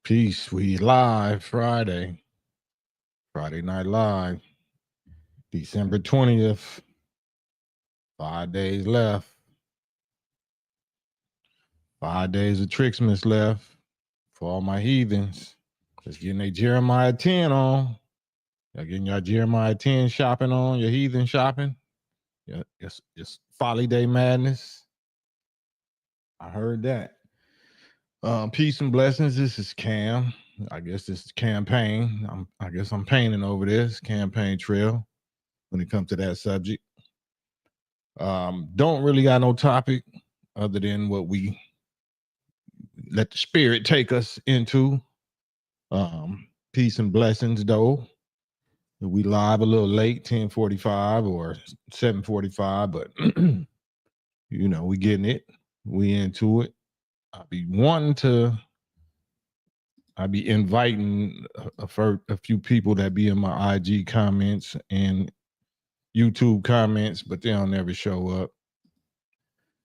Peace. We live Friday Night Live, December 20th. 5 days left. 5 days of Trixmas left for all my heathens. Just getting their Jeremiah 10 on. Y'all getting your Jeremiah 10 shopping on, your heathen shopping. Yeah, it's Folly Day Madness. I heard that. Peace and blessings. This is KAM. I guess this is campaign. I guess I'm painting over this campaign trail when it comes to that subject. Don't really got no topic other than what we let the spirit take us into. Peace and blessings, though. We live a little late, 10:45 or 7:45, but you know, we getting it. We into it. I'll be inviting a few people that be in my IG comments and YouTube comments, but they don't ever show up.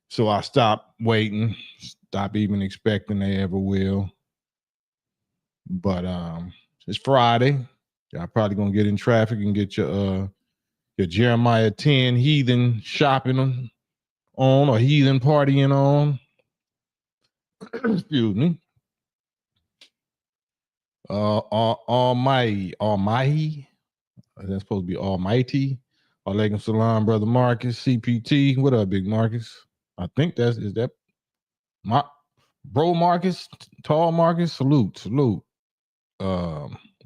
So I stopped waiting, stop even expecting they ever will. But it's Friday. Y'all probably gonna get in traffic and get your Jeremiah 10 heathen shopping on or heathen partying on. Excuse me. Almighty. That's supposed to be Almighty. Alaikum salam, brother Marcus, CPT. What up, big Marcus? I think is that my bro Marcus, tall Marcus. Salute.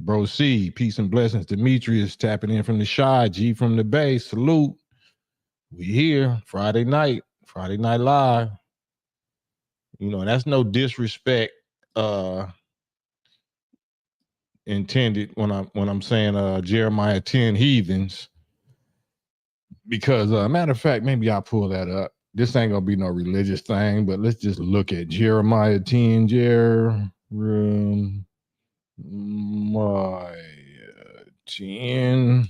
Bro C, peace and blessings. Demetrius tapping in from the Shy, G from the Bay. Salute. We here Friday night live. You know, that's no disrespect intended when I'm saying Jeremiah 10 heathens, because matter of fact, maybe I'll pull that up. This ain't gonna be no religious thing, but let's just look at Jeremiah 10. Jeremiah 10.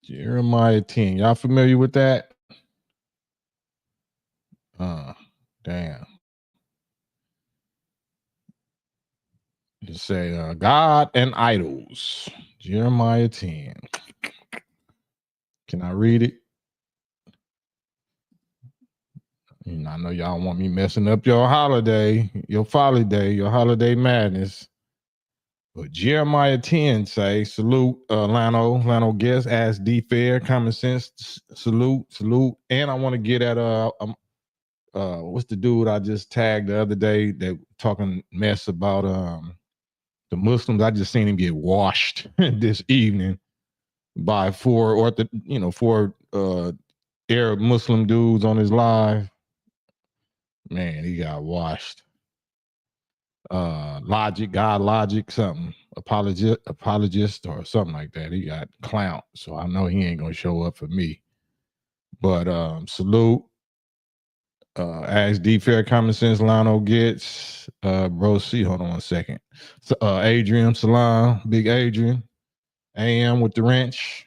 Jeremiah 10. Y'all familiar with that? Damn. Just say God and idols. Jeremiah 10. Can I read it? And I know y'all want me messing up your holiday, your folly day, your holiday madness. But Jeremiah 10 say, salute, Lano guest, ask D fair, common sense, salute. And I want to get at what's the dude I just tagged the other day that talking mess about the Muslims. I just seen him get washed this evening by four Arab Muslim dudes on his live. Man, he got washed. God Logic, something, apologist or something like that. He got clout, so I know he ain't gonna show up for me. But salute. Ask D fair, common sense, Lano gets bro C. Hold on 1 second. So, Adrian Salam, big Adrian, AM with the wrench.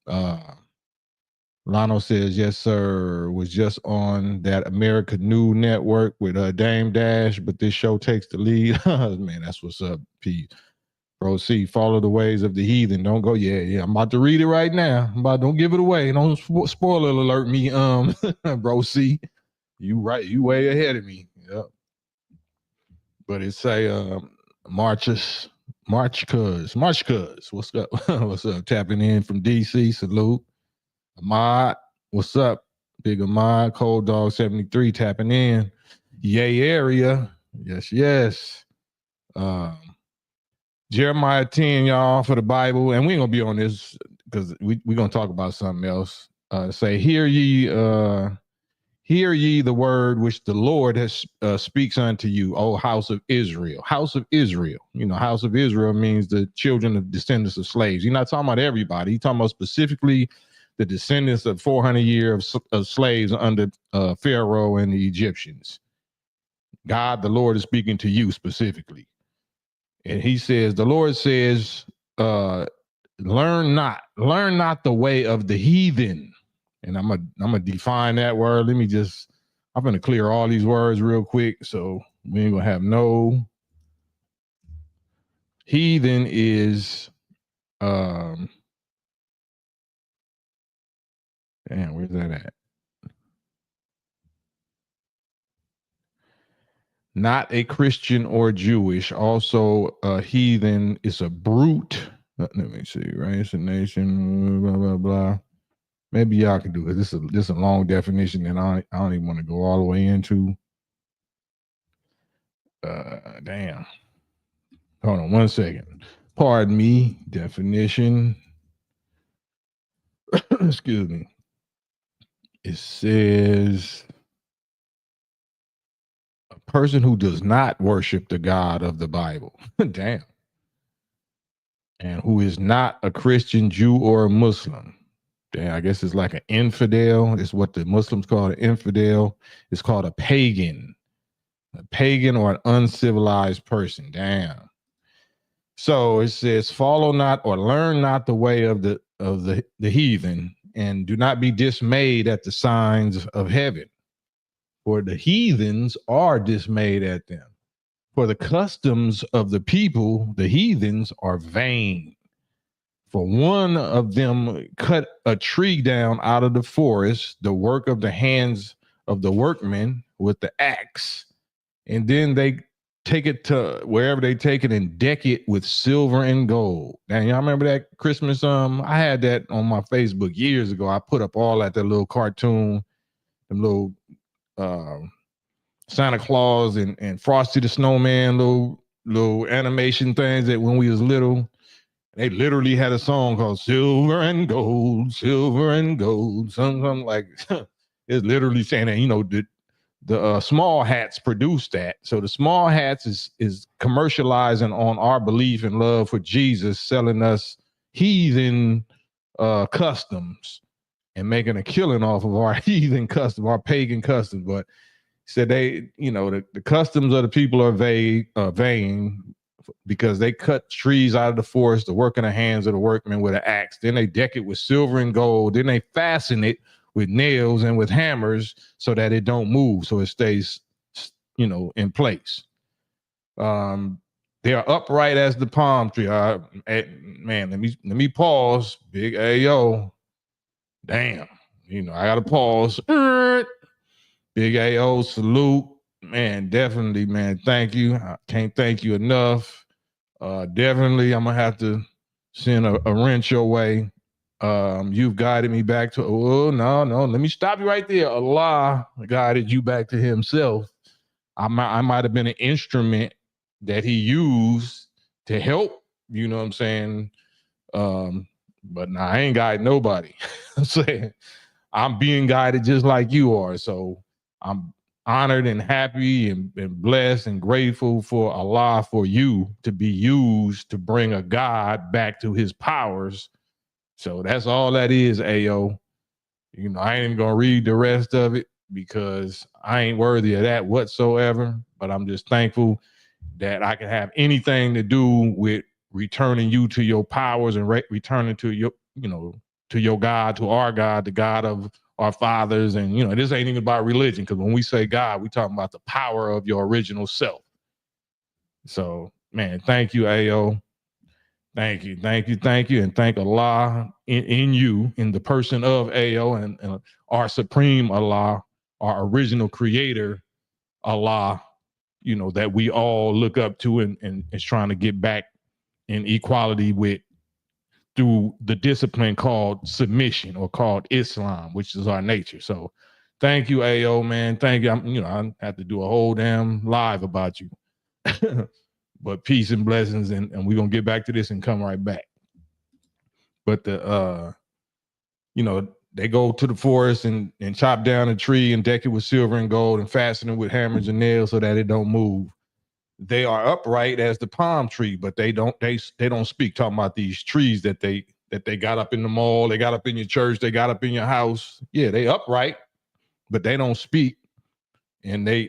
Lano says, yes, sir. Was just on that America New Network with Dame Dash, but this show takes the lead. Man, that's what's up, Pete. Bro C, follow the ways of the heathen. Don't go, yeah. I'm about to read it right now. Don't give it away. Don't spoiler alert me, bro C. You right, you way ahead of me. Yep. But it say March cuz. What's up? What's up? Tapping in from DC. Salute. Ahmad, what's up? Big Ahmad, Cold Dog 73 tapping in. Yay area. Yes. Jeremiah 10, y'all, for the Bible. And we ain't gonna be on this because we're gonna talk about something else. Say, hear ye the word which the Lord has speaks unto you, O house of Israel. House of Israel. You know, house of Israel means the children of descendants of slaves. You're not talking about everybody. You're talking about specifically the descendants of 400 years of slaves under Pharaoh and the Egyptians. God, the Lord, is speaking to you specifically. And he says, the Lord says, learn not the way of the heathen. And I'm gonna define that word. I'm gonna clear all these words real quick so We ain't gonna have no heathen is damn, where's that at? Not a Christian or Jewish. Also, a heathen is a brute. Let me see. Race, a nation, blah, blah, blah. Maybe y'all can do it. This is a long definition, and I don't even want to go all the way into. Damn. Hold on 1 second. Pardon me. Definition. Excuse me. It says a person who does not worship the God of the Bible. Damn. And who is not a Christian, Jew, or a Muslim. Damn, I guess it's like an infidel. It's what the Muslims call an infidel. It's called a pagan or an uncivilized person. Damn. So it says, follow not or learn not the way of the heathen, and do not be dismayed at the signs of heaven. For the heathens are dismayed at them. For the customs of the people, the heathens, are vain. For one of them cut a tree down out of the forest, the work of the hands of the workmen with the axe, and then they take it to wherever they take it and deck it with silver and gold. And y'all remember that Christmas? I had that on my Facebook years ago. I put up all that little cartoon, the little Santa Claus and Frosty the Snowman, little animation things that when we was little. They literally had a song called Silver and Gold, Silver and Gold. Something like it's literally saying that, you know, the Small Hats produced that. So the Small Hats is commercializing on our belief and love for Jesus, selling us heathen customs and making a killing off of our heathen custom, our pagan customs. But said they, you know, the customs of the people are vain, because they cut trees out of the forest, the work in the hands of the workmen with an axe. Then they deck it with silver and gold. Then they fasten it with nails and with hammers so that it don't move, so it stays, you know, in place. They are upright as the palm tree. Man, let me pause. Big Ayo. Damn. You know, I gotta pause. Big Ayo, salute. Man, definitely, man. Thank you. I can't thank you enough. Definitely, I'm gonna have to send a wrench your way. You've guided me back to, oh, no, let me stop you right there. Allah guided you back to himself. I might have been an instrument that he used to help, you know what I'm saying? But nah, I ain't guiding nobody. I'm saying I'm being guided just like you are. So I'm honored and happy and blessed and grateful for Allah, for you to be used to bring a God back to his powers. So that's all that is, Ayo. You know, I ain't even gonna read the rest of it because I ain't worthy of that whatsoever. But I'm just thankful that I can have anything to do with returning you to your powers and returning to your, you know, to your God, to our God, the God of our fathers. And, you know, this ain't even about religion, because when we say God, we talking about the power of your original self. So, man, thank you, Ayo. Thank you. And thank Allah in you, in the person of Ayo, and our supreme Allah, our original creator, Allah, you know, that we all look up to and is trying to get back in equality with through the discipline called submission, or called Islam, which is our nature. So thank you, Ayo, man. Thank you. I have to do a whole damn live about you. But peace and blessings, and we're gonna get back to this and come right back. But they go to the forest and chop down a tree and deck it with silver and gold and fasten it with hammers and nails so that it don't move. They are upright as the palm tree, but they don't speak. Talking about these trees that they got up in the mall, they got up in your church, they got up in your house. Yeah, they upright, but they don't speak. And they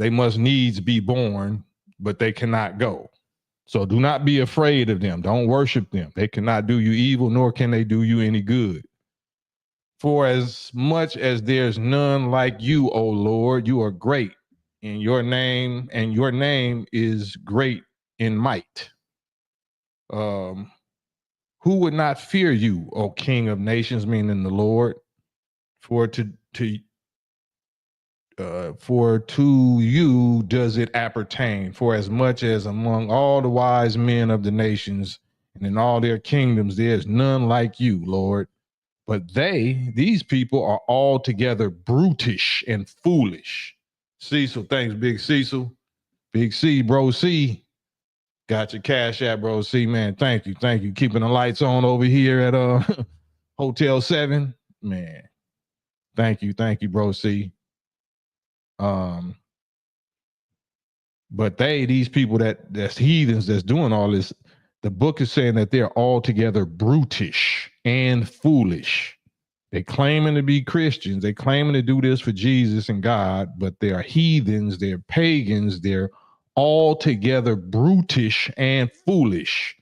must needs be born, but they cannot go. So do not be afraid of them. Don't worship them. They cannot do you evil, nor can they do you any good. For as much as there's none like you, O Lord, you are great. in your name, and your name is great in might. Who would not fear you, O King of nations, meaning the Lord? For to you does it appertain, for as much as among all the wise men of the nations and in all their kingdoms there is none like you, Lord. But these people are altogether brutish and foolish. Cecil, thanks, Big Cecil. Big C, bro C. Got your cash app, bro C, man. Thank you. Keeping the lights on over here at Hotel 7. Man. Thank you, bro C. But these people that's heathens that's doing all this, the book is saying that they're altogether brutish and foolish. They claiming to be Christians. They claiming to do this for Jesus and God, but they are heathens. They're pagans. They're altogether brutish and foolish.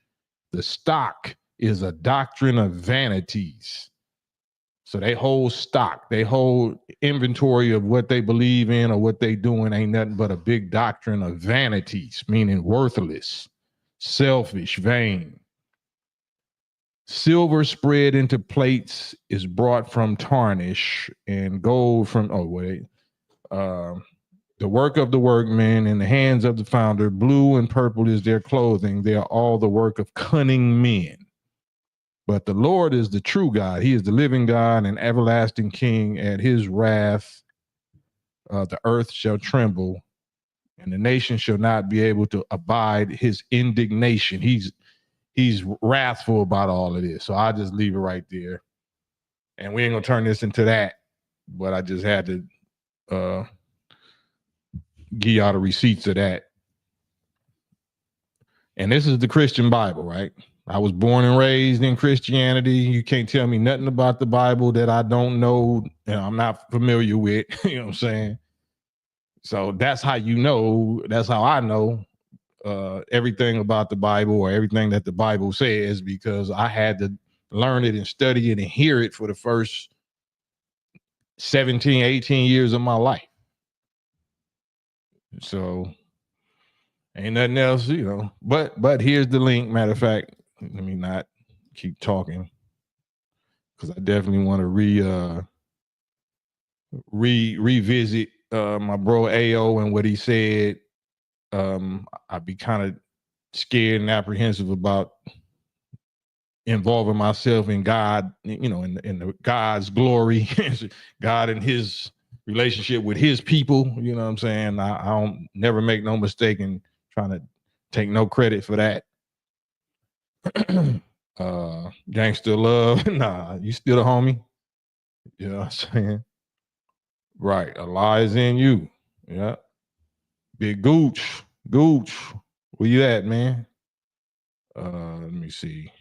The stock is a doctrine of vanities. So they hold stock. They hold inventory of what they believe in or what they doing ain't nothing but a big doctrine of vanities, meaning worthless, selfish, vain. Silver spread into plates is brought from tarnish, and gold from, the work of the workmen in the hands of the founder. Blue and purple is their clothing. They are all the work of cunning men. But the Lord is the true God. He is the living God and everlasting King. At his wrath, the earth shall tremble, and the nation shall not be able to abide his indignation. He's wrathful about all of this. So I'll just leave it right there. And we ain't gonna turn this into that, but I just had to give y'all the receipts of that. And this is the Christian Bible, right? I was born and raised in Christianity. You can't tell me nothing about the Bible that I don't know and I'm not familiar with. You know what I'm saying? So that's how you know, that's how I know everything about the Bible or everything that the Bible says, because I had to learn it and study it and hear it for the first 17, 18 years of my life. So ain't nothing else, you know. But here's the link. Matter of fact, let me not keep talking, because I definitely want to revisit my bro AO and what he said. I'd be kind of scared and apprehensive about involving myself in God, you know, in the God's glory, God and his relationship with his people. You know what I'm saying? I don't never make no mistake in trying to take no credit for that. Gangster love, nah, you still the homie. You know what I'm saying? Right, a lie is in you. Yeah. Big Gooch, where you at, man? Let me see.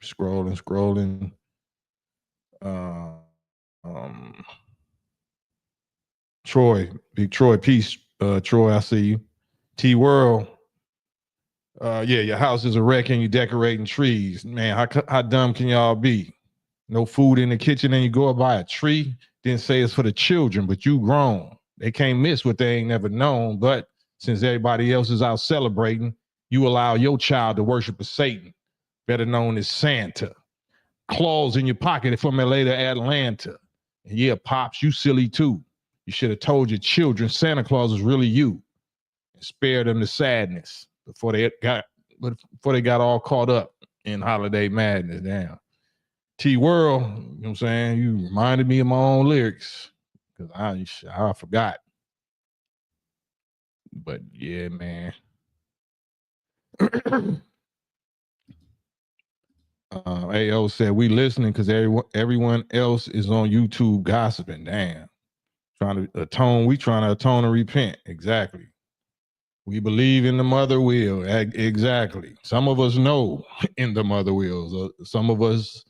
Scrolling. Troy, Big Troy, peace. Troy, I see you. T World. Yeah, your house is a wreck and you decorating trees. Man, how dumb can y'all be? No food in the kitchen and you go and buy a tree. Didn't say it's for the children, but you grown. They can't miss what they ain't never known. But since everybody else is out celebrating, you allow your child to worship a Satan, better known as Santa. Claws in your pocket from LA to Atlanta. And yeah, Pops, you silly too. You should have told your children Santa Claus is really you and spared them the sadness before they got all caught up in holiday madness. Damn. T World, you know what I'm saying? You reminded me of my own lyrics because I forgot. But yeah, man. AO said we listening because everyone else is on YouTube gossiping. Damn. Trying to atone and repent. Exactly. We believe in the mother will. Exactly. Some of us know in the mother wills. Some of us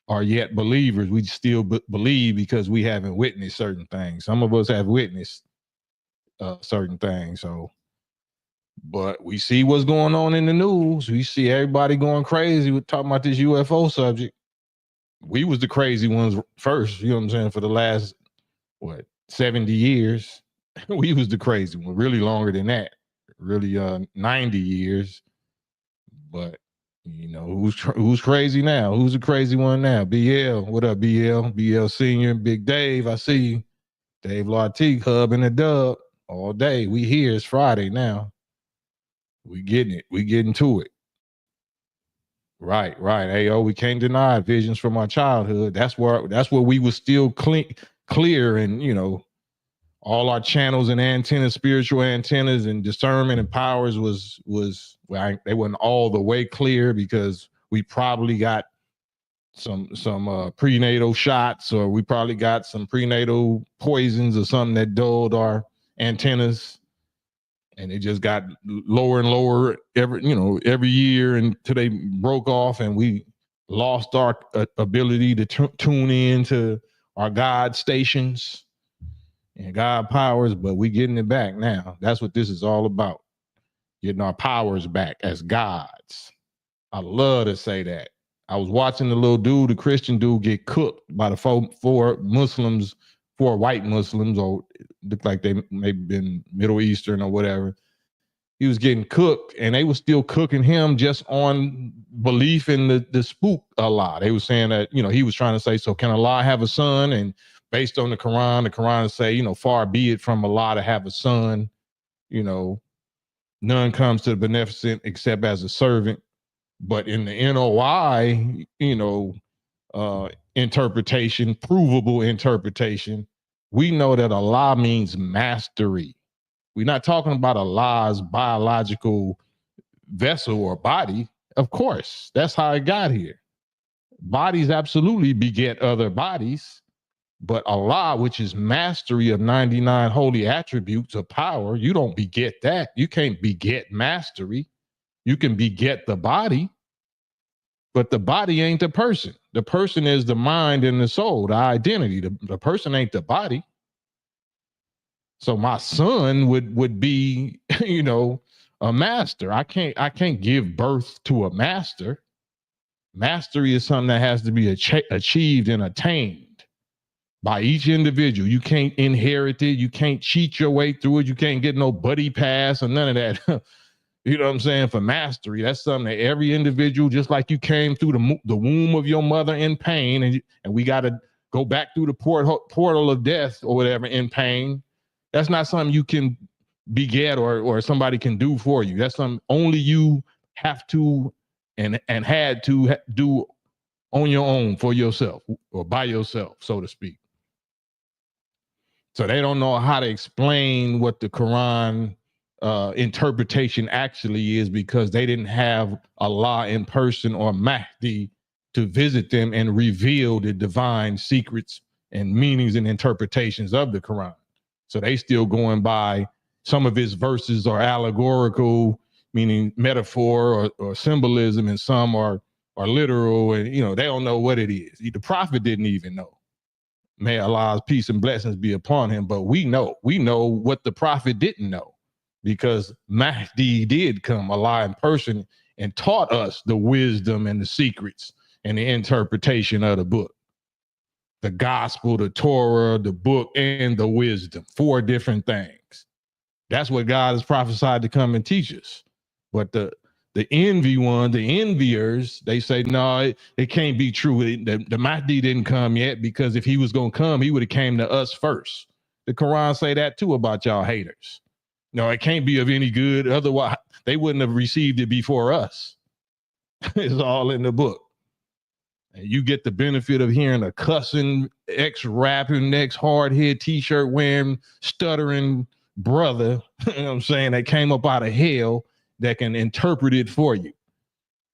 are yet believers. We still believe because we haven't witnessed certain things. Some of us have witnessed certain things. So, but we see what's going on in the news. We see everybody going crazy with talking about this UFO subject. We was the crazy ones first, you know what I'm saying, for the last, 70 years. We was the crazy one, really longer than that, really 90 years. But you know, who's crazy now? Who's the crazy one now? BL, what up, BL? BL Senior, Big Dave, I see you. Dave Latique, Hub and the Dub, all day. We here. It's Friday now. We getting it. We getting to it. Right. Hey, we can't deny visions from our childhood. That's where we were still clear, and you know, all our channels and antennas, spiritual antennas and discernment and powers was they weren't all the way clear, because we probably got some prenatal shots, or we probably got some prenatal poisons or something that dulled our antennas, and it just got lower and lower every year until they broke off, and we lost our ability to tune in to our God stations and God powers. But we getting it back now. That's what this is all about, getting our powers back as gods. I love to say that. I was watching the little dude, the Christian dude, get cooked by the four white Muslims, or looked like they maybe been Middle Eastern or whatever. He was getting cooked, and they were still cooking him just on belief in the spook Allah. They were saying that, you know, he was trying to say, so can Allah have a son? And based on the Quran say, you know, far be it from Allah to have a son. You know, none comes to the beneficent except as a servant. But in the NOI, you know, interpretation, provable interpretation, we know that Allah means mastery. We're not talking about Allah's biological vessel or body. Of course, that's how it got here. Bodies absolutely beget other bodies, but Allah, which is mastery of 99 holy attributes of power, you don't beget that. You can't beget mastery. You can beget the body, but the body ain't the person. The person is the mind and the soul, the identity. The person ain't the body. So my son would be, you know, a master. I can't give birth to a master. Mastery is something that has to be achieved and attained by each individual. You can't inherit it. You can't cheat your way through it. You can't get no buddy pass or none of that. You know what I'm saying? For mastery, that's something that every individual, just like you came through the womb of your mother in pain, and we got to go back through the portal of death or whatever in pain. That's not something you can beget or somebody can do for you. That's something only you have to and had to do on your own for yourself, or by yourself, so to speak. So they don't know how to explain what the Quran interpretation actually is, because they didn't have Allah in person or Mahdi to visit them and reveal the divine secrets and meanings and interpretations of the Quran. So they still going by some of its verses are allegorical, meaning metaphor or symbolism, and some are literal, and you know, they don't know what it is. The prophet didn't even know. May Allah's peace and blessings be upon him. But we know what the prophet didn't know, because Mahdi did come, Allah in person, and taught us the wisdom and the secrets and the interpretation of the book. The gospel, the Torah, the book, and the wisdom. 4 different things. That's what God has prophesied to come and teach us. But the enviers, they say, no, it can't be true. The Mahdi didn't come yet, because if he was going to come, he would have came to us first. The Quran say that too about y'all haters. No, it can't be of any good. Otherwise, they wouldn't have received it before us. It's all in the book. And you get the benefit of hearing a cussing, ex-rapping, ex-hard-head t-shirt wearing, stuttering brother, you know what I'm saying, that came up out of hell, that can interpret it for you.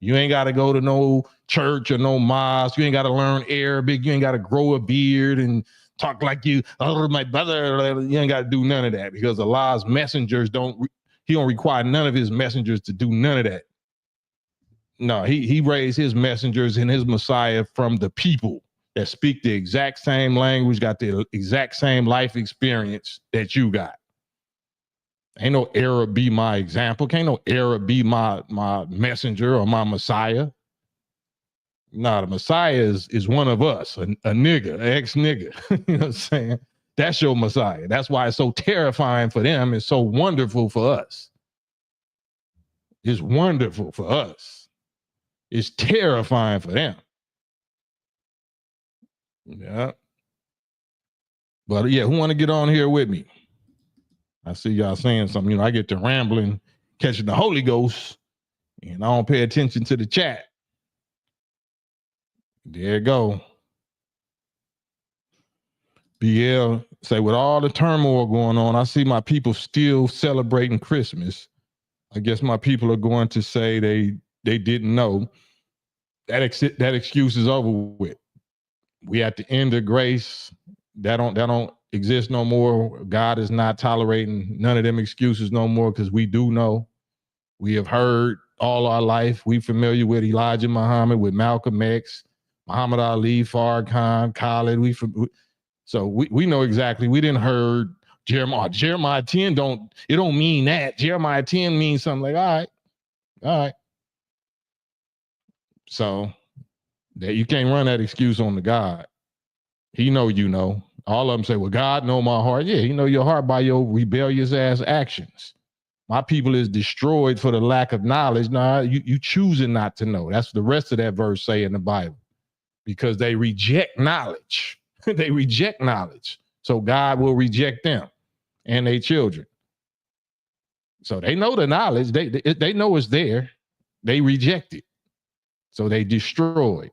You ain't got to go to no church or no mosque. You ain't got to learn Arabic. You ain't got to grow a beard and talk like you, oh, my brother. You ain't got to do none of that, because Allah's messengers he don't require none of his messengers to do none of that. No, he raised his messengers and his Messiah from the people that speak the exact same language, got the exact same life experience that you got. Ain't no Arab be my example. Can't no Arab be my messenger or my Messiah. No, the Messiah is one of us, a nigga, an ex-nigga. You know what I'm saying? That's your Messiah. That's why it's so terrifying for them. It's so wonderful for us. It's wonderful for us. It's terrifying for them. Yeah. But yeah, who want to get on here with me? I see y'all saying something. You know, I get to rambling, catching the Holy Ghost, and I don't pay attention to the chat. There you go. BL say, with all the turmoil going on, I see my people still celebrating Christmas. I guess my people are going to say they didn't know. That excuse is over with. We at the end of grace. That don't exist no more. God is not tolerating none of them excuses no more, because we do know. We have heard all our life. We familiar with Elijah Muhammad, with Malcolm X, Muhammad Ali, Farrakhan, Khalid. So we know exactly. We didn't heard Jeremiah 10 don't mean that. Jeremiah 10 means something like, all right. So that you can't run that excuse on the God. He know you know. All of them say, well, God know my heart. Yeah, he know your heart by your rebellious ass actions. My people is destroyed for the lack of knowledge. Nah, you choosing not to know. That's the rest of that verse say in the Bible. Because they reject knowledge. They reject knowledge. So God will reject them and their children. So they know the knowledge. They know it's there. They reject it. So they destroy.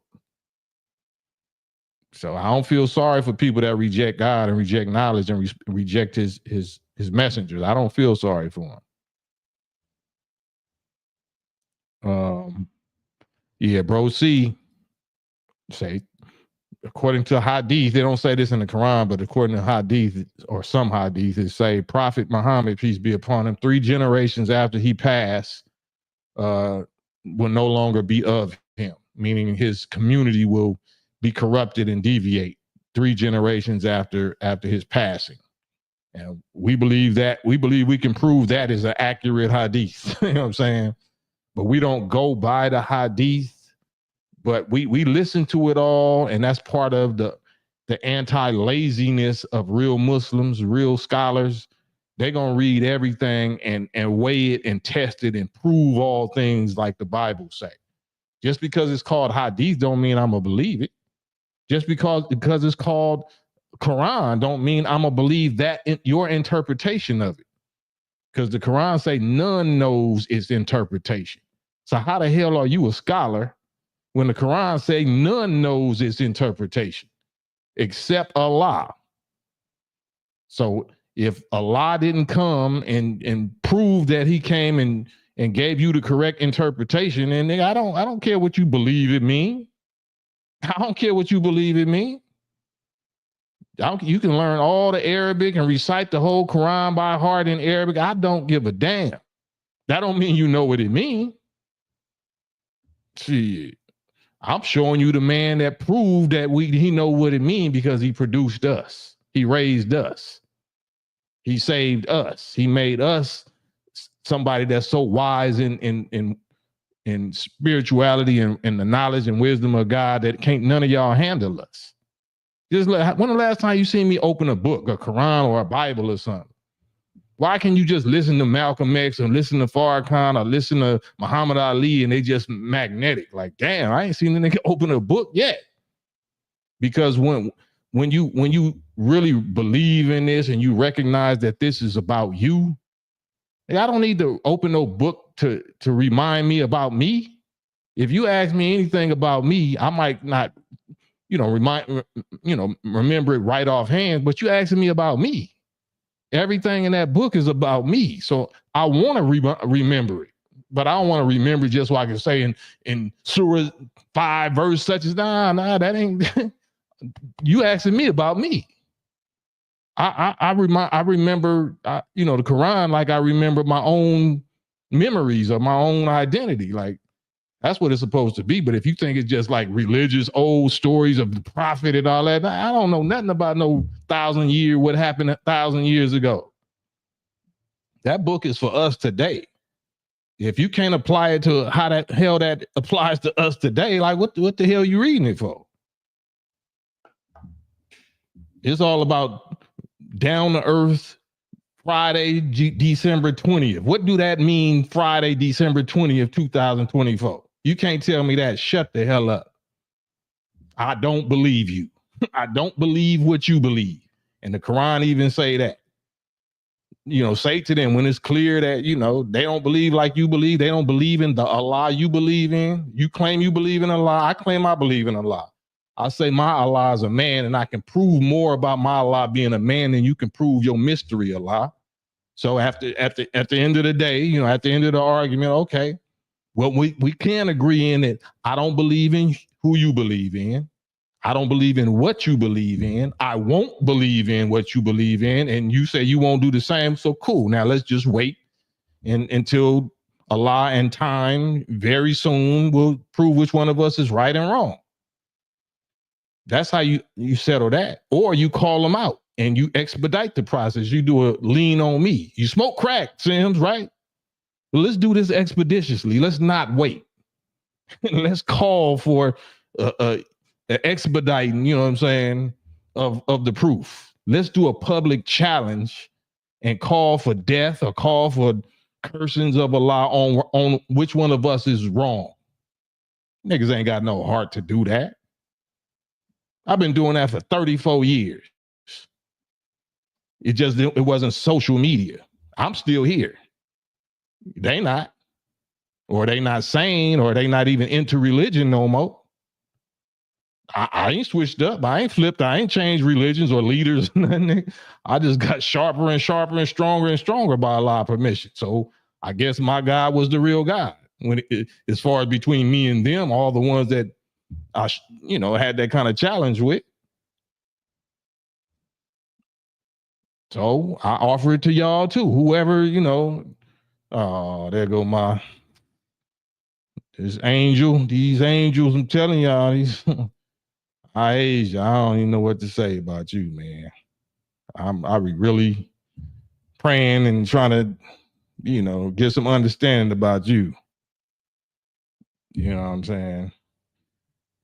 So I don't feel sorry for people that reject God and reject knowledge and reject his messengers. I don't feel sorry for them. Yeah, bro. See, say, according to Hadith, they don't say this in the Quran, but according to Hadith, or some Hadith, it say Prophet Muhammad, peace be upon him, 3 generations after he passed, will no longer be of him, meaning his community will be corrupted and deviate 3 generations after his passing. And we believe that. We believe we can prove that is an accurate Hadith. You know what I'm saying? But we don't go by the Hadith. But we listen to it all, and that's part of the anti-laziness of real Muslims, real scholars. They're going to read everything and weigh it and test it and prove all things like the Bible say. Just because it's called Hadith don't mean I'm going to believe it. Just because it's called Quran don't mean I'm going to believe that your interpretation of it. Because the Quran say none knows its interpretation. So how the hell are you a scholar when the Quran say none knows its interpretation except Allah? So if Allah didn't come and prove that he came and gave you the correct interpretation, and I don't care what you believe it mean. I don't care what you believe it mean. You can learn all the Arabic and recite the whole Quran by heart in Arabic. I don't give a damn. That don't mean you know what it means. Shit. I'm showing you the man that proved that he know what it means, because he produced us. He raised us. He saved us. He made us somebody that's so wise in spirituality and the knowledge and wisdom of God that can't none of y'all handle us. Just when the last time you seen me open a book, a Quran or a Bible or something? Why can you just listen to Malcolm X or listen to Farrakhan or listen to Muhammad Ali and they just magnetic? Like, damn, I ain't seen a nigga open a book yet. Because when you really believe in this and you recognize that this is about you, I don't need to open no book to remind me about me. If you ask me anything about me, I might not, remember it right offhand, but you asking me about me. Everything in that book is about me. So I want to remember it, but I don't want to remember it just so I can say in Surah 5 verse such as, nah, that ain't, you asking me about me. I remember, the Quran like I remember my own memories of my own identity. Like, that's what it's supposed to be. But if you think it's just like religious old stories of the prophet and all that, I don't know nothing about no 1,000 year, what happened 1,000 years ago. That book is for us today. If you can't apply it to how that hell that applies to us today, like what the hell you reading it for? It's all about down to earth Friday, December 20th. What do that mean, Friday, December 20th, 2024? You can't tell me that. Shut the hell up. I don't believe you. I don't believe what you believe. And the Quran even say that. Say to them when it's clear that, they don't believe like you believe. They don't believe in the Allah you believe in. You claim you believe in Allah. I claim I believe in Allah. I say my Allah is a man, and I can prove more about my Allah being a man than you can prove your mystery Allah. So at the end of the day, at the end of the argument, okay, well, we can agree in that I don't believe in who you believe in. I don't believe in what you believe in. I won't believe in what you believe in. And you say you won't do the same. So cool. Now let's just wait until Allah and time very soon will prove which one of us is right and wrong. That's how you settle that. Or you call them out and you expedite the process. You do a lean on me. You smoke crack, Sims, right? Well, let's do this expeditiously. Let's not wait. Let's call for expediting, you know what I'm saying, of the proof. Let's do a public challenge and call for death or call for cursings of Allah on which one of us is wrong. Niggas ain't got no heart to do that. I've been doing that for 34 years. It wasn't social media. I'm still here. They not. Or they not sane, or they not even into religion no more. I ain't switched up. I ain't flipped. I ain't changed religions or leaders. I just got sharper and sharper and stronger by Allah's permission. So I guess my God was the real God. As far as between me and them, all the ones that I, had that kind of challenge with. So I offer it to y'all too. Whoever, oh, there go these angels, I'm telling y'all, I don't even know what to say about you, man. I be really praying and trying to, get some understanding about you. You know what I'm saying?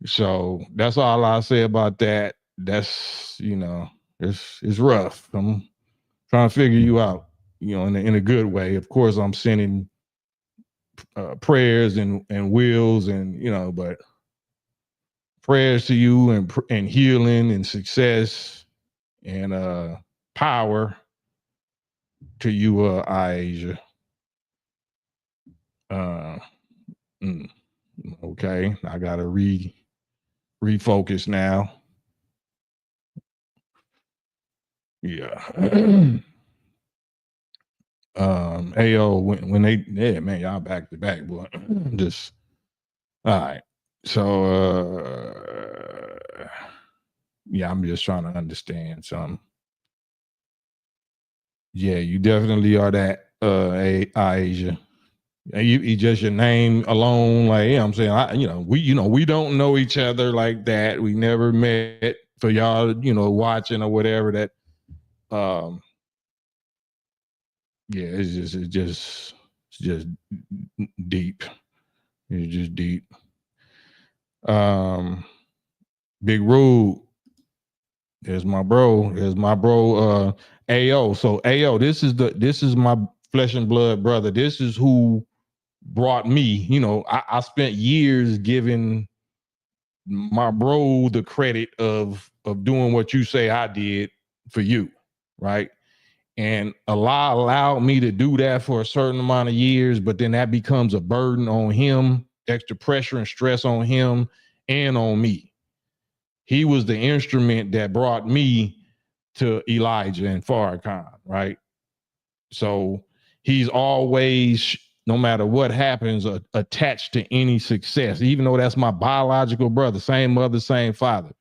So that's all I say about that. That's, it's rough. I'm trying to figure you out, in a good way. Of course, I'm sending prayers and wills and, but prayers to you and healing and success and power to you, Aisha. Okay, I gotta refocus now. Yeah. AO when they man, y'all back to back, boy. Just all right. So yeah, I'm just trying to understand something. Yeah, you definitely are that Asia. You just your name alone, like I'm saying, we don't know each other like that. We never met. For y'all, watching or whatever. That, yeah, it's just deep. It's just deep. Big Rude. There's my bro. AO. So AO, this is my flesh and blood brother. This is who brought me. I spent years giving my bro the credit of doing what you say I did for you, right? And Allah allowed me to do that for a certain amount of years, but then that becomes a burden on him, extra pressure and stress on him and on me. He was the instrument that brought me to Elijah and Farrakhan, right? So he's always, no matter what happens, attached to any success, even though that's my biological brother, same mother, same father.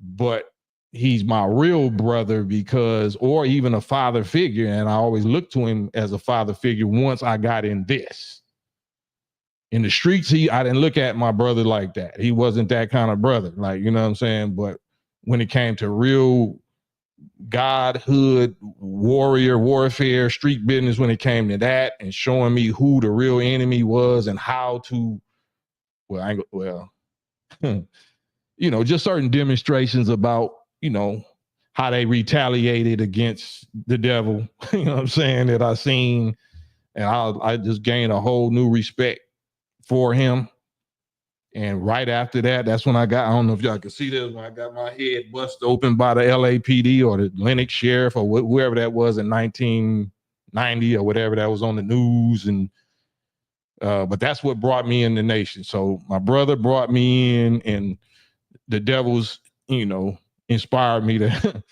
But he's my real brother or even a father figure. And I always look to him as a father figure once I got in this. In the streets, I didn't look at my brother like that. He wasn't that kind of brother, like, you know what I'm saying? But when it came to real godhood, warfare, street business, when it came to that and showing me who the real enemy was and how to, just certain demonstrations about, how they retaliated against the devil, you know what I'm saying, that I seen. And I just gained a whole new respect for him. And right after that, that's when I don't know if y'all can see this, when I got my head busted open by the LAPD or the Lenox sheriff or whoever that was in 1990 or whatever that was on the news. And but that's what brought me in the nation. So my brother brought me in, and the devil's, inspired me to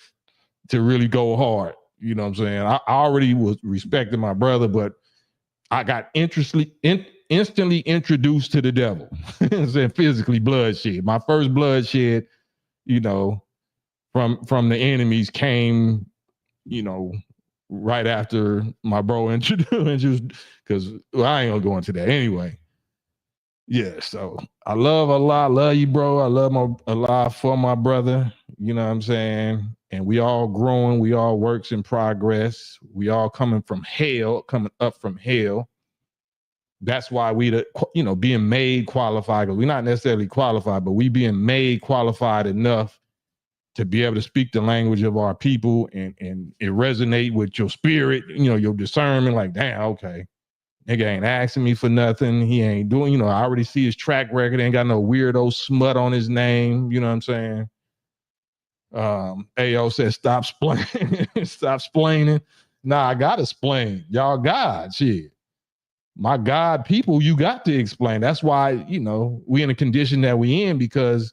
to really go hard. You know what I'm saying? I already was respecting my brother, but I got instantly introduced to the devil and physically bloodshed. My first bloodshed, from the enemies came, right after my bro introduced, because I ain't gonna go into that anyway. Yeah, so I love Allah, love you, bro. I love Allah for my brother. You know what I'm saying? And we all growing, we all works in progress. We all coming up from hell. That's why we, being made qualified, because we're not necessarily qualified, but we being made qualified enough to be able to speak the language of our people, and it resonate with your spirit, your discernment, like, damn, okay. Nigga ain't asking me for nothing. He ain't doing, I already see his track record. Ain't got no weirdo smut on his name. You know what I'm saying? AO says, stop splaining. Stop splaining. Nah, I gotta explain. Y'all God, shit. My God people, you got to explain. That's why, we in a condition that we in, because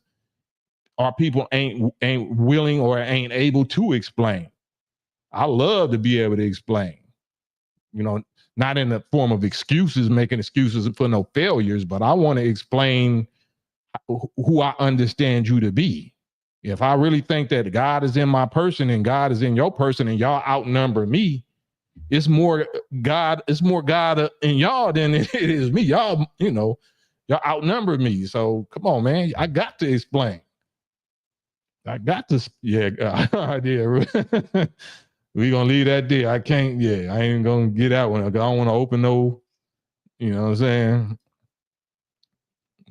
our people ain't willing or ain't able to explain. I love to be able to explain, not in the form of excuses, making excuses for no failures, but I want to explain who I understand you to be. If I really think that God is in my person and God is in your person and y'all outnumber me, it's more God in y'all than it is me. Y'all, y'all outnumber me. So come on, man. I got to explain. I got to, yeah, yeah. We gonna leave that there. I can't, I ain't gonna get that one. I don't want to open no, you know what I'm saying?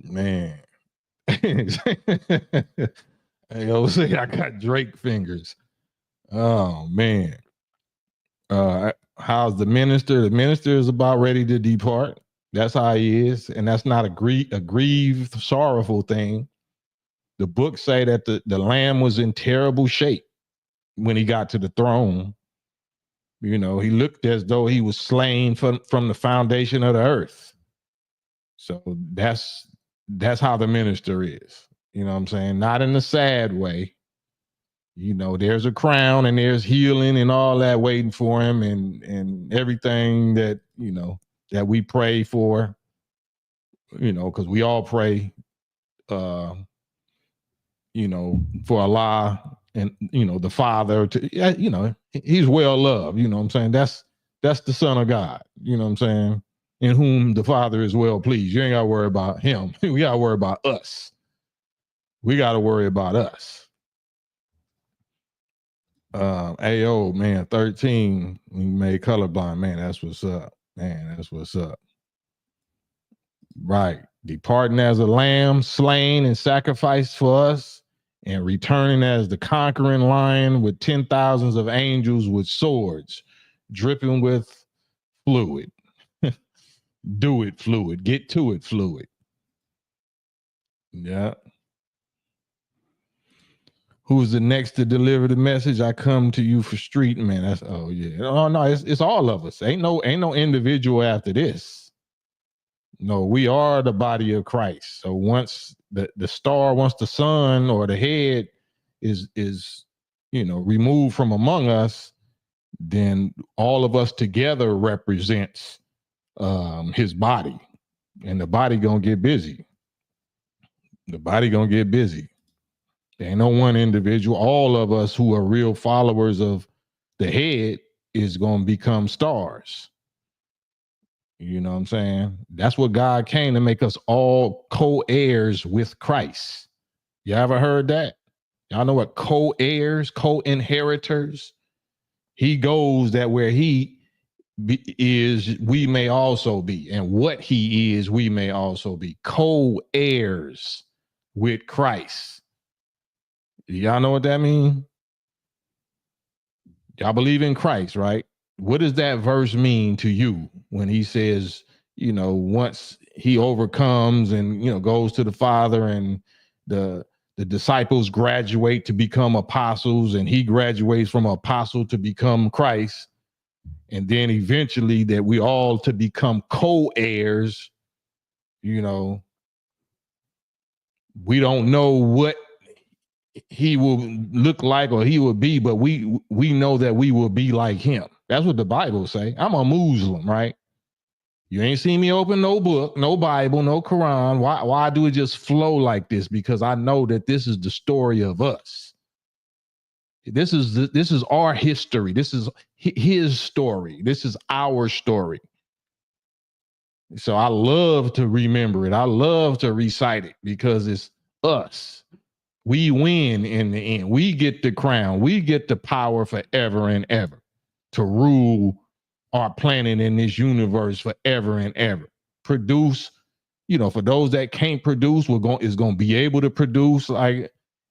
Man. Say I got Drake fingers. Oh man. How's the minister? The minister is about ready to depart. That's how he is, and that's not a grieved, sorrowful thing. The books say that the lamb was in terrible shape when he got to the throne. He looked as though he was slain from the foundation of the earth. So that's how the minister is. You know what I'm saying? Not in a sad way. There's a crown and there's healing and all that waiting for him, and everything that, that we pray for, because we all pray, for Allah and, the Father to, he's well loved. You know what I'm saying? That's the Son of God. You know what I'm saying? In whom the Father is well pleased. You ain't got to worry about him. We got to worry about us. We got to worry about us. AO, man, 13, we made colorblind. Man, that's what's up. Man, that's what's up. Right. Departing as a lamb, slain and sacrificed for us, and returning as the conquering lion with 10,000s of angels with swords, dripping with fluid. Do it, fluid. Get to it, fluid. Yeah. Who's the next to deliver the message? I come to you for street, man. That's, oh yeah. Oh no, it's all of us. Ain't no individual after this. No, we are the body of Christ. So once the star, once the sun or the head is removed from among us, then all of us together represents his body, and the body gonna get busy. The body gonna get busy. There ain't no one individual. All of us who are real followers of the head is going to become stars. You know what I'm saying? That's what God came to make us all co-heirs with Christ. You ever heard that? Y'all know what co-heirs, co-inheritors? He goes that where he is, we may also be. And what he is, we may also be. Co-heirs with Christ. Y'all know what that means? Y'all believe in Christ, right? What does that verse mean to you when he says, once he overcomes and, goes to the Father and the disciples graduate to become apostles and he graduates from apostle to become Christ. And then eventually that we all to become co-heirs, we don't know what he will look like or he will be, but we know that we will be like him. That's what the Bible say. I'm a Muslim, right? You ain't seen me open no book, no Bible, no Quran. Why do it just flow like this? Because I know that this is the story of us. This is our history. This is his story. This is our story. So I love to remember it. I love to recite it because it's us. We win in the end. We get the crown. We get the power forever and ever to rule our planet in this universe forever and ever. Produce, for those that can't produce, is going to be able to produce, like,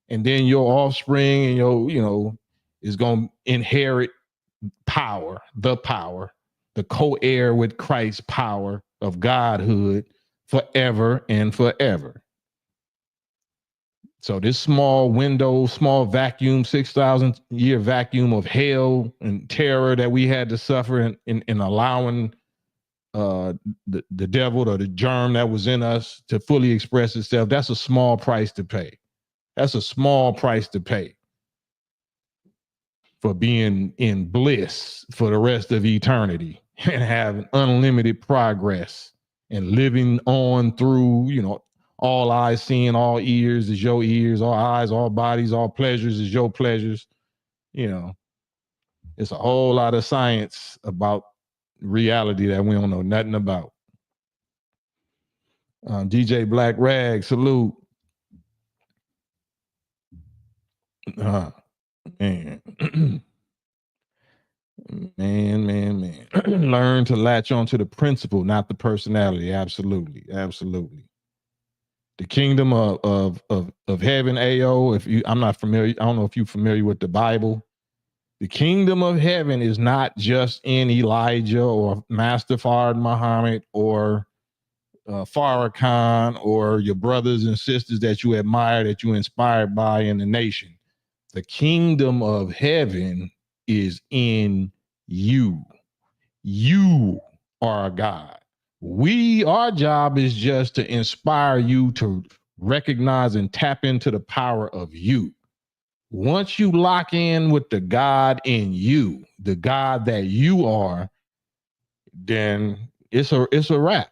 and then your offspring and your, is going to inherit power, the co-heir with Christ's power of Godhood forever and forever. So this small window, small vacuum, 6,000 year vacuum of hell and terror that we had to suffer in allowing the devil or the germ that was in us to fully express itself, that's a small price to pay. That's a small price to pay for being in bliss for the rest of eternity and having unlimited progress and living on through, all eyes seeing, all ears is your ears, all eyes, all bodies, all pleasures is your pleasures. It's a whole lot of science about reality that we don't know nothing about. DJ Black Rag, salute. Man. man. Learn to latch on to the principle, not the personality. Absolutely. The kingdom of heaven, AO. I'm not familiar. I don't know if you're familiar with the Bible. The kingdom of heaven is not just in Elijah or Master Fard Muhammad or Farrakhan or your brothers and sisters that you admire, that you inspired by in the nation. The kingdom of heaven is in you. You are God. Our job is just to inspire you to recognize and tap into the power of you. Once you lock in with the God in you, the God that you are, then it's a wrap.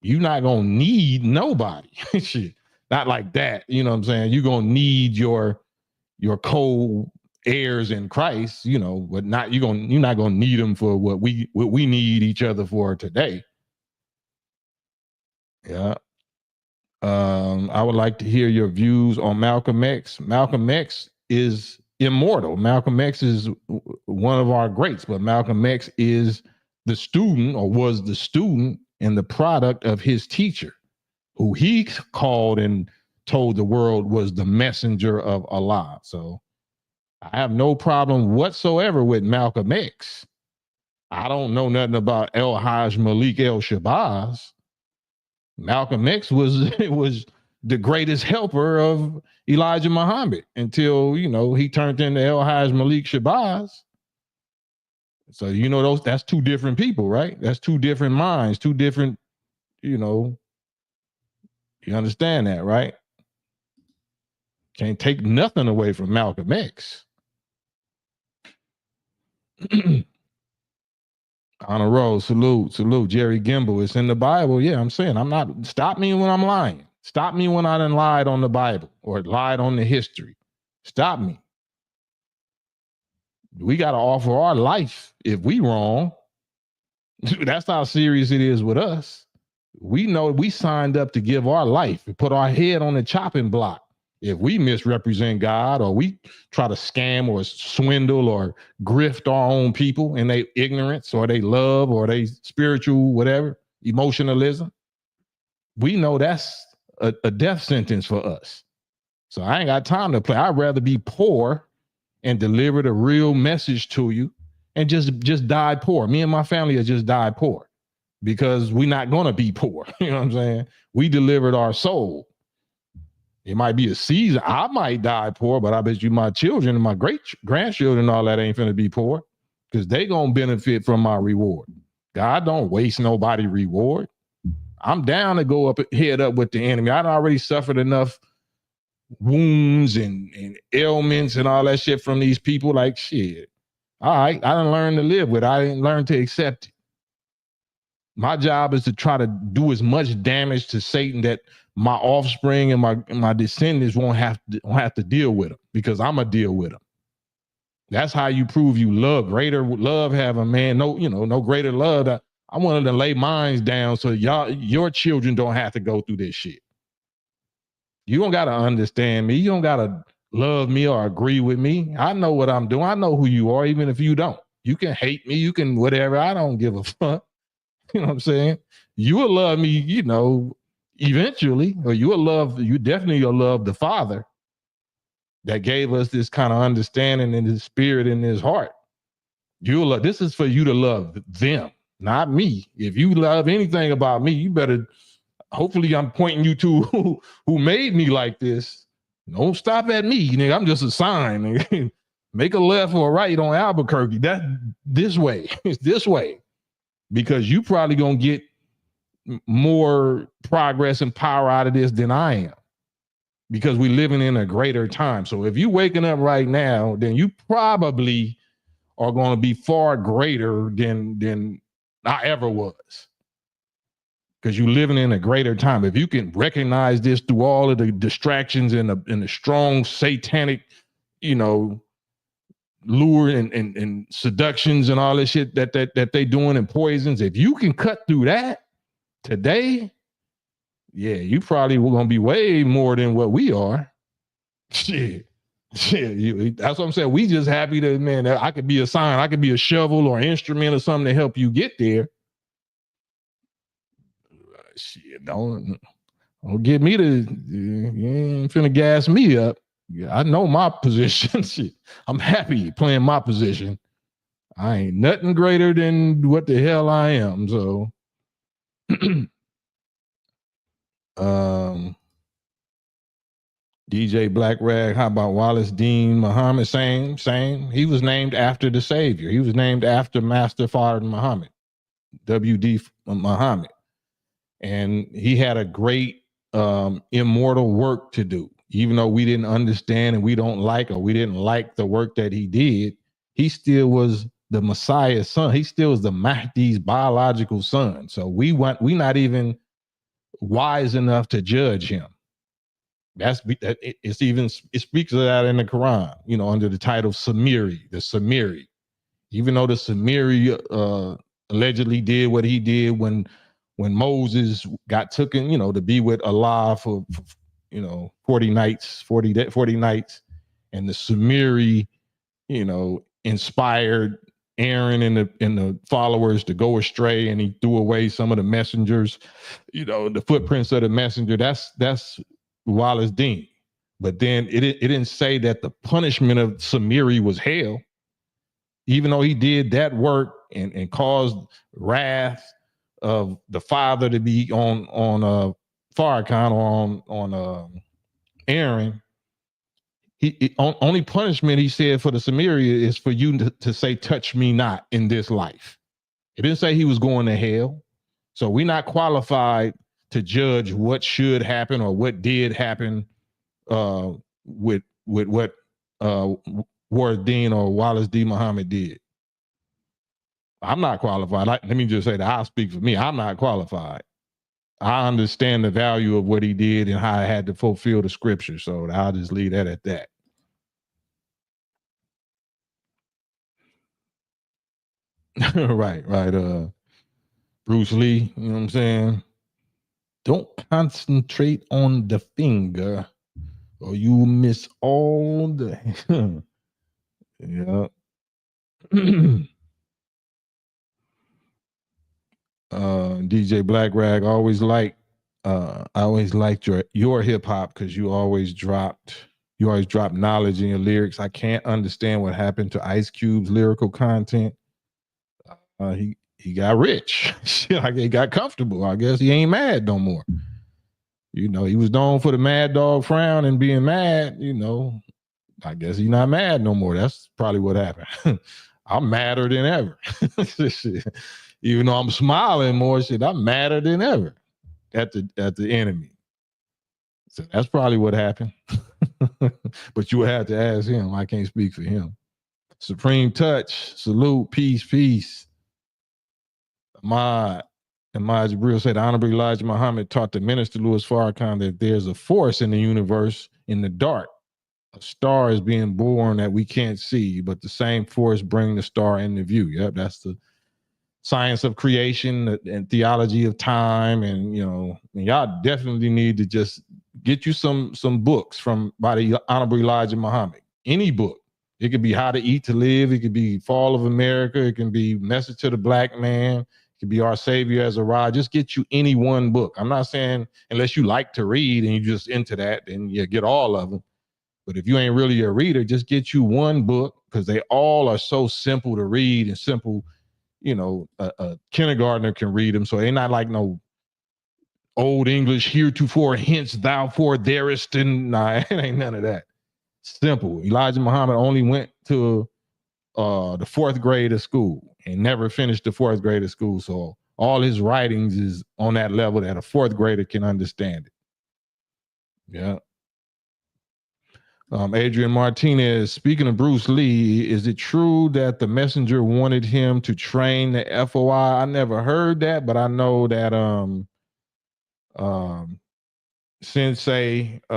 You're not gonna need nobody. Shit. Not like that. You know what I'm saying? You're gonna need your co-heirs in Christ, but you're not gonna need them for what we need each other for today. Yeah. I would like to hear your views on Malcolm X. Malcolm X is immortal. Malcolm X is one of our greats, but Malcolm X is the student, or was the student and the product of his teacher, who he called and told the world was the messenger of Allah. So I have no problem whatsoever with Malcolm X. I don't know nothing about El Hajj Malik El Shabazz. Malcolm X was the greatest helper of Elijah Muhammad until, he turned into El Hajj Malik Shabazz. So, that's two different people, right? That's two different minds, two different, you understand that, right? Can't take nothing away from Malcolm X. On a roll, salute, Jerry Gimbel. It's in the Bible. Yeah, I'm saying stop me when I'm lying. Stop me when I done lied on the Bible or lied on the history. Stop me. We got to offer our life if we wrong. That's how serious it is with us. We know we signed up to give our life, we put our head on the chopping block. If we misrepresent God or we try to scam or swindle or grift our own people in their ignorance or they love or they spiritual, whatever, emotionalism, we know that's a death sentence for us. So I ain't got time to play. I'd rather be poor and delivered a real message to you and just died poor. Me and my family have just died poor because we're not going to be poor. You know what I'm saying? We delivered our soul. It might be a season. I might die poor, but I bet you my children and my great grandchildren and all that ain't finna be poor because they gonna benefit from my reward. God don't waste nobody reward. I'm down to go up head up with the enemy. I'd already suffered enough wounds and ailments and all that shit from these people. Like shit. All right, I didn't learn to live with it. I didn't learn to accept it. My job is to try to do as much damage to Satan that my offspring and my descendants won't have to deal with them because I'm gonna deal with them. That's how you prove you love. Greater love have a man, no greater love. I wanted to lay mines down so your children don't have to go through this shit. You don't gotta understand me. You don't gotta love me or agree with me. I know what I'm doing. I know who you are, even if you don't. You can hate me. You can whatever. I don't give a fuck. You know what I'm saying? You will love me, eventually, or you definitely will love the Father that gave us this kind of understanding in his spirit in his heart. You'll love, this is for you to love them, not me. If you love anything about me, you better, hopefully I'm pointing you to who made me like this. Don't stop at me, nigga. I'm just a sign. Nigga. Make a left or a right on Albuquerque. That this way. It's this way. Because you probably gonna get more progress and power out of this than I am, because we're living in a greater time. So if you're waking up right now, then you probably are going to be far greater than I ever was, because you're living in a greater time. If you can recognize this through all of the distractions and the strong satanic, lure and seductions and all this shit that they doing and poisons, if you can cut through that today, yeah, you probably were gonna be way more than what we are. Shit. That's what I'm saying. We just happy that, man, I could be a sign, I could be a shovel or instrument or something to help you get there. Shit, don't get me to, you ain't finna gas me up. I know my position. Shit, I'm happy playing my position. I ain't nothing greater than what the hell I am. So, DJ Black Rag, how about Wallace Dean Muhammad? Same. He was named after the Savior. He was named after Master Fard Muhammad, W.D. Muhammad. And he had a great immortal work to do. Even though we didn't understand and we don't like, or we didn't like the work that he did, he still was the Messiah's son. He still is the Mahdi's biological son. So we not even wise enough to judge him. It speaks of that in the Quran, under the title Samiri, the Samiri. Even though the Samiri allegedly did what he did when Moses got taken, to be with Allah for 40 nights, and the Samiri, inspired Aaron and the followers to go astray, and he threw away some of the messengers, the footprints of the messenger. That's Wallace Dean. But then it didn't say that the punishment of Samiri was hell, even though he did that work and caused wrath of the Father to be on Farrakhan or on Aaron. Only punishment he said for the Samaria is for you to say, "Touch me not in this life." It didn't say he was going to hell. So we're not qualified to judge what should happen or what did happen with what Wardeen or Wallace D. Muhammad did. I'm not qualified. Let me just say that I'll speak for me. I'm not qualified. I understand the value of what he did and how I had to fulfill the scripture. So I'll just leave that at that. Right. Bruce Lee, you know what I'm saying? Don't concentrate on the finger or you miss all the yeah. DJ Black Rag, I always liked your hip hop because you You always drop knowledge in your lyrics. I can't understand what happened to Ice Cube's lyrical content. He got rich. Like he got comfortable. I guess he ain't mad no more. You know, he was known for the mad dog frown and being mad. You know, I guess he's not mad no more. That's probably what happened. I'm madder than ever. Even though I'm smiling more, I'm madder than ever at the enemy. So that's probably what happened. But you would have to ask him. I can't speak for him. Supreme Touch, salute, peace. Ahmad Jabril said, Honorable Elijah Muhammad taught the minister Louis Farrakhan that there's a force in the universe in the dark. A star is being born that we can't see, but the same force bring the star into view. Yep, that's the science of creation and theology of time. And y'all definitely need to just get you some books by the Honorable Elijah Muhammad. Any book. It could be How to Eat to Live. It could be Fall of America. It can be Message to the Black Man. It could be Our Savior as a Rod. Just get you any one book. I'm not saying unless you like to read and you're just into that, then you get all of them. But if you ain't really a reader, just get you one book, because they all are so simple to read and simple. A kindergartner can read them. So they're not like no old English, heretofore, hence, thou, for, thereist, and nah, it ain't none of that. Simple. Elijah Muhammad only went to the fourth grade of school and never finished the fourth grade of school. So all his writings is on that level that a fourth grader can understand it. Yeah. Adrian Martinez, speaking of Bruce Lee, is it true that the messenger wanted him to train the FOI? I never heard that, but I know that Sensei CK,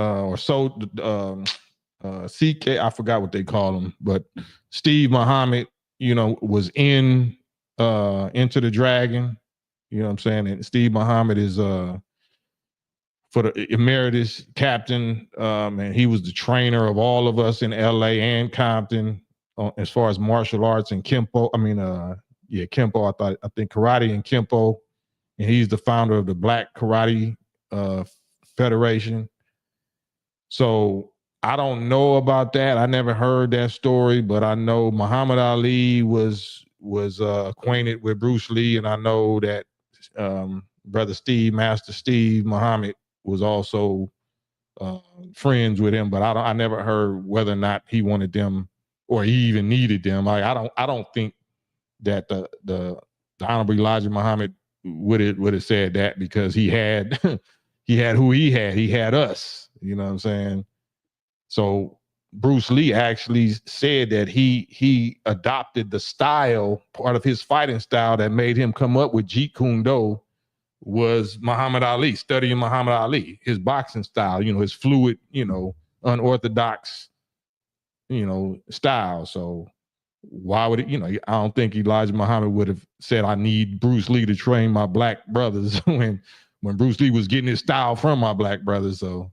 I forgot what they call him, but Steve Muhammad, was in Enter the Dragon. You know what I'm saying? And Steve Muhammad is for the emeritus captain, and he was the trainer of all of us in LA and Compton as far as martial arts and Kempo. Kempo. I think karate and Kempo, and he's the founder of the Black Karate Federation. So I don't know about that. I never heard that story, but I know Muhammad Ali was acquainted with Bruce Lee, and I know that Brother Steve, Master Steve Muhammad, was also friends with him. But I never heard whether or not he wanted them or he even needed them. Like I don't think that the Honorable Elijah Muhammad would have said that, because he had he had who he had. He had us. You know what I'm saying? So Bruce Lee actually said that he adopted the style, part of his fighting style that made him come up with Jeet Kune Do was Muhammad Ali, studying Muhammad Ali, his boxing style, his fluid, unorthodox, style. So why would it, I don't think Elijah Muhammad would have said, I need Bruce Lee to train my black brothers when Bruce Lee was getting his style from my black brothers. So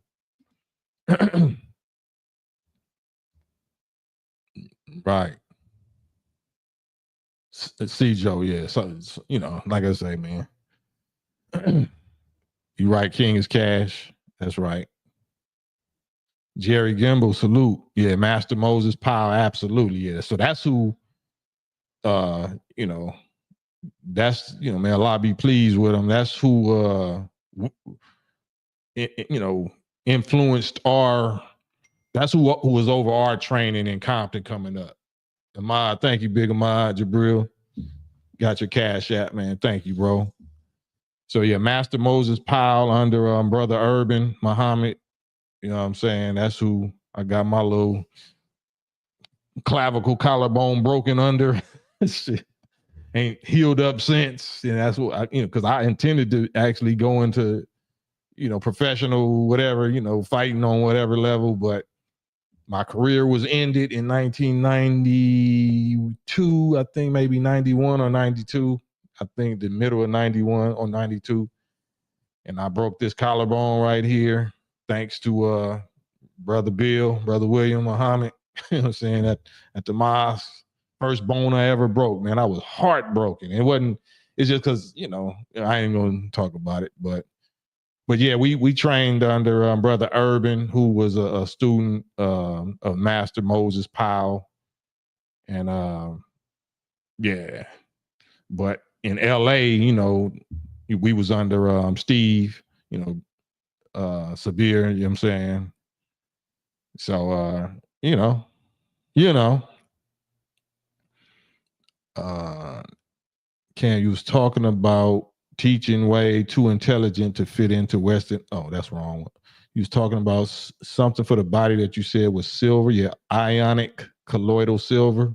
right. See, Joe, yeah. So, like I say, man, you right, King is cash. That's right. Jerry Gimbel, salute. Yeah, Master Moses Powell, absolutely. Yeah. So that's who, that's, man, Allah be pleased with him. That's who, influenced that's who was over our training in Compton coming up. Ahmad, thank you, Big Ahmad Jabril. Got your cash app, man. Thank you, bro. So yeah, Master Moses Powell under Brother Urban Muhammad. You know what I'm saying? That's who I got my little clavicle collarbone broken under. Shit. Ain't healed up since. And that's what because I intended to actually go into, professional, whatever, fighting on whatever level, but my career was ended in 1992, I think maybe 91 or 92. I think the middle of 91 or 92. And I broke this collarbone right here, thanks to Brother Bill, Brother William Muhammad. You know what I'm saying? At the mosque, first bone I ever broke, man. I was heartbroken. It's just because, I ain't going to talk about it, but But yeah, we trained under Brother Urban, who was a student of Master Moses Powell, and yeah. But in LA, you know, we was under Steve, you know, Sabir, you know what I'm saying? So you know, you know, uh Cam, you was talking about teaching way too intelligent to fit into Western. Oh, that's wrong. You was talking about something for the body that you said was silver. Yeah, ionic colloidal silver.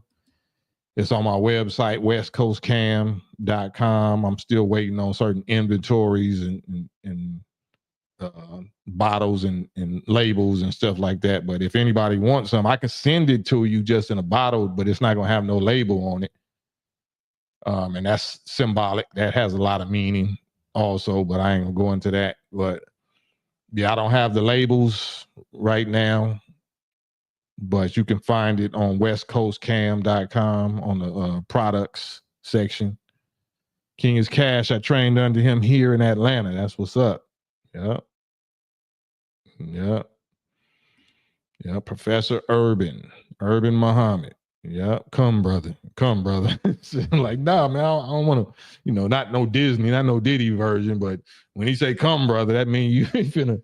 It's on my website, westcoastcam.com. I'm still waiting on certain inventories and bottles and labels and stuff like that. But if anybody wants some, I can send it to you just in a bottle, but it's not going to have no label on it. And that's symbolic. That has a lot of meaning also, but I ain't gonna go into that. But yeah, I don't have the labels right now, but you can find it on westcoastcam.com on the products section. King is Cash. I trained under him here in Atlanta. That's what's up. Yep. Yep. Yep. Professor Urban Muhammad. Yeah, come brother, come brother. Like, nah, man, I don't want to, you know, not no Disney, not no Diddy version, but when he say come brother, that means you finna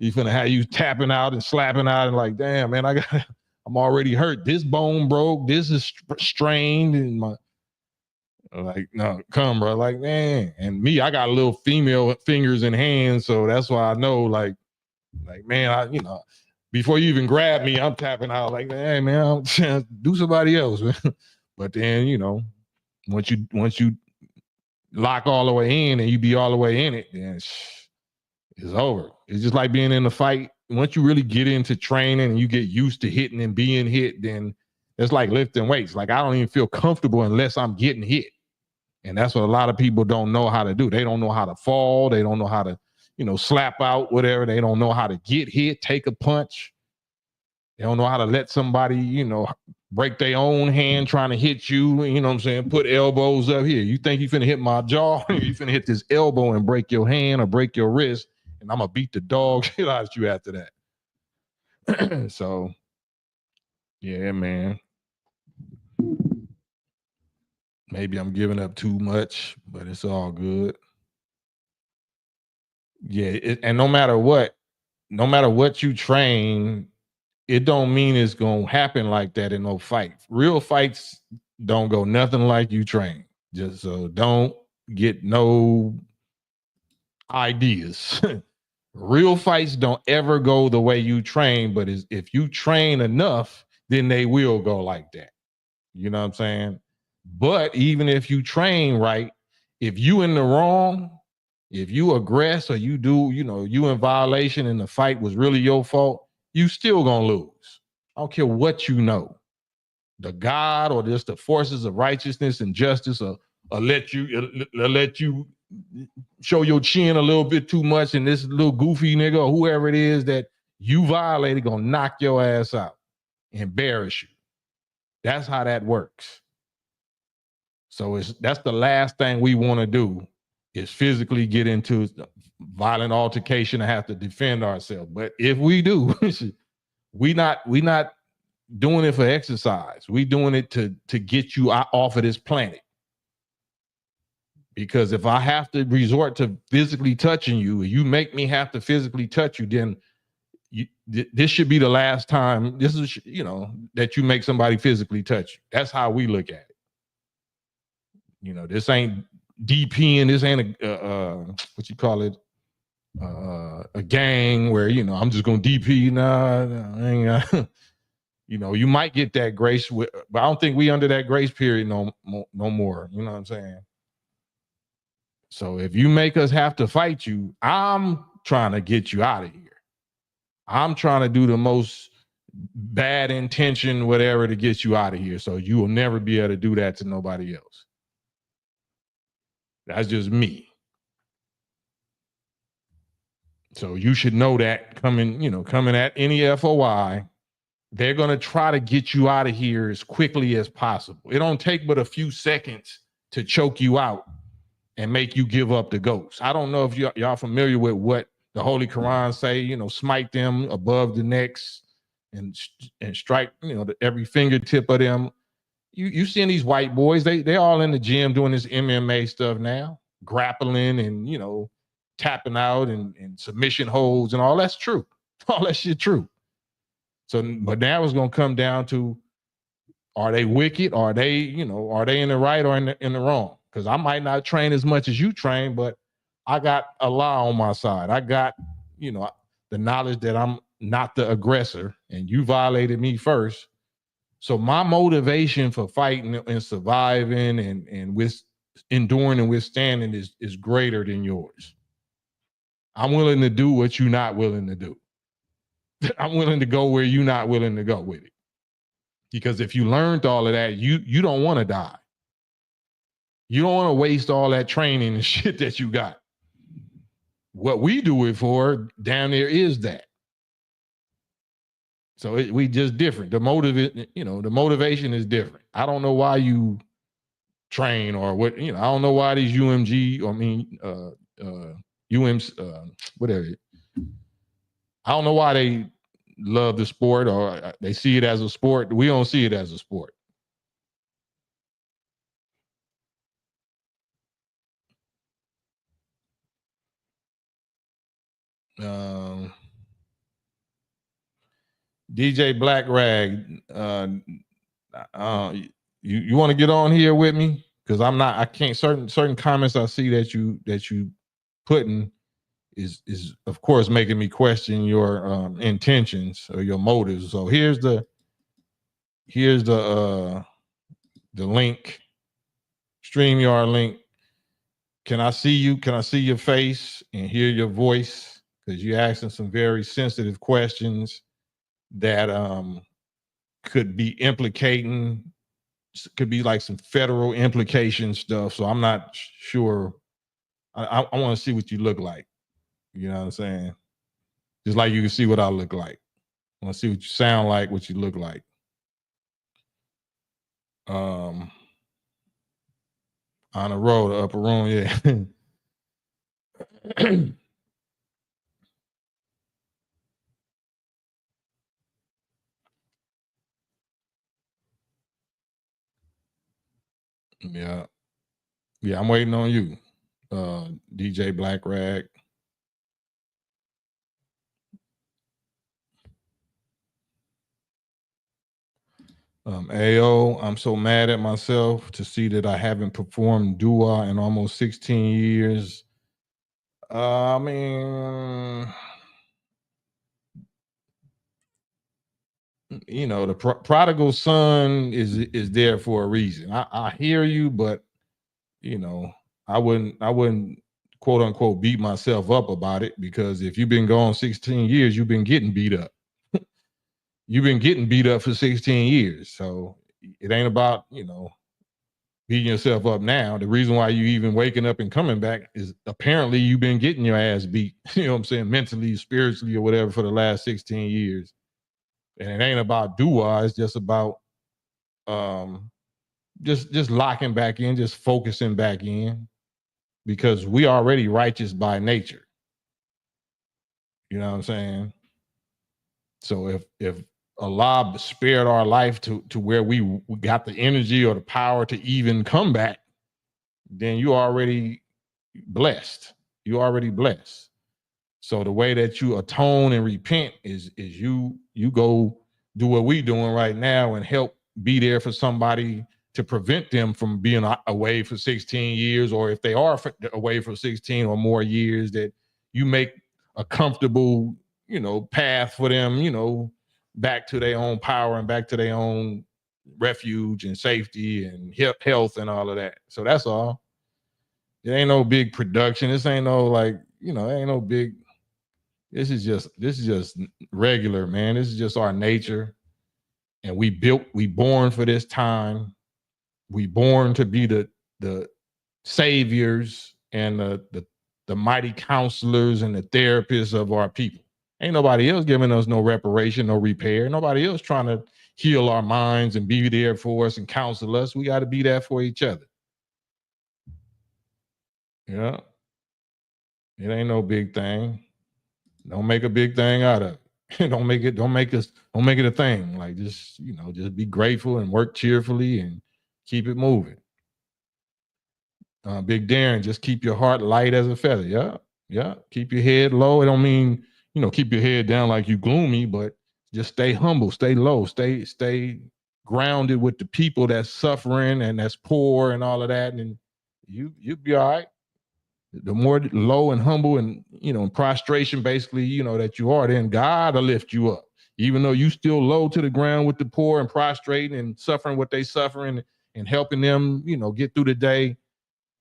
have you tapping out and slapping out and like, damn, man, I'm already hurt. This bone broke, this is strained, and my like, no, come bro, like, man, and me, I got little female fingers and hands, so that's why I know, like, man, you know. Before you even grab me, I'm tapping out like, hey man, do somebody else, man. But then, you know, once you lock all the way in and you be all the way in it, then it's over. It's just like being in the fight. Once you really get into training and you get used to hitting and being hit, then it's like lifting weights. Like I don't even feel comfortable unless I'm getting hit. And that's what a lot of people don't know how to do. They don't know how to fall. They don't know how to, you know, slap out, whatever. They don't know how to get hit, take a punch. They don't know how to let somebody, you know, break their own hand trying to hit you. You know what I'm saying? Put elbows up here. You think you finna hit my jaw? You finna hit this elbow and break your hand or break your wrist, and I'm gonna beat the dog shit out of you after that. So, yeah, man. Maybe I'm giving up too much, but it's all good. Yeah, and no matter what you train, it don't mean it's gonna happen like that in no fight. Real fights don't go nothing like you train. Just so don't get no ideas. Real fights don't ever go the way you train, but if you train enough, then they will go like that. You know what I'm saying? But even if you train right, if you in the wrong, if you aggress or you do, you know, you in violation and the fight was really your fault, you still gonna lose. I don't care what you know. The God or just the forces of righteousness and justice or let you show your chin a little bit too much, and this little goofy nigga or whoever it is that you violated gonna knock your ass out, embarrass you. That's how that works. So that's the last thing we want to do is physically get into violent altercation and have to defend ourselves. But if we do, we not doing it for exercise. We doing it to get you off of this planet. Because if I have to resort to physically touching you, you make me have to physically touch you, then this should be the last time. This is, you know, that you make somebody physically touch you. That's how we look at it. You know, this ain't DPing. This ain't what you call it, a gang where, you know, I'm just gonna DP. Nah, I ain't. You know, you might get that grace, but I don't think we under that grace period no more. You know what I'm saying? So if you make us have to fight you, I'm trying to get you out of here. I'm trying to do the most bad intention, whatever, to get you out of here. So you will never be able to do that to nobody else. That's just me. So you should know that coming at any FOI, they're going to try to get you out of here as quickly as possible. It don't take but a few seconds to choke you out and make you give up the ghost. I don't know if y'all familiar with what the Holy Quran say, smite them above the necks and strike, every fingertip of them. You seeing these white boys, they all in the gym doing this MMA stuff now, grappling and, tapping out and submission holds and all that's true. All that shit true. So, but now it's going to come down to, are they wicked? Are they in the right or in the wrong? Because I might not train as much as you train, but I got Allah on my side. I got, the knowledge that I'm not the aggressor and you violated me first. So my motivation for fighting and surviving and with enduring and withstanding is greater than yours. I'm willing to do what you're not willing to do. I'm willing to go where you're not willing to go with it. Because if you learned all of that, you don't want to die. You don't want to waste all that training and shit that you got. What we do it for down there is that. So we just different. The motivation is different. I don't know why you train or what, I don't know why these whatever. I don't know why they love the sport or they see it as a sport. We don't see it as a sport. DJ Black Rag, you want to get on here with me? Because I can't, certain comments I see that you putting is of course making me question your intentions or your motives. So here's the link, StreamYard link. Can I see you? Can I see your face and hear your voice? Because you're asking some very sensitive questions that could be implicating, could be like some federal implication stuff. So I'm not sure. I want to see what you look like. You know what I'm saying? Just like you can see what I look like. I want to see what you sound like, what you look like. On the road, the upper room, yeah. Yeah. Yeah, I'm waiting on you. DJ Black Rag. AO, I'm so mad at myself to see that I haven't performed dua in almost 16 years. I mean, the prodigal son is there for a reason. I hear you, but I wouldn't quote unquote beat myself up about it, because if you've been gone 16 years, you've been getting beat up. You've been getting beat up for 16 years. So it ain't about, beating yourself up now. The reason why you even waking up and coming back is apparently you've been getting your ass beat, you know what I'm saying, mentally, spiritually, or whatever for the last 16 years. And it ain't about dua, it's just about just locking back in, just focusing back in, because we already righteous by nature. You know what I'm saying? So if Allah spared our life to where we got the energy or the power to even come back, then you already blessed. You already blessed. So the way that you atone and repent is you go do what we doing right now and help be there for somebody to prevent them from being away for 16 years, or if they are away for 16 or more years, that you make a comfortable, path for them, back to their own power and back to their own refuge and safety and health and all of that. So that's all. It ain't no big production. This ain't no ain't no big. This is just regular, man. This is just our nature. And we born for this time. We born to be the saviors and the mighty counselors and the therapists of our people. Ain't nobody else giving us no reparation, no repair. Nobody else trying to heal our minds and be there for us and counsel us. We got to be there for each other. Yeah. It ain't no big thing. Don't make a big thing out of it. don't make it a thing. Like just, just be grateful and work cheerfully and keep it moving. Big Darren, just keep your heart light as a feather. Yeah. Yeah. Keep your head low. It don't mean, keep your head down like you gloomy, but just stay humble, stay low, stay grounded with the people that's suffering and that's poor and all of that. And you'll be all right. The more low and humble and in prostration, basically, that you are, then God will lift you up. Even though you still low to the ground with the poor and prostrating and suffering what they suffering and helping them, get through the day,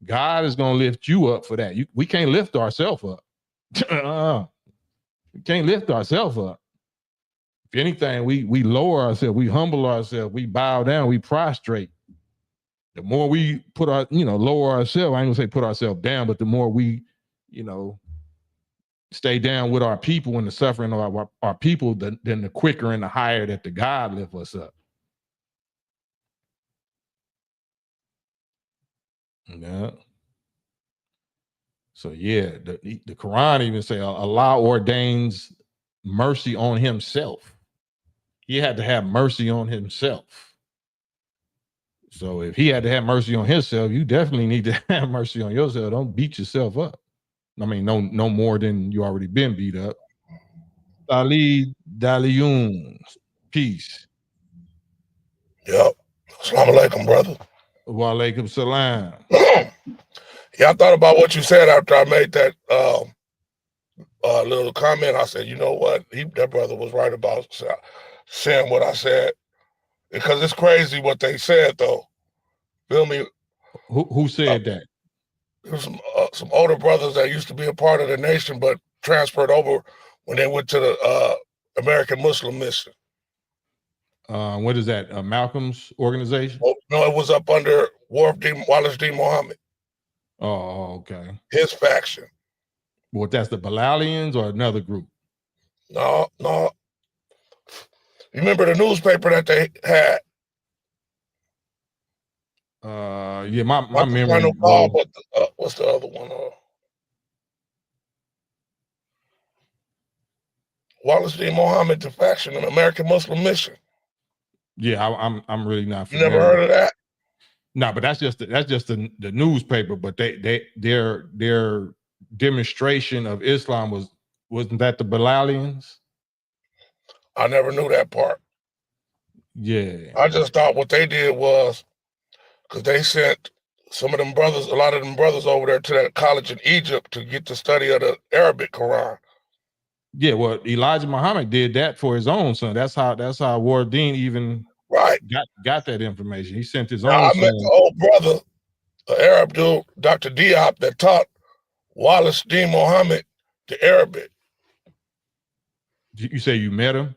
God is going to lift you up for that. We can't lift ourselves up. We can't lift ourselves up. If anything, we lower ourselves, we humble ourselves, we bow down, we prostrate. The more we put our, lower ourselves, I ain't gonna say put ourselves down, but the more we, stay down with our people and the suffering of our people, then the quicker and the higher that the God lift us up. Yeah. So yeah, the Quran even say Allah ordains mercy on himself. He had to have mercy on himself. So if he had to have mercy on himself, you definitely need to have mercy on yourself. Don't beat yourself up. I mean, no more than you already been beat up. Ali Daliun, peace. Yep. Assalamu alaikum, brother. Wa alaikum salam. Yeah, I thought about what you said after I made that little comment. I said, you know what? That brother was right about saying what I said. Because it's crazy what they said, though. Feel me? Who said that? There's some older brothers that used to be a part of the nation, but transferred over when they went to the American Muslim Mission. What is that? Malcolm's organization? Oh, no, it was up under Wallace D. Muhammad. Oh, okay. His faction. Well, that's the Bilalians or another group? No. You remember the newspaper that they had? Yeah, my memory. Final call, but what's the other one? Wallace D. Muhammad, the faction, an American Muslim Mission. Yeah, I'm really not You familiar. never heard of that? No, but that's just the newspaper. But their demonstration of Islam wasn't that the Bilalians? I never knew that part. Yeah. I just thought what they did was because they sent a lot of them brothers over there to that college in Egypt to get the study of the Arabic Quran. Yeah, well, Elijah Muhammad did that for his own son. That's how Wardeen even got that information. He sent his own I son. met the old brother, the Arab dude, Dr. Diop, that taught Wallace D. Muhammad the Arabic. You say you met him?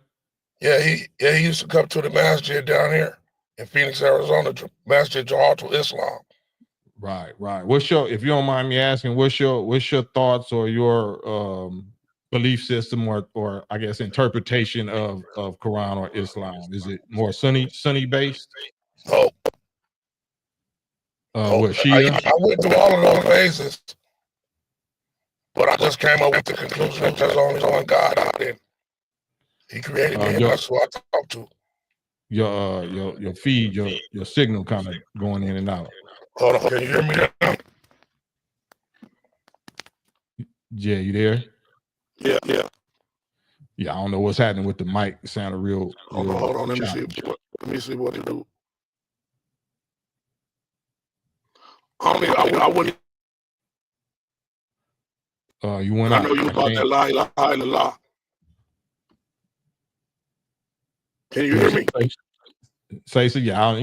Yeah, he used to come to the masjid down here in Phoenix, Arizona, Masjid Jahatul Islam. Right. If you don't mind me asking, what's your thoughts or your belief system or I guess interpretation of Quran or Islam? Is it more Sunni based? Oh. What Shia? I went through all of those phases, but I just came up with the conclusion that there's only one God out there. He created me, and that's who I talk to. Your feed, your signal kind of going in and out. Hold on, can you hear me now? Yeah, you there? Yeah. Yeah, I don't know what's happening with the mic. It sounded real. Hold on. Let me see what it do. I wouldn't. You went out. I know you about that la ilaha illallah. Can you hear me? Say so. Yeah,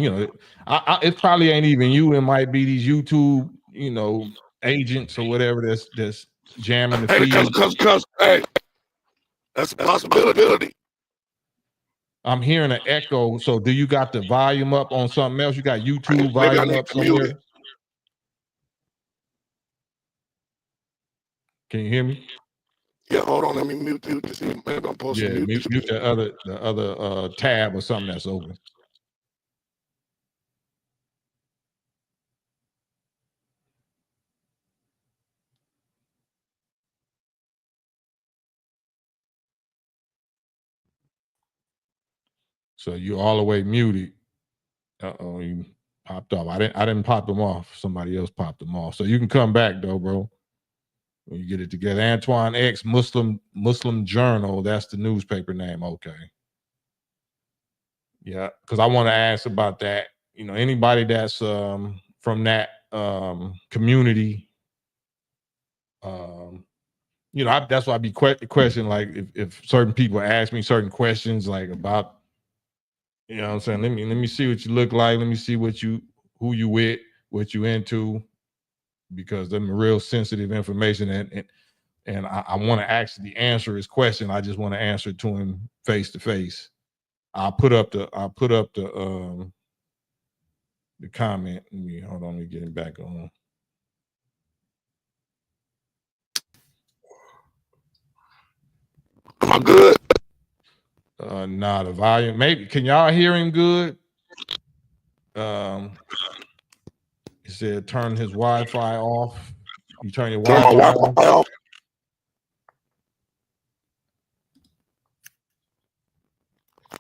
it probably ain't even you. It might be these YouTube, agents or whatever that's jamming the feed. Because hey, that's a possibility. I'm hearing an echo. So do you got the volume up on something else? You got YouTube volume up somewhere? Can you hear me? Yeah, hold on. Let me mute this. Maybe I'm supposed to mute the other tab or something that's open. So you all the way muted. Uh-oh, you popped off. I didn't pop them off. Somebody else popped them off. So you can come back though, bro. When you get it together. Antoine X Muslim Journal. That's the newspaper name. Okay. Yeah, because I want to ask about that. You know, anybody that's from that community, you know, that's why I be question like if certain people ask me certain questions like about, you know what I'm saying, let me see what you look like, let me see who you with, what you into, because them real sensitive information, and I want to actually answer his question. I just want to answer it to him face to face. I'll put up the comment. Hold on, let me get it back on. Am I good? Nah, the volume. Maybe can y'all hear him good? He said turn his Wi-Fi off. You turn your Wi-Fi off.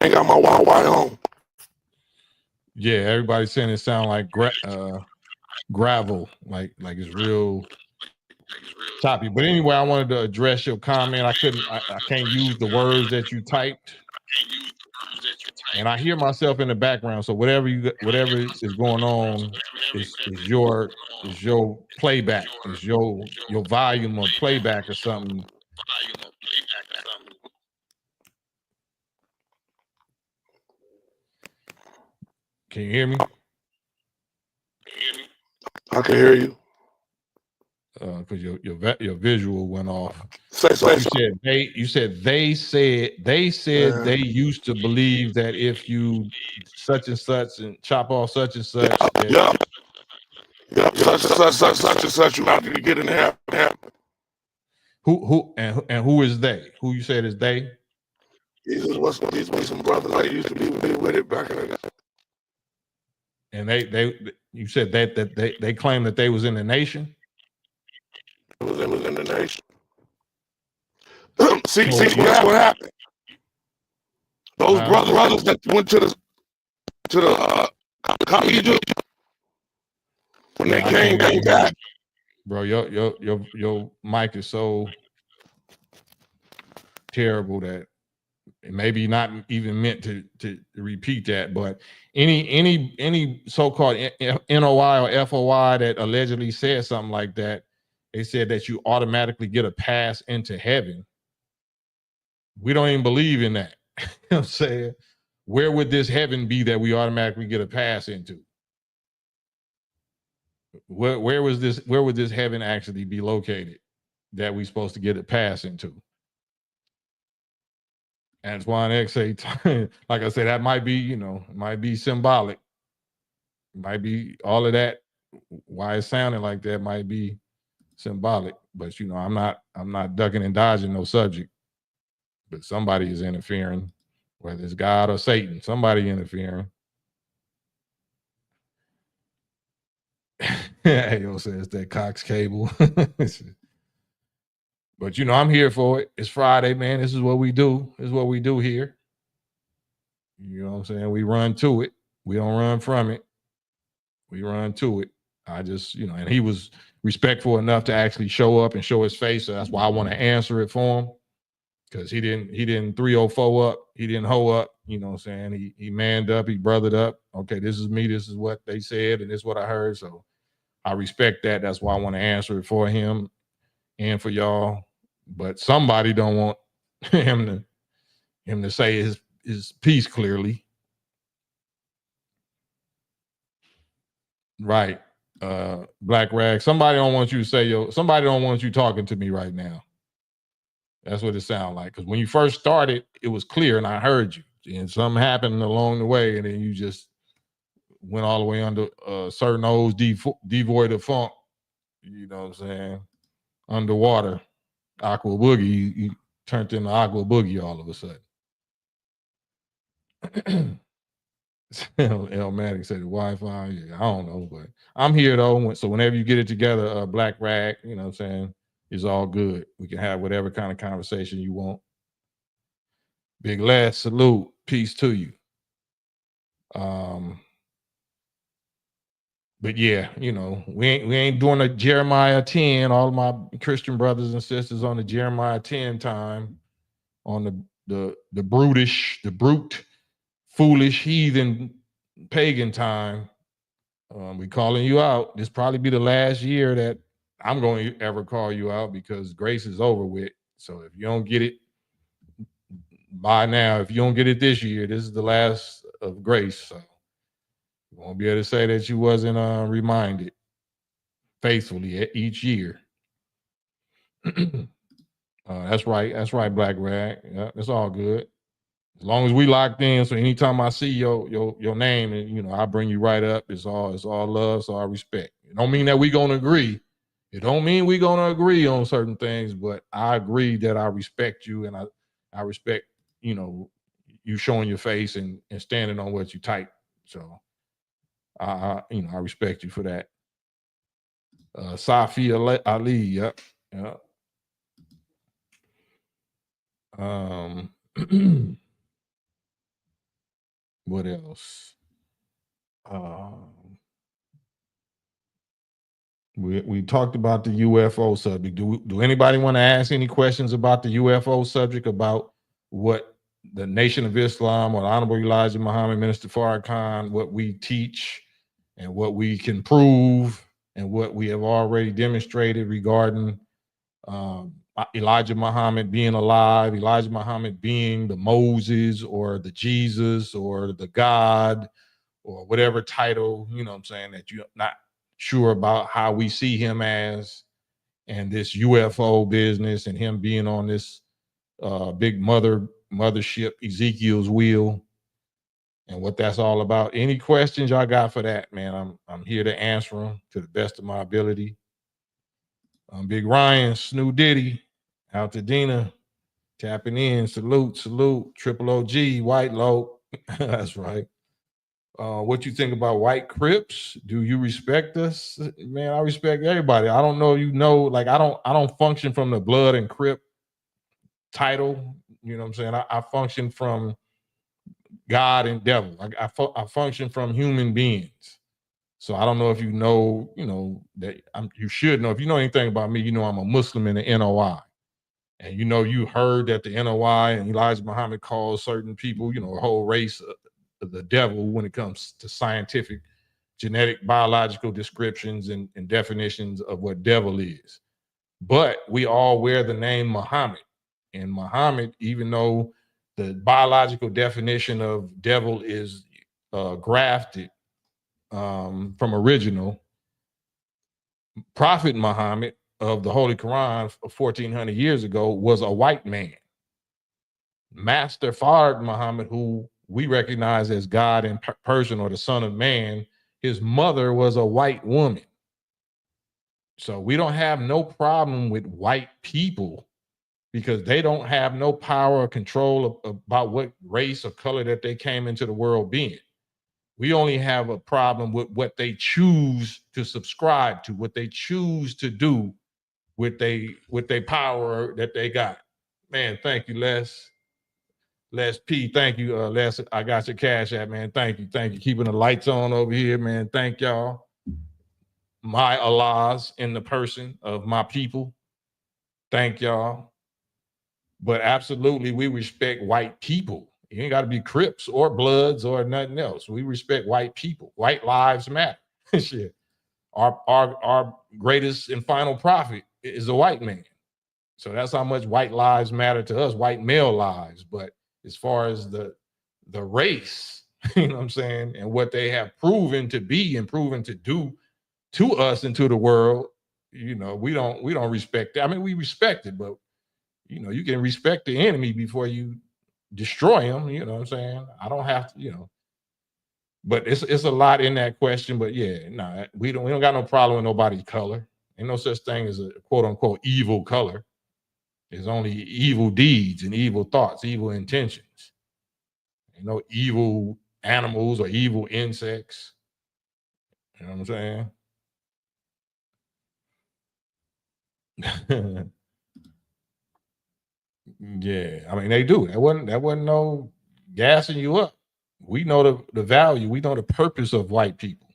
I got my Wi-Fi on. Yeah, everybody's saying it sound like gravel, like it's real choppy. But anyway, I wanted to address your comment. I can't use the words that you typed. And I hear myself in the background. So whatever is going on is your playback, is your volume of playback or something. Can you hear me? I can hear you. Because your visual went off. You said they said they used to believe that if you such and such and chop off such and such. Such and such, you have to get in there. Who who is they? Who you said is they? These was some brothers I used to be with it back in the day. And you said that they claim that they was in the nation. It was in the nation. see what happened. Those brothers that went to the Egypt, when they came back. Bro, your mic is so terrible that it maybe not even meant to repeat that. But any so-called NOI or FOI that allegedly said something like that, they said that you automatically get a pass into heaven. We don't even believe in that. You know what I'm saying? Where would this heaven be that we automatically get a pass into? Where would this heaven actually be located that we supposed to get a pass into? Antoine X say, like I said, that might be, might be symbolic. It might be all of that. Why it sounded like that might be symbolic, but I'm not ducking and dodging no subject. But somebody is interfering, whether it's God or Satan. Somebody interfering. Ayo says that Cox cable. But I'm here for it. It's Friday, man. This is what we do. This is what we do here. You know what I'm saying? We run to it. We don't run from it. We run to it. I just, and he was respectful enough to actually show up and show his face. So that's why I want to answer it for him. Because he didn't 304 up. He didn't hoe up. You know what I'm saying? He manned up. He brothered up. Okay, this is me. This is what they said. And this is what I heard. So I respect that. That's why I want to answer it for him and for y'all. But somebody don't want him to say his piece clearly. Right. Black Rag. Somebody don't want you to say somebody don't want you talking to me right now. That's what it sounded like. Because when you first started, it was clear and I heard you. And something happened along the way, and then you just went all the way under certain O's devoid of funk. You know what I'm saying? Underwater. Aqua Boogie. You turned into Aqua Boogie all of a sudden. Elmatic said the Wi-Fi. Yeah, I don't know, but I'm here though. So whenever you get it together, Black Rag, you know what I'm saying, it's all good. We can have whatever kind of conversation you want. Big Les, salute. Peace to you. But yeah, you know, we ain't doing a Jeremiah 10. All of my Christian brothers and sisters on the Jeremiah 10 time, on the brutish, the brute, foolish, heathen, pagan time. We calling you out. This probably be the last year that I'm going to ever call you out, because grace is over with. So if you don't get it by now, if you don't get it this year, this is the last of grace. So you won't be able to say that you wasn't reminded faithfully each year. That's right. That's right, Black Rag. Yeah, it's all good. As long as we locked in. So anytime I see your name, and you know, I bring you right up. It's all love, it's all respect. It don't mean that we gonna agree. It don't mean we gonna agree on certain things, but I agree that I respect you, and I respect, you know, you showing your face and standing on what you type. So I respect you for that. Safi Ali, yep. Yep. What else? We talked about the UFO subject. Do anybody want to ask any questions about the UFO subject, about what the Nation of Islam or the Honorable Elijah Muhammad, Minister Farrakhan, what we teach and what we can prove and what we have already demonstrated regarding Elijah Muhammad being alive, Elijah Muhammad being the Moses or the Jesus or the God or whatever title, you know what I'm saying, that you're not sure about how we see him as, and this UFO business and him being on this big mothership, Ezekiel's wheel, and what that's all about. Any questions y'all got for that, man? I'm here to answer them to the best of my ability. Big Ryan, Snoo Diddy, out to Dina, tapping in. Salute, Triple OG, White Low. That's right. What you think about white Crips? Do you respect us? Man, I respect everybody. I don't know, you know, like I don't function from the blood and Crip title. You know what I'm saying? I function from God and devil. I function from human beings. So I don't know if you know that you should know. If you know anything about me, you know I'm a Muslim in the NOI. And you know, you heard that the NOI and Elijah Muhammad calls certain people, you know, a whole race the devil when it comes to scientific, genetic, biological descriptions and definitions of what devil is. But we all wear the name Muhammad. And Muhammad, even though the biological definition of devil is grafted from original, Prophet Muhammad of the Holy Quran 1400 years ago was a white man. Master Fard Muhammad, who we recognize as God in person or the Son of Man, his mother was a white woman. So we don't have no problem with white people, because they don't have no power or control about what race or color that they came into the world being. We only have a problem with what they choose to subscribe to, what they choose to do with they power that they got. Man, thank you, Les. Les P, thank you, Les. I got your cash app, man. Thank you. Keeping the lights on over here, man. Thank y'all. My Allahs in the person of my people. Thank y'all. But absolutely, we respect white people. You ain't got to be Crips or Bloods or nothing else. We respect white people. White lives matter. Shit. Our greatest and final prophet is a white man. So that's how much white lives matter to us, white male lives. But as far as the race, you know what I'm saying, and what they have proven to be and proven to do to us and to the world, you know, we don't respect that. I mean, we respect it, but you know, you can respect the enemy before you destroy him. You know what I'm saying? I don't have to, you know. But it's a lot in that question. But yeah, no, we don't got no problem with nobody's color. Ain't no such thing as a quote unquote evil color. There's only evil deeds and evil thoughts, evil intentions. You know, evil animals or evil insects. You know what I'm saying? Yeah, I mean they do. That wasn't no gassing you up. We know the value. We know the purpose of white people.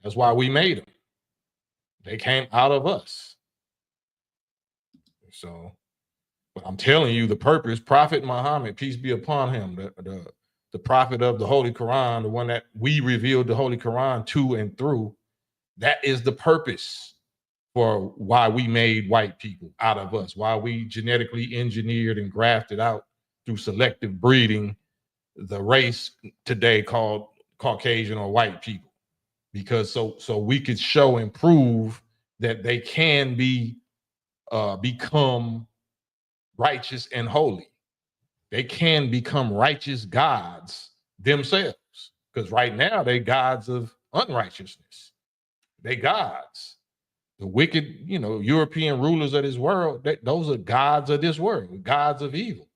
That's why we made them. They came out of us. So, but I'm telling you the purpose. Prophet Muhammad, peace be upon him, the prophet of the Holy Quran, the one that we revealed the Holy Quran to and through, that is the purpose for why we made white people out of us, why we genetically engineered and grafted out through selective breeding the race today called Caucasian or white people, because so we could show and prove that they can be become righteous and holy. They can become righteous gods themselves, because right now they gods of unrighteousness. They gods. The wicked, European rulers of this world, those are gods of this world, gods of evil.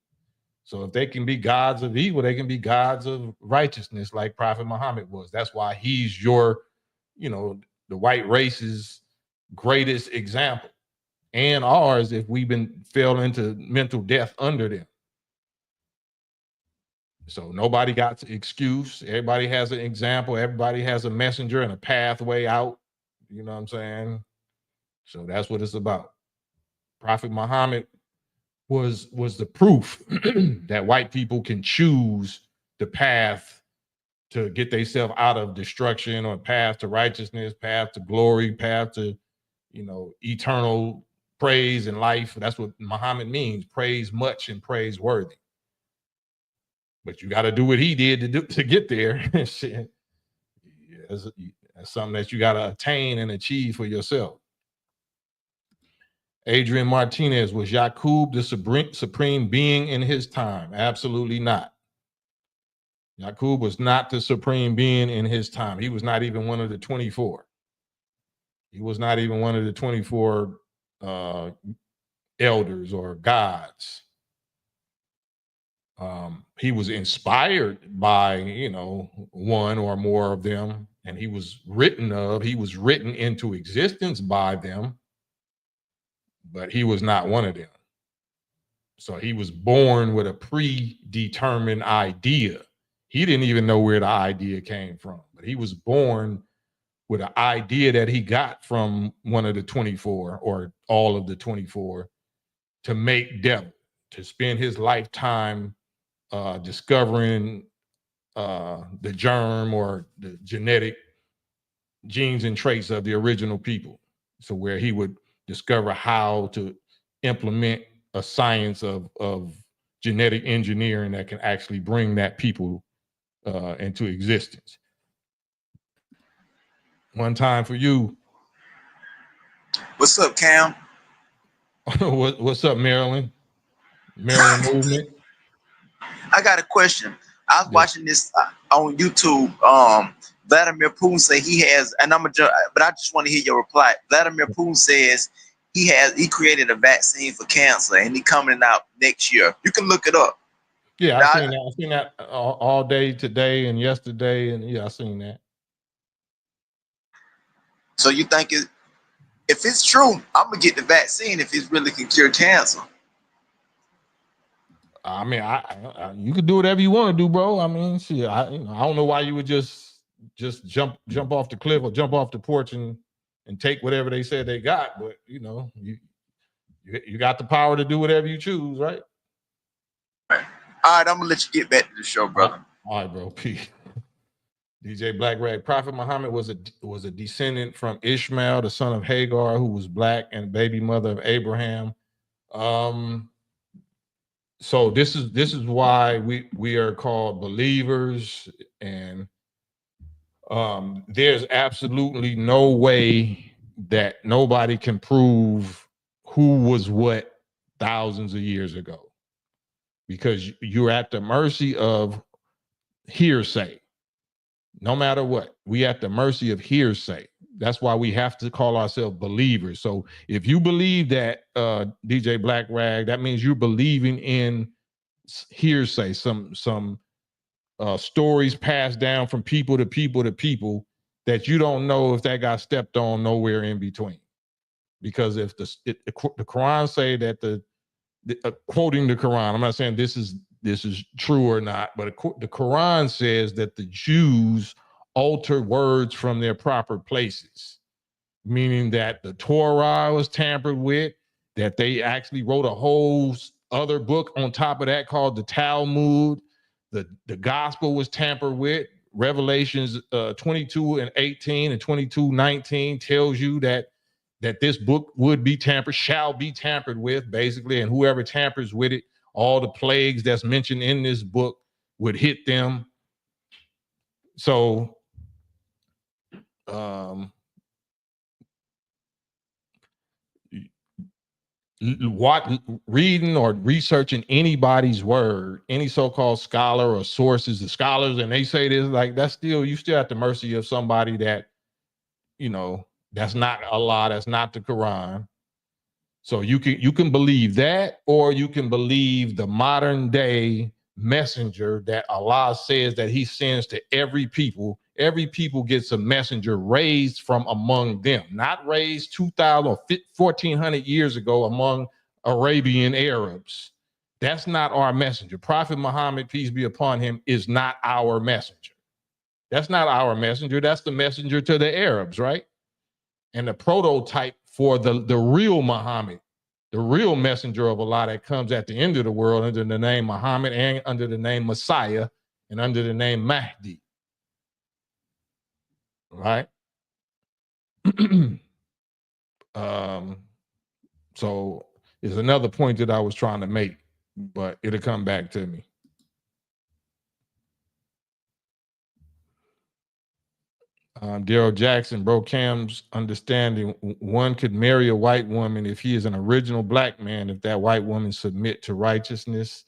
So if they can be gods of evil, they can be gods of righteousness, like Prophet Muhammad was. That's why he's your, the white race's greatest example, and ours if we've fell into mental death under them. So nobody got an excuse. Everybody has an example. Everybody has a messenger and a pathway out. You know what I'm saying? So that's what it's about. Prophet Muhammad was the proof that white people can choose the path to get themselves out of destruction, or path to righteousness, path to glory, path to, eternal praise and life. That's what Muhammad means: praise much and praise worthy. But you got to do what he did to get there. Shit. That's something that you got to attain and achieve for yourself. Adrian Martinez, was Yaqub the supreme being in his time? Absolutely not. Yaqub was not the supreme being in his time. He was not even one of the 24. He was not even one of the 24 elders or gods. He was inspired by, one or more of them, and he was written into existence by them, but he was not one of them. So he was born with a predetermined idea. He didn't even know where the idea came from, but he was born with an idea that he got from one of the 24 or all of the 24 to make devil, to spend his lifetime discovering the germ or the genetic genes and traits of the original people. So where he would discover how to implement a science of genetic engineering that can actually bring that people into existence. One time for you. What's up, Cam? What's up, Maryland? Maryland movement. I got a question. I was watching this on YouTube. Vladimir Putin say he has, and but I just want to hear your reply. Vladimir Putin says he created a vaccine for cancer, and he coming out next year. You can look it up. Yeah, I've seen that all day today and yesterday, and yeah, I've seen that. So you think if it's true, I'm gonna get the vaccine if it really can cure cancer. I mean, you could do whatever you want to do, bro. I mean, shit, I don't know why you would just jump off the cliff or jump off the porch and take whatever they said they got, but you got the power to do whatever you choose, right? All right, I'm gonna let you get back to the show, brother. All right, bro. Peace. DJ Black Rag. Prophet Muhammad was a descendant from Ishmael, the son of Hagar, who was black and baby mother of Abraham. So this is why we are called believers, and there's absolutely no way that nobody can prove who was what thousands of years ago, because you're at the mercy of hearsay. No matter what, we at the mercy of hearsay. That's why we have to call ourselves believers. So if you believe that, DJ Black Rag, that means you're believing in hearsay, some stories passed down from people to people to people that you don't know if that got stepped on nowhere in between. Because if the Quran say that quoting the Quran, I'm not saying this is this is true or not, but the Quran says that the Jews alter words from their proper places, meaning that the Torah was tampered with, that they actually wrote a whole other book on top of that called the Talmud. The gospel was tampered with. Revelations 22:18 and 22:19 tells you that this book would be tampered, shall be tampered with, basically, and whoever tampers with it, all the plagues that's mentioned in this book would hit them. So reading or researching anybody's word, any so-called scholar or sources, the scholars, and they say this, like, that's still, you still at the mercy of somebody that, you know, that's not Allah, that's not the Quran. So you can believe that, or you can believe the modern day messenger that Allah says that he sends to every people. Every people gets a messenger raised from among them, not raised 2,000 or 1,400 years ago among Arabian Arabs. That's not our messenger. Prophet Muhammad, peace be upon him, is not our messenger. That's not our messenger. That's the messenger to the Arabs, right? And the prototype for the real Muhammad, the real messenger of Allah that comes at the end of the world under the name Muhammad and under the name Messiah and under the name Mahdi. Right? So there's another point that I was trying to make, but it'll come back to me. Daryl Jackson, bro, KAM's understanding, one could marry a white woman if he is an original black man, if that white woman submit to righteousness.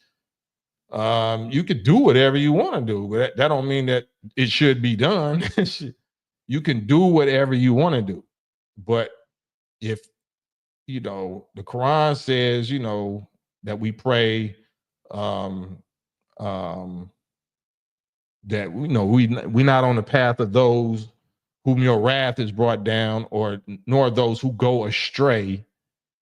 You could do whatever you want to do, but that don't mean that it should be done. You can do whatever you want to do. But if, you know, the Quran says, you know, that we pray, that, you know, we're not on the path of those whom your wrath is brought down, or nor those who go astray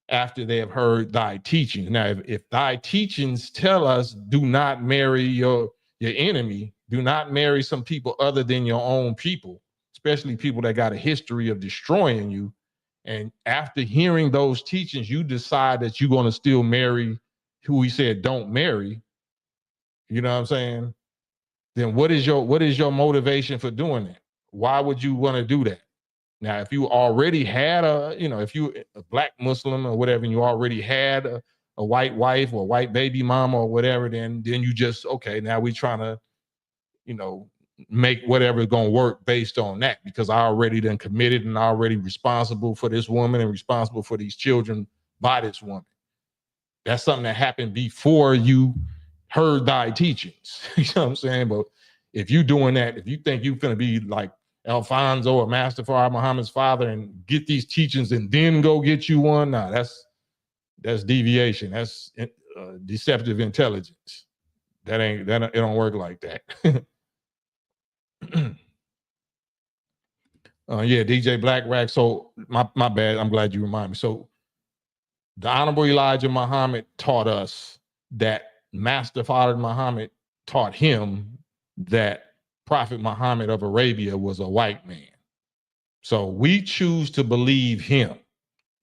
after they have heard thy teaching. Now, if thy teachings tell us, do not marry your enemy, do not marry some people other than your own people, especially people that got a history of destroying you, and after hearing those teachings, you decide that you're going to still marry who he said don't marry, you know what I'm saying? Then what is your motivation for doing that? Why would you want to do that? Now, if you already had if you a black Muslim or whatever, and you already had a white wife or a white baby mama or whatever, then you just, okay, now we trying to, you know, make whatever is going to work based on that, because I already done committed and already responsible for this woman and responsible for these children by this woman. That's something that happened before you heard thy teachings. You know what I'm saying? But if you doing that, if you think you're going to be like Alfonso or Mustafa Muhammad's father and get these teachings and then go get you one, nah, that's deviation. That's deceptive intelligence. It don't work like that. Yeah, DJ Black Rack. So my bad. I'm glad you remind me. So the Honorable Elijah Muhammad taught us that Master Father Muhammad taught him that Prophet Muhammad of Arabia was a white man. So we choose to believe him.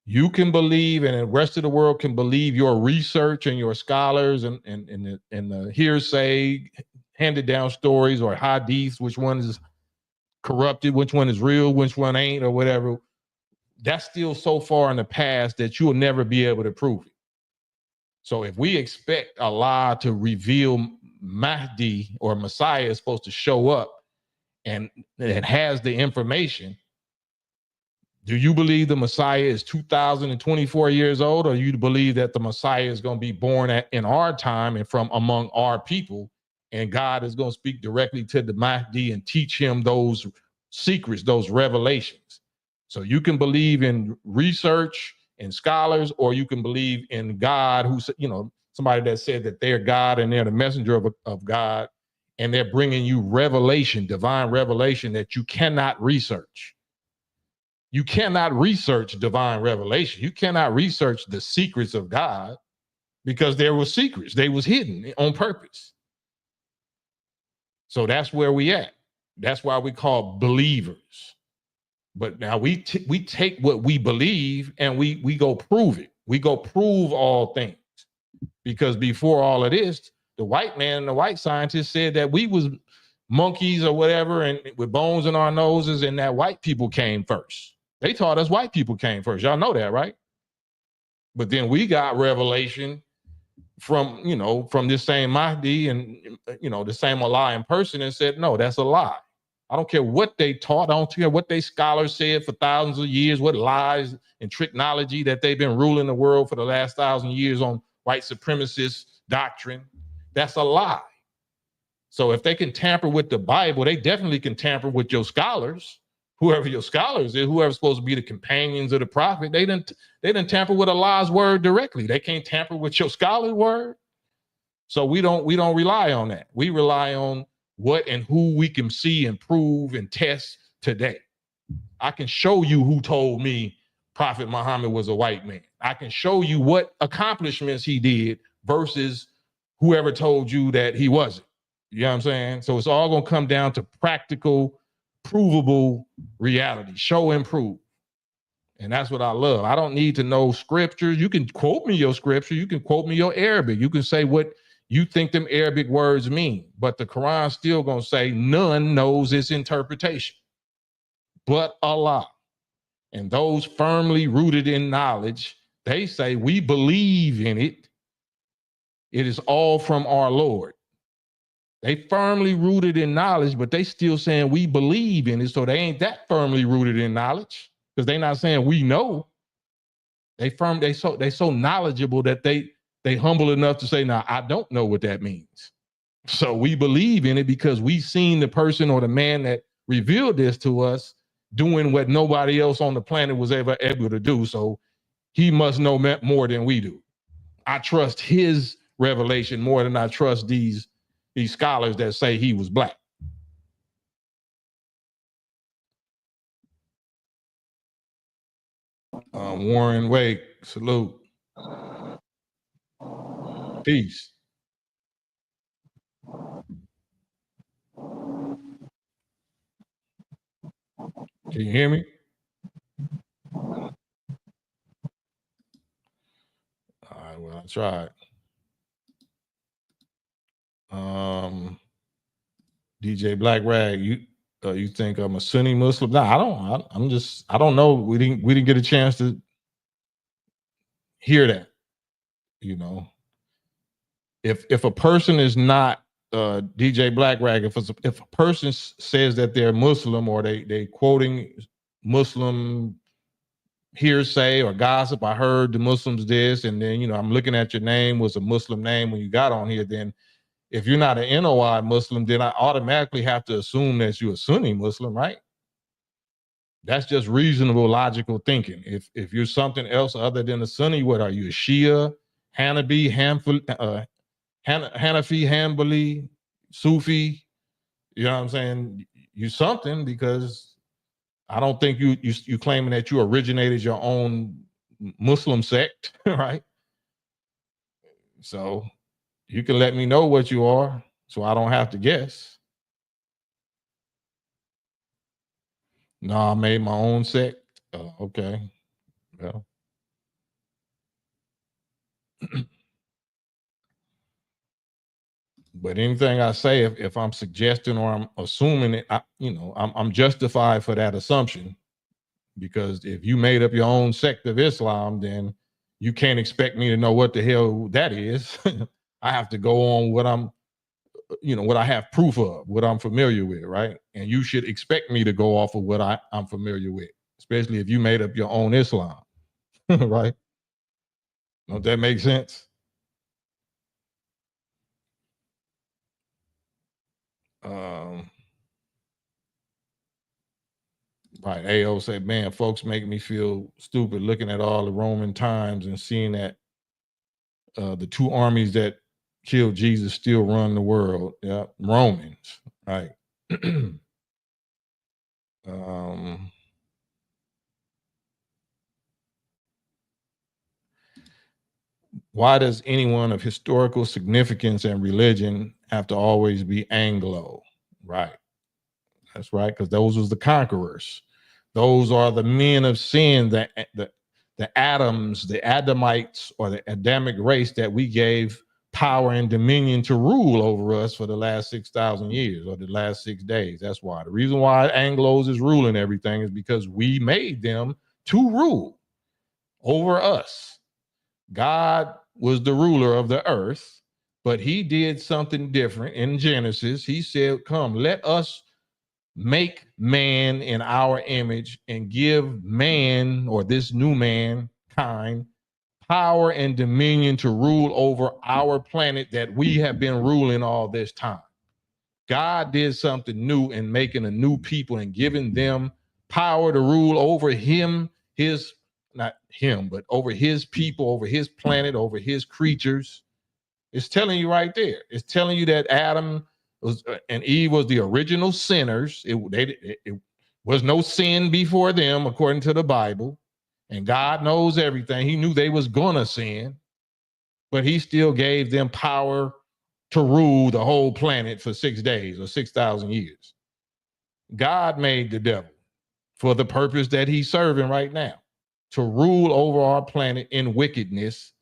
You can believe, and the rest of the world can believe your research and your scholars and the hearsay, handed down stories or hadiths, which one is corrupted, which one is real, which one ain't, or whatever. That's still so far in the past that you'll never be able to prove it. So if we expect Allah to reveal Mahdi or Messiah is supposed to show up and it has the information, do you believe the Messiah is 2,024 years old, or you believe that the Messiah is going to be born in our time and from among our people, and God is going to speak directly to the Mahdi and teach him those secrets, those revelations? So you can believe in research and scholars, or you can believe in God, who's, you know, somebody that said that they're God and they're the messenger of God, and they're bringing you revelation, divine revelation that you cannot research. You cannot research divine revelation. You cannot research the secrets of God. because there were secrets. They was hidden on purpose. So that's where we at. That's why we call believers. But now we take what we believe and we go prove it. We go prove all things. Because before all of this, the white man and the white scientists said that we was monkeys or whatever, and with bones in our noses, and that white people came first. They taught us white people came first. Y'all know that, right? But then we got revelation from, from this same Mahdi and, the same Allah in person, and said, no, that's a lie. I don't care what they taught. I don't care what they scholars said for thousands of years, what lies and technology that they've been ruling the world for the last 1,000 years on white supremacist doctrine. That's a lie. So if they can tamper with the Bible, they definitely can tamper with your scholars, whoever your scholars is, whoever's supposed to be the companions of the prophet. They didn't tamper with Allah's word directly. They can't tamper with your scholar's word. So we don't rely on that. We rely on what and who we can see and prove and test today. I can show you who told me Prophet Muhammad was a white man. I can show you what accomplishments he did versus whoever told you that he wasn't. You know what I'm saying? So it's all gonna come down to practical, provable reality. Show and prove. And that's what I love. I don't need to know scriptures. You can quote me your scripture. You can quote me your Arabic. You can say what you think them Arabic words mean. But the Quran still gonna say none knows its interpretation but Allah. And those firmly rooted in knowledge, they say we believe in it. It is all from our Lord. They firmly rooted in knowledge, but they still saying we believe in it. So they ain't that firmly rooted in knowledge, because they not saying we know. They so knowledgeable that they humble enough to say, now I don't know what that means. So we believe in it because we've seen the person or the man that revealed this to us doing what nobody else on the planet was ever able to do. So he must know more than we do. I trust his revelation more than I trust these scholars that say he was black. Warren Wake, salute. Peace. Can you hear me? All right, well, I tried. DJ Black Rag, you think I'm a Sunni Muslim? No, I don't. I don't know. We didn't get a chance to hear that. If a person is not DJ Black Rag, if a person says that they're Muslim, or they quoting Muslim hearsay or gossip, I heard the Muslims this, and then I'm looking at your name was a Muslim name when you got on here, then if you're not an NOI Muslim, then I automatically have to assume that you're a Sunni Muslim, right? That's just reasonable, logical thinking. If you're something else other than a Sunni, what are you? A Shia, Hanafi, Hanbali, Sufi? You know what I'm saying? You something, because I don't think you claiming that you originated your own Muslim sect, right? So you can let me know what you are, so I don't have to guess. No, I made my own sect. Okay. Well. But anything I say, if I'm suggesting or I'm assuming it, I'm justified for that assumption. Because if you made up your own sect of Islam, then you can't expect me to know what the hell that is. I have to go on what what I have proof of, what I'm familiar with, right? And you should expect me to go off of what I'm familiar with, especially if you made up your own Islam, right? Don't that make sense? Right. AO said, man, folks make me feel stupid looking at all the Roman times and seeing that the two armies that killed Jesus still run the world. Yeah, Romans, right. Why does anyone of historical significance and religion have to always be Anglo? Right. That's right, because those was the conquerors. Those are the men of sin, the Adams, the Adamites, or the Adamic race that we gave power and dominion to rule over us for the last 6,000 years or the last 6 days. That's why. The reason why Anglos is ruling everything is because we made them to rule over us. God was the ruler of the earth, but he did something different in Genesis. He said, come, let us make man in our image and give man, or this new mankind, power and dominion to rule over our planet that we have been ruling all this time. God did something new in making a new people and giving them power to rule over him, his, not him, but over his people, over his planet, over his creatures. It's telling you right there. It's telling you that Adam and Eve was the original sinners. It was no sin before them, according to the Bible. And God knows everything. He knew they was gonna sin, but he still gave them power to rule the whole planet for 6 days or 6,000 years. God made the devil for the purpose that he's serving right now, to rule over our planet in wickedness,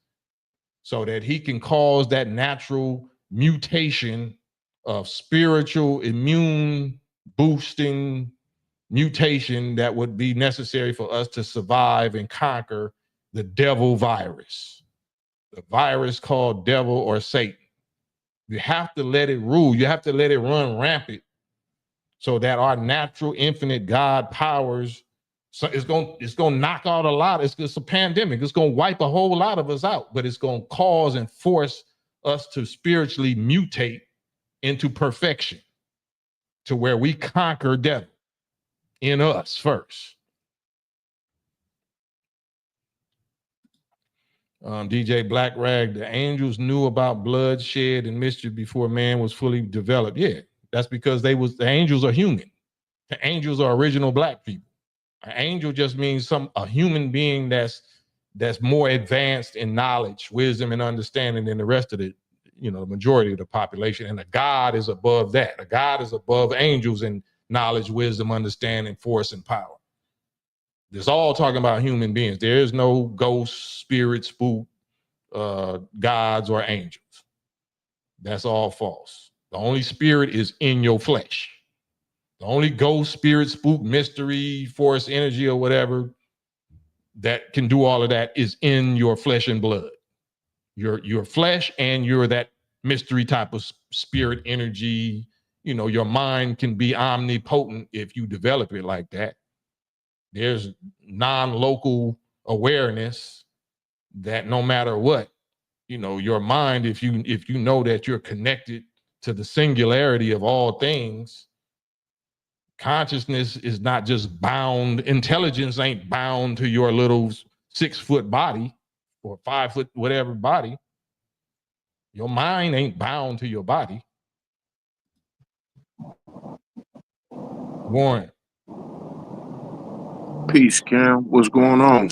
so that he can cause that natural mutation of spiritual immune boosting mutation that would be necessary for us to survive and conquer the devil virus, the virus called devil or Satan. You have to let it rule. You have to let it run rampant so that our natural infinite God powers, so it's gonna knock out a lot. It's a pandemic. It's gonna wipe a whole lot of us out, but it's gonna cause and force us to spiritually mutate into perfection, to where we conquer devil in us first. DJ Black Rag, the angels knew about bloodshed and mischief before man was fully developed. Yeah, that's because the angels are human. The angels are original black people. An angel just means a human being that's more advanced in knowledge, wisdom, and understanding than the rest of the majority of the population. And a God is above that. A God is above angels in knowledge, wisdom, understanding, force, and power. It's all talking about human beings. There is no ghost, spirit, spook, gods, or angels. That's all false. The only spirit is in your flesh. The only ghost, spirit, spook, mystery, force, energy, or whatever that can do all of that is in your flesh and blood. Your flesh, and you're that mystery type of spirit energy. Your mind can be omnipotent if you develop it like that. There's non-local awareness that no matter what, your mind, if you know that you're connected to the singularity of all things, consciousness is not just bound. Intelligence ain't bound to your little 6-foot body or 5-foot whatever body. Your mind ain't bound to your body. Warren. Peace, Cam. What's going on?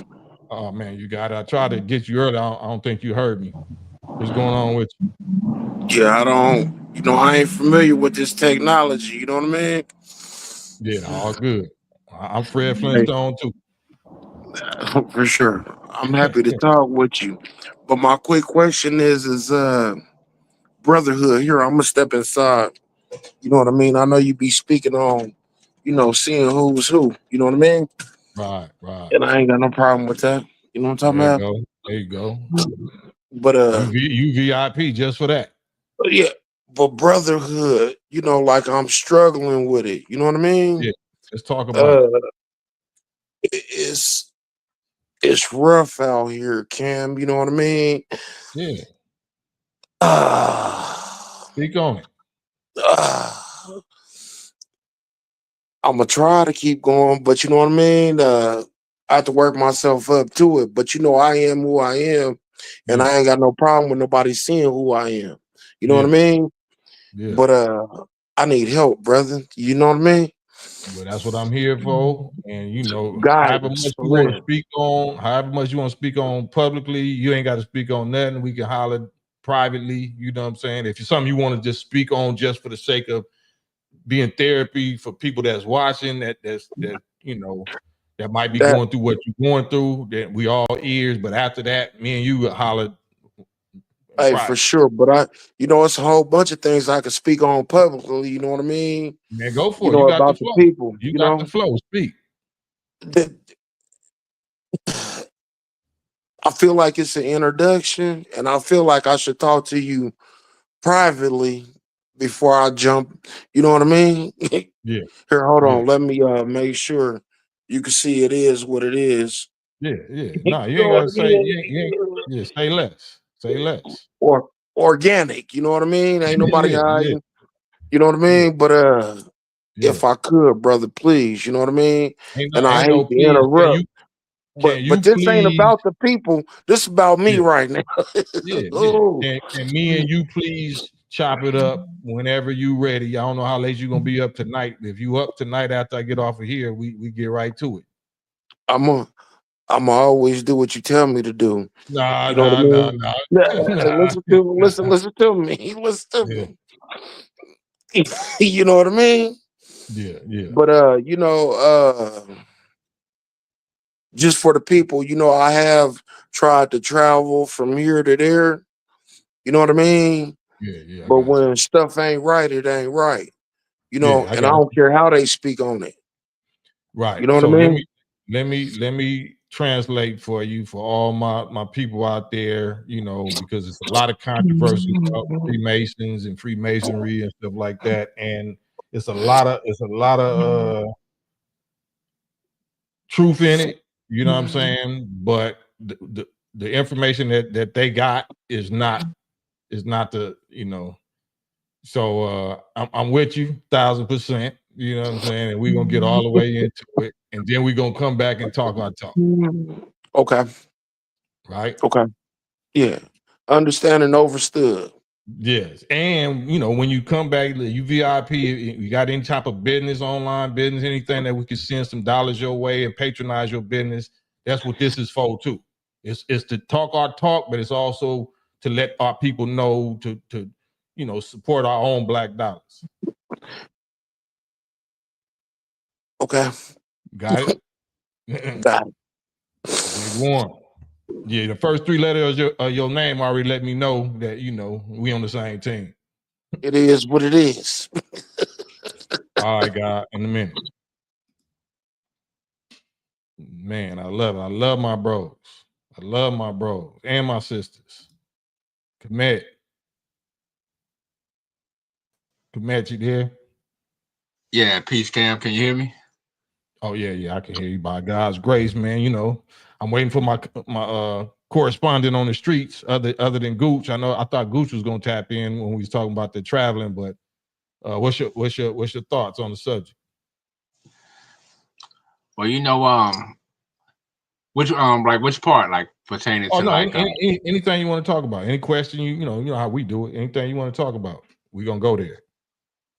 Oh man, I tried to get you earlier. I don't think you heard me. What's going on with you? Yeah, I ain't familiar with this technology. You know what I mean? Yeah, all good. I'm Fred Flintstone too. For sure. I'm happy to talk with you. But my quick question is brotherhood here. I'm gonna step inside. You know what I mean? I know you be speaking on, seeing who's who. You know what I mean? Right. And I ain't got no problem with that. You know what I'm talking about? There you go. But you VIP just for that. yeah. But brotherhood, like I'm struggling with it. You know what I mean? Yeah. Let's talk about it. It's rough out here, Cam. You know what I mean? Yeah. Speak on it. I'm gonna try to keep going, but you know what I mean? I have to work myself up to it. But I am who I am, and I ain't got no problem with nobody seeing who I am. You know what I mean? Yeah. But I need help, brother. You know what I mean? Well, that's what I'm here for. And you know, however much Guidance, you for want to real. speak on, however much you want to speak on publicly, you ain't got to speak on nothing. We can holler privately. You know what I'm saying? If it's something you want to just speak on just for the sake of being therapy for people that's watching, that you know, that might be That going through what you're going through, that we all ears. But after that, me and you would holler in Hey, for private. sure. But it's a whole bunch of things I could speak on publicly. You know what I mean? Man, go for it. You got the About the flow. people. You got the flow. Speak. The, I feel like it's an introduction, and I feel like I should talk to you privately before I jump. You know what I mean? Yeah. Here, hold Yeah. on. Let me make sure you can see it is what it is. Yeah. Yeah. You No, you know ain't what gotta I say. mean? Yeah. Say less. Say less. Or organic. You know what I mean? Ain't nobody Yeah. Yeah. hiding. You know what I Yeah. mean? But Yeah. if I could, brother, please. You know what I mean? And I Ain't no hate to please. interrupt. Can But you this ain't please? about the people. This is about me Yeah. right now. Yeah. Yeah. Oh, Can me and you please chop it up whenever you ready? I don't know how late you gonna be up tonight. If you up tonight after I get off of here, we get right to it. I'm always do what you tell me to do. Nah, You know what I nah, nah, mean? nah. Hey, Nah. listen to me. Listen to Yeah. me. You know what I mean? Yeah. Yeah. But just for the people, I have tried to travel from here to there. You know what I mean? Yeah. Yeah. I But got you. when stuff ain't right, it ain't right. Yeah. I And I got don't you. care how they speak on it. Right. You know what I So mean? let me translate for you for all my people out there, you know, because it's a lot of controversy about Freemasons and Freemasonry and stuff like that. And it's a lot of truth in it, you know what I'm saying? But the information that they got is not the, you know. So I'm with you 1,000%. You know what I'm saying? And we're gonna get all the way into it, and then we're gonna come back and talk our talk, Okay. right? Okay. Yeah. Understand and overstood. Yes. And you know, when you come back, you VIP, you got any type of business, online business, anything that we can send some dollars your way and patronize your business, that's what this is for too. It's to talk our talk, but it's also to let our people know to you know support our own black dollars. Okay. Got it? Got it. Big one. Yeah, the first three letters of your name already let me know that you know we on the same team. It is what it is. All right, God, in a minute. Man, I love it. I love my bros. I love my bros and my sisters. Commit. Commit, you there? Yeah, peace, Cam. Can you hear me? Oh yeah, I can hear you. By God's grace, man. You know, I'm waiting for my correspondent on the streets, other than Gooch. I thought Gooch was gonna tap in when we was talking about the traveling, but what's your thoughts on the subject? Well, which part, like pertaining Oh to no, like anything you want to talk about, any question you know how we do it. Anything you want to talk about, we gonna go there.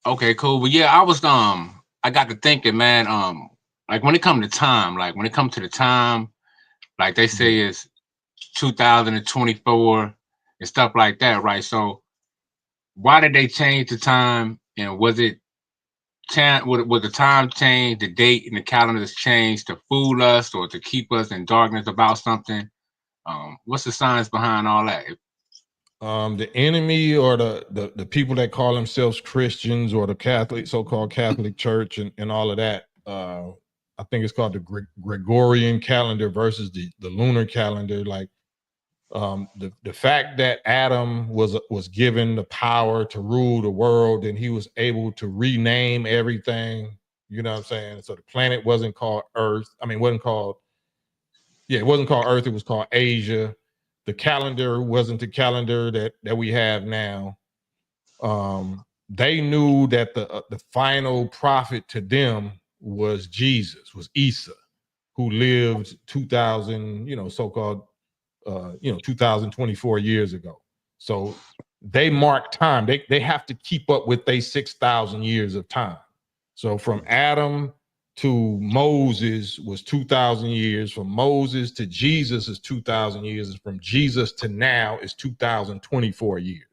okay, cool. But yeah, I got to thinking, man, like when it comes to time, like when it comes to the time, like they Yeah. say it's 2024 and stuff like that, right? So why did they change the time, and was the time change, the date and the calendars changed to fool us or to keep us in darkness about something? What's the science behind all that? The enemy or the people that call themselves Christians or the Catholic, so-called Catholic Church and all of that. I think it's called the Gregorian calendar versus the lunar calendar. Like the fact that Adam was given the power to rule the world and he was able to rename everything. You know what I'm saying? So the planet wasn't called Earth. I mean, it wasn't called Earth. It was called Asia. The calendar wasn't the calendar that we have now. They knew that the final prophet to them was Jesus, was Isa, who lived 2,000, so-called, 2,024 years ago. So they mark time. They have to keep up with their 6,000 years of time. So from Adam to Moses was 2,000 years. From Moses to Jesus is 2,000 years. And from Jesus to now is 2,024 years.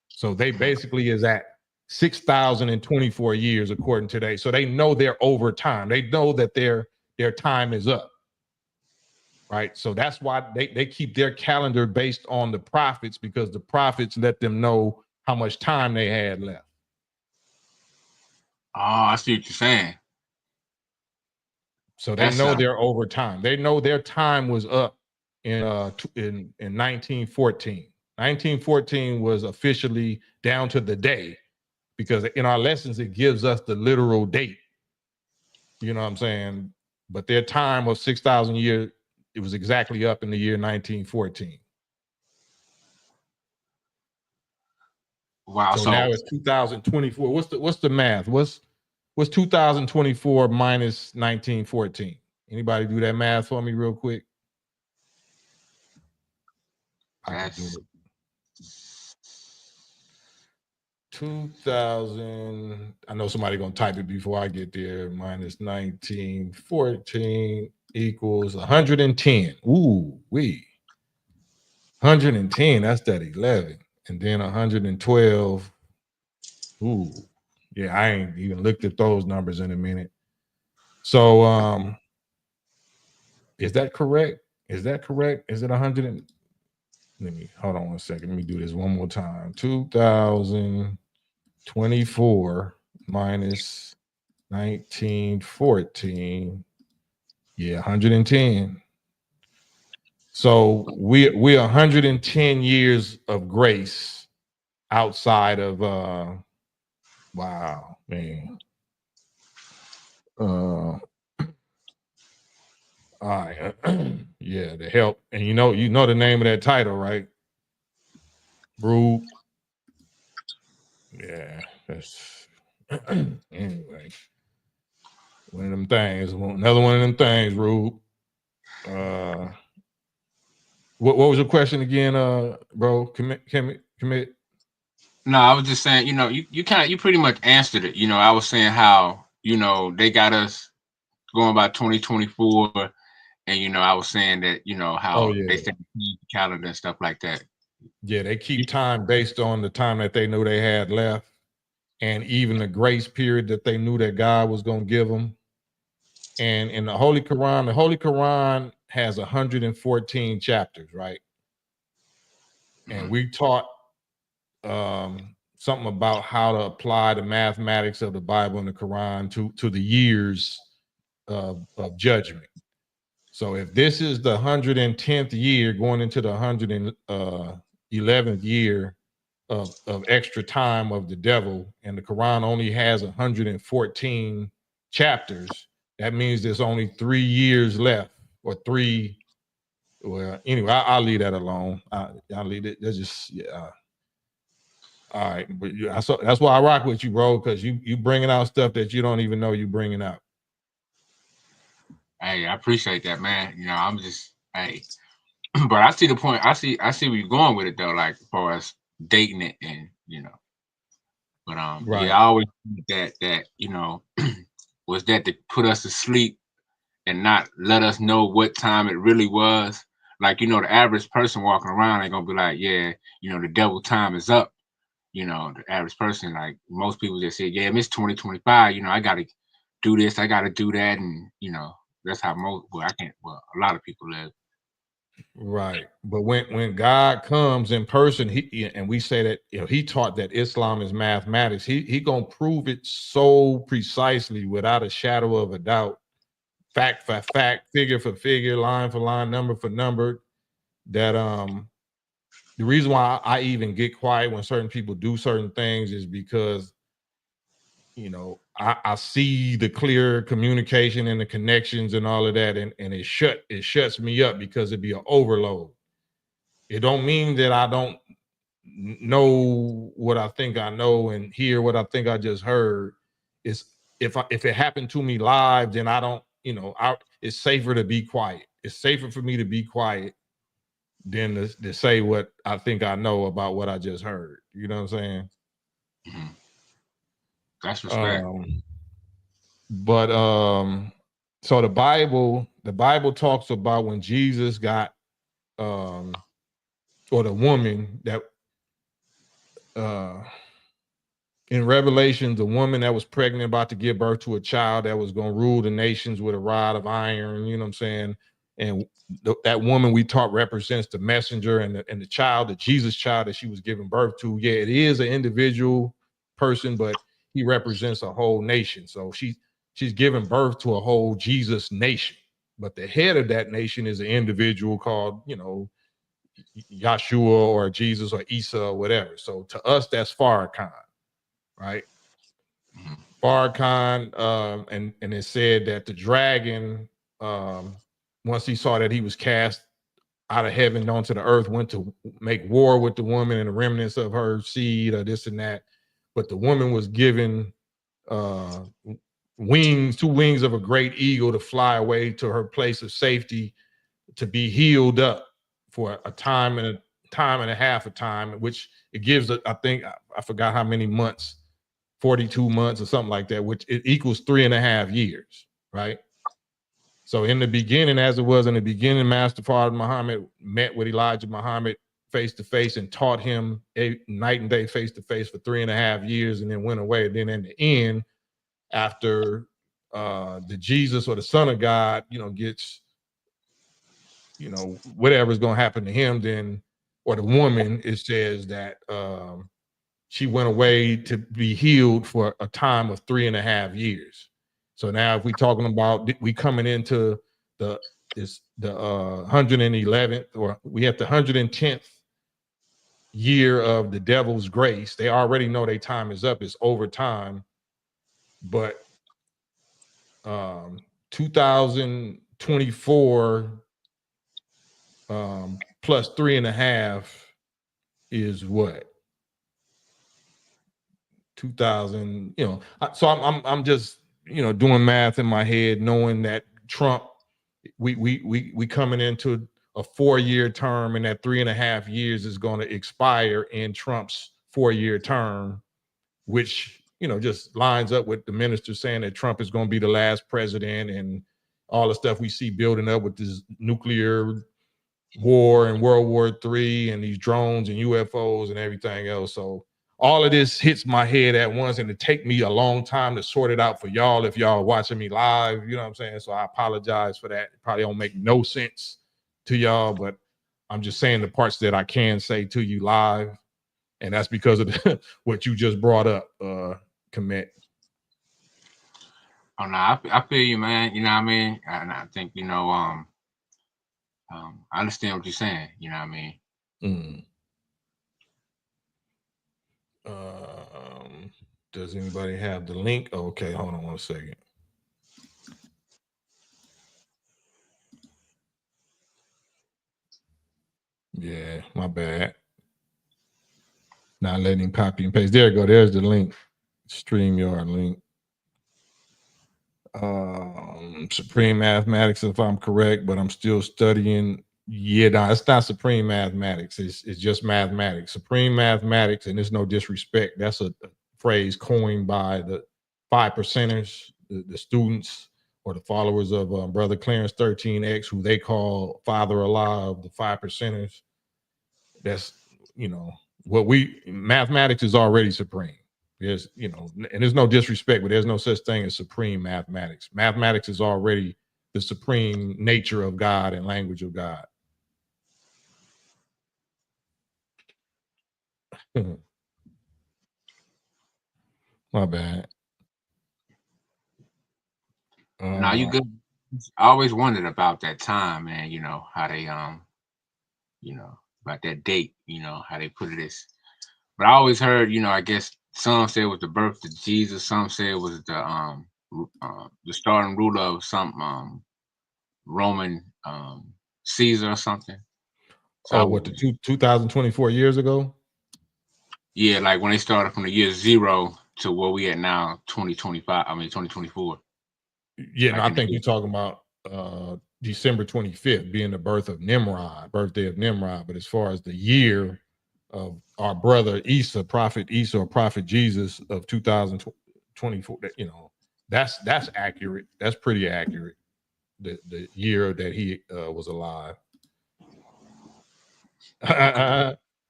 So they basically is at 6,024 years according to they. So they know they're over time. They know that their time is up. Right. So that's why they keep their calendar based on the prophets, because the prophets let them know how much time they had left. Oh, I see what you're saying. So they know they're over time. They know their time was up in 1914. 1914 was officially down to the day, because in our lessons it gives us the literal date. You know what I'm saying? But their time of 6,000 years, it was exactly up in the year 1914. Wow. So now it's 2024. What's the math? What's 2024 minus 1914? Anybody do that math for me real quick? I can do it. 2000. I know somebody gonna type it before I get there. Minus 1914 equals 110. Ooh, 110. That's that 11, and then 112. Ooh, yeah. I ain't even looked at those numbers in a minute. So, is that correct? Is it 100? Let me hold on one second. Let me do this one more time. 2024 minus 1914. Yeah, 110. So we're 110 years of grace outside of wow, man. All right. Yeah, the help. And you know the name of that title, right? Rube. Yeah, that's anyway. One of them things. Another one of them things, Rube. What was your question again, bro? Commit. No, I was just saying, you pretty much answered it. I was saying how, they got us going by 2024, and I was saying that, how they set the calendar and stuff like that. Yeah, they keep time based on the time that they knew they had left, and even the grace period that they knew that God was going to give them. And in the Holy Quran has 114 chapters, right? And we taught something about how to apply the mathematics of the Bible and the Quran to the years of judgment. So if this is the 110th year going into the 111th year of extra time of the devil, and the Quran only has 114 chapters, that means there's only 3 years left, or 3. Well, anyway, I'll leave that alone. I'll leave it. That's just all right, but that's why I rock with you, bro, because you bringing out stuff that you don't even know you bringing out. Hey, I appreciate that, man. I'm just, hey, but I see the point. I see where you're going with it, though, like as far as dating it, and but Right. yeah, I always think that was that to put us to sleep and not let us know what time it really was. Like, the average person walking around ain't gonna be like, yeah, the devil time is up. The average person, like most people just say, yeah, it's 2025, I gotta do this, I gotta do that, and that's how a lot of people live. Right. But when God comes in person, and we say that he taught that Islam is mathematics, he gonna prove it so precisely without a shadow of a doubt, fact for fact, figure for figure, line for line, number for number, that the reason why I even get quiet when certain people do certain things is because I see the clear communication and the connections and all of that, and it shuts me up, because it'd be an overload. It don't mean that I don't know what I think I know and hear what I think I just heard. It's if it happened to me live, then I don't, it's safer to be quiet. It's safer for me to be quiet than to say what I think I know about what I just heard. You know what I'm saying? Mm-hmm. That's respect. But so the Bible talks about when Jesus got or the woman that in Revelation, the woman that was pregnant about to give birth to a child that was going to rule the nations with a rod of iron, you know what I'm saying? And that woman we taught represents the messenger and the child, the Jesus child that she was giving birth to. Yeah, it is an individual person, but he represents a whole nation. So she's giving birth to a whole Jesus nation. But the head of that nation is an individual called, you know, Yahshua or Jesus or Isa or whatever. So to us, that's Farrakhan, right? Farrakhan, and it said that the dragon, once he saw that he was cast out of heaven onto the earth, went to make war with the woman and the remnants of her seed or this and that. But the woman was given wings, 2 wings of a great eagle to fly away to her place of safety, to be healed up for a time and a half of time, which it gives, I think, I forgot how many months, 42 months or something like that, which it equals 3.5 years, right? So in the beginning, as it was in the beginning, Master Father Muhammad met with Elijah Muhammad face to face and taught him night and day face to face for 3.5 years, and then went away. And then in the end, after the Jesus or the Son of God, you know, gets, you know, whatever's going to happen to him, then, or the woman, it says that she went away to be healed for a time of 3.5 years. So now, if we're talking about we coming into the 111th, or we have the 110th year of the devil's grace, they already know their time is up. It's over time. But 2024 plus 3.5 is what? 2000, you know. So I'm just, you know, doing math in my head, knowing that Trump, we coming into a 4-year term, and that 3.5 years is going to expire in Trump's 4-year term, which, you know, just lines up with the minister saying that Trump is going to be the last president, and all the stuff we see building up with this nuclear war and World War III and these drones and UFOs and everything else. So all of this hits my head at once, and it take me a long time to sort it out for y'all if y'all watching me live, you know what I'm saying? So I apologize for that. It probably don't make no sense to y'all, but I'm just saying the parts that I can say to you live, and that's because of what you just brought up, Commit. Oh no, I feel you, man. You know what I mean? And I think, you know, I understand what you're saying. You know what I mean? Does anybody have the link? Okay, hold on 1 second. Yeah, my bad. Not letting him copy and paste. There you go. There's the link. StreamYard link. Supreme Mathematics, if I'm correct, but I'm still studying. Yeah, no, it's not Supreme Mathematics. It's just mathematics. Supreme Mathematics, and there's no disrespect. That's a phrase coined by the 5%ers, the students or the followers of Brother Clarence 13X, who they call Father Allah of the 5%ers. That's, you know, mathematics is already supreme. There's, you know, and there's no disrespect, but there's no such thing as supreme mathematics. Mathematics is already the supreme nature of God and language of God. My bad. Now you good. I always wondered about that time, man. You know how they you know, about that date. You know how they put it is. But I always heard, you know, I guess some say it was the birth of Jesus. Some say it was the starting ruler of some Roman Caesar or something. So what, the 2024 years ago? Yeah, like when they started from the year 0 to where we at now, 2025. I mean 2024. Yeah, like no, I think you're talking about December 25th being the birthday of Nimrod. But as far as the year of our brother Isa, Prophet Isa or Prophet Jesus of 2024, you know, that's accurate. That's pretty accurate. The year that he was alive.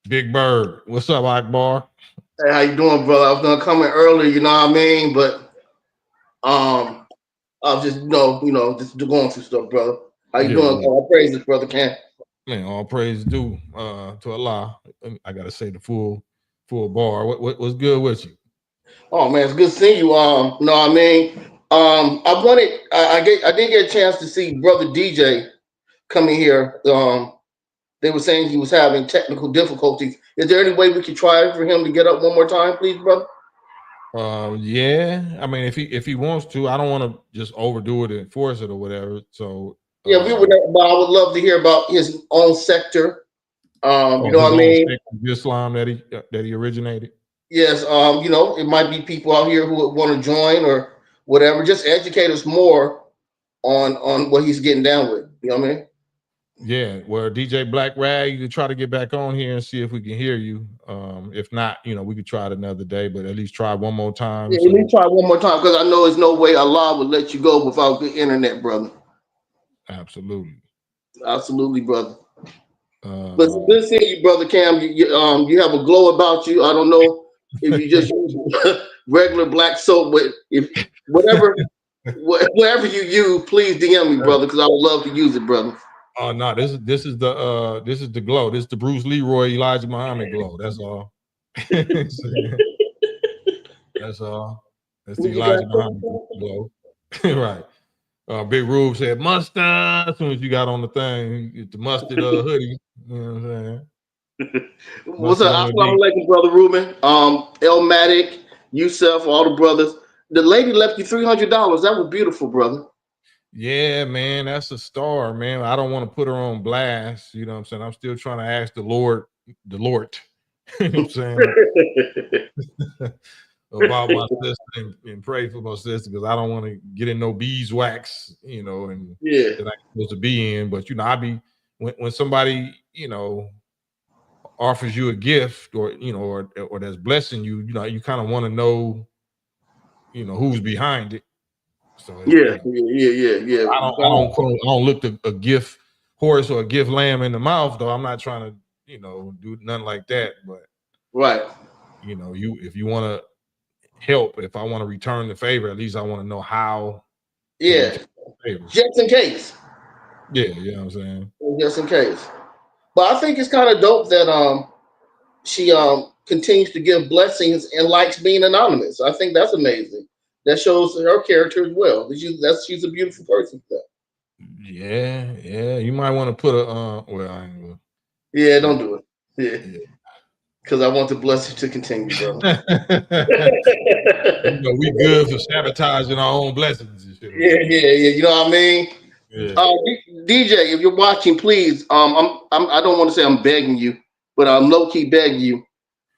Big Bird, what's up, Akbar? Hey, how you doing, brother? I was gonna come in earlier, you know what I mean, but I was just just going through stuff, brother. How you doing? Yeah. All praises, brother Cam. Man, all praise due to Allah. I gotta say the full bar. What's good with you? Oh man, it's good seeing you. Know what I mean? I didn't get a chance to see brother DJ coming here. They were saying he was having technical difficulties. Is there any way we could try for him to get up one more time, please, brother? Yeah. I mean, if he wants to, I don't want to just overdo it and force it or whatever. So Yeah, we would. But I would love to hear about his own sector. You know what I mean? Islam that he originated. Yes. It might be people out here who would want to join or whatever. Just educate us more on what he's getting down with. You know what I mean? Yeah, well, DJ Black Rag, you could try to get back on here and see if we can hear you. If not, we could try it another day, but at least try one more time. Yeah, let me try one more time because I know there's no way Allah would let you go without good internet, brother. Absolutely, brother. But it's good seeing you, brother Cam. You have a glow about you. I don't know if you just use regular black soap, but if whatever you use, please DM me, brother, because I would love to use it, brother. Oh no, this is the glow. This is the Bruce Leroy Elijah Muhammad glow. That's all. That's all. That's the Elijah Muhammad glow. Right. Big Rube said mustard as soon as you got on the thing. You get the mustard hoodie. You know what I'm saying? What's up? Assalamu alaikum, brother Ruben. Elmatic, Yusuf, all the brothers. The lady left you $300. That was beautiful, brother. Yeah, man, that's a star, man. I don't want to put her on blast. You know what I'm saying? I'm still trying to ask the Lord. You know what I'm saying? About my sister and pray for my sister because I don't want to get in no beeswax, and that I'm supposed to be in. But I be when somebody offers you a gift or or that's blessing you, you kind of want to know, who's behind it. So yeah. I don't look a gift horse or a gift lamb in the mouth though. I'm not trying to do nothing like that. But right, if you want to help, if I want to return the favor, at least I want to know how. Yeah, just in case. Yeah, you know what I'm saying. Just in case. But I think it's kind of dope that she continues to give blessings and likes being anonymous. I think that's amazing. That shows her character as well. She's a beautiful person. Yeah. You might want to put a Yeah, don't do it. Yeah. Because I want the blessing to continue, bro. We good for sabotaging our own blessings and shit. Yeah. You know what I mean? Yeah. DJ, if you're watching, please. I don't want to say I'm begging you, but I'm low key begging you.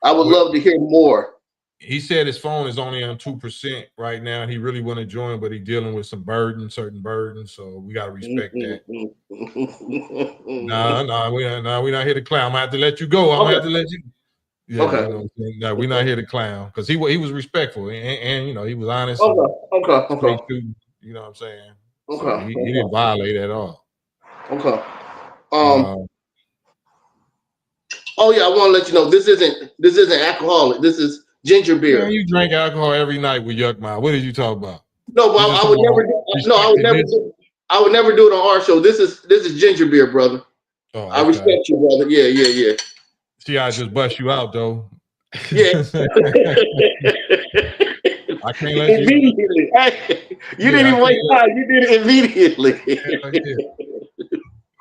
I would love to hear more. He said his phone is only on 2% right now. He really want to join, but he's dealing with some certain burdens. So we gotta respect that. No, we're not here to clown. I'm gonna have to let you go. I'm gonna have to let you. Yeah, okay. No, we're not here to clown because he was respectful and he was honest. Okay. You know what I'm saying? Okay. So he didn't violate at all. Okay. Oh yeah, I want to let you know this isn't alcoholic. This is ginger beer. Man, you drink alcohol every night with Yuck Mouth. What did you talk about? No, but I would never. I would never do it on our show. This is ginger beer, brother. Oh, okay. I respect you, brother. Yeah. See, I just bust you out though. Yeah. I can't let you. Immediately. You didn't even waste time. You did it immediately.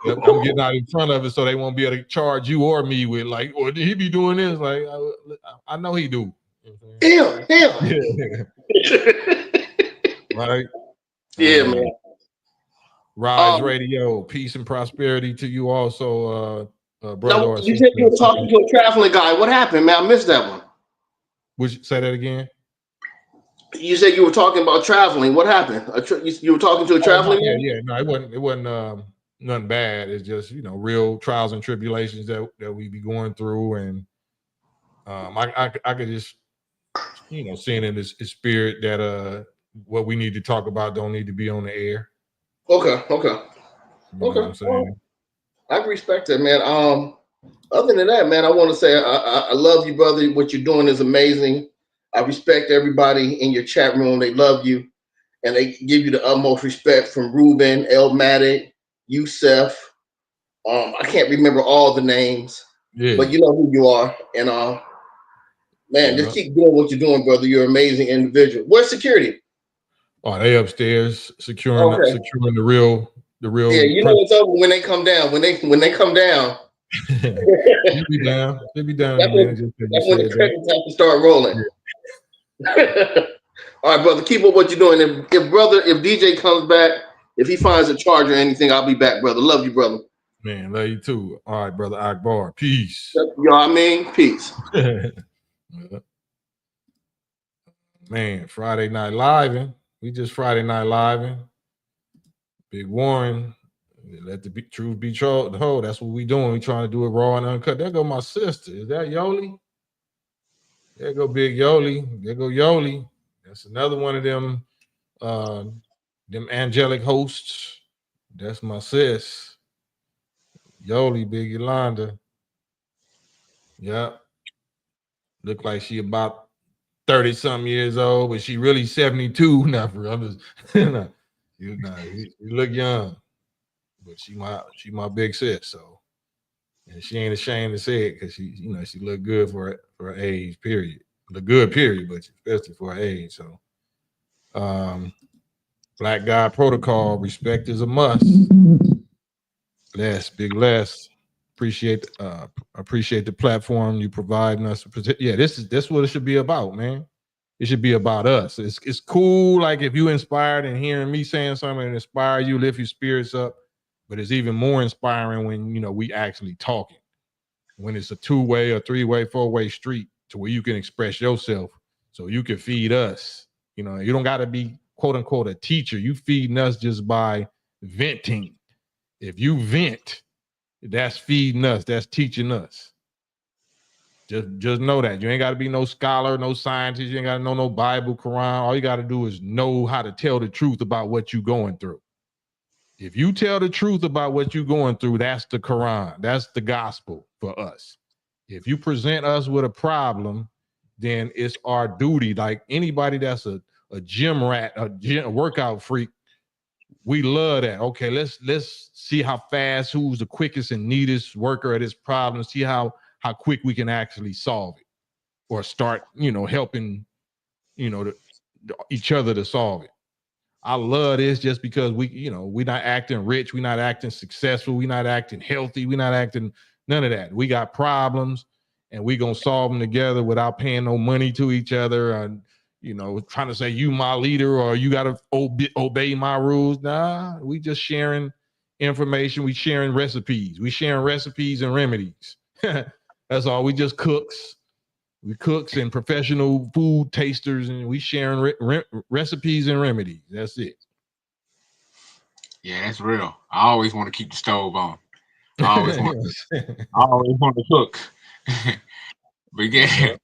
Yep, I'm getting out in front of it so they won't be able to charge you or me with or did he be doing this? Like I know he do. Him. Right? Yeah, man. Rise Radio, peace and prosperity to you also, brother. No, you said you were talking to a traveling guy. What happened, man? I missed that one. Would you say that again? You said you were talking about traveling. What happened? You were talking to a traveling man? Yeah. No, it wasn't nothing bad. It's just real trials and tribulations that we be going through, and I could just seeing in his spirit that what we need to talk about don't need to be on the air. Okay. You know what I'm saying? I respect that, man. Other than that, man, I want to say I love you, brother. What you're doing is amazing. I respect everybody in your chat room. They love you, and they give you the utmost respect from Ruben, Elmatic, Yusef. I can't remember all the names, but you know who you are. And man, just keep doing what you're doing, brother. You're an amazing individual. Where's security? Oh, they upstairs securing the real. Yeah, you know what's up when they come down. When they come down. They'll be down. They'll be down in a minute. That's when the credits have to start rolling. Yeah. All right, brother, keep up what you're doing. If DJ comes back, if he finds a charge or anything, I'll be back, brother. Love you, brother. Man, love you too. All right, brother Akbar. Peace. You know what I mean? Peace. Man, Friday Night Living. We just Friday Night Living. Big Warren. Let the truth be told. That's what we doing. We trying to do it raw and uncut. There go my sister. Is that Yoli? There go Big Yoli. There go Yoli. That's another one of them angelic hosts. That's my sis. Yoli, Big Yolanda. Yep. Look like she about 30-something years old, but she really 72. Now, you look young. But she my big sis, so, and she ain't ashamed to say it because she look good for her age, period. Look good, period, but especially for her age. So Black Guy Protocol, respect is a must. Big Les. Appreciate the platform you providing us. Yeah, this what it should be about, man. It should be about us. It's cool, like if you inspired and hearing me saying something and inspire you, lift your spirits up. But it's even more inspiring when we actually talking. When it's a 2-way or 3-way, 4-way street to where you can express yourself, so you can feed us. You don't got to be quote unquote a teacher. You feeding us just by venting. If you vent, that's feeding us. That's teaching us. Just know that. You ain't got to be no scholar, no scientist. You ain't got to know no Bible, Quran. All you got to do is know how to tell the truth about what you're going through. If you tell the truth about what you're going through, that's the Quran. That's the gospel for us. If you present us with a problem, then it's our duty. Like anybody that's a gym rat, a workout freak, we love that. Okay, let's see how fast, who's the quickest and neatest worker at this problem, see how quick we can actually solve it or start, helping, each other to solve it. I love this just because we're not acting rich, we're not acting successful, we're not acting healthy, we're not acting none of that. We got problems and we're gonna solve them together without paying no money to each other and trying to say you my leader or you gotta obey my rules. Nah, we just sharing information, we sharing recipes, and remedies. That's all. We just cooks. We cooks and professional food tasters, and we sharing recipes and remedies. That's it. Yeah, that's real. I always want to keep the stove on. I always want to cook. But yeah,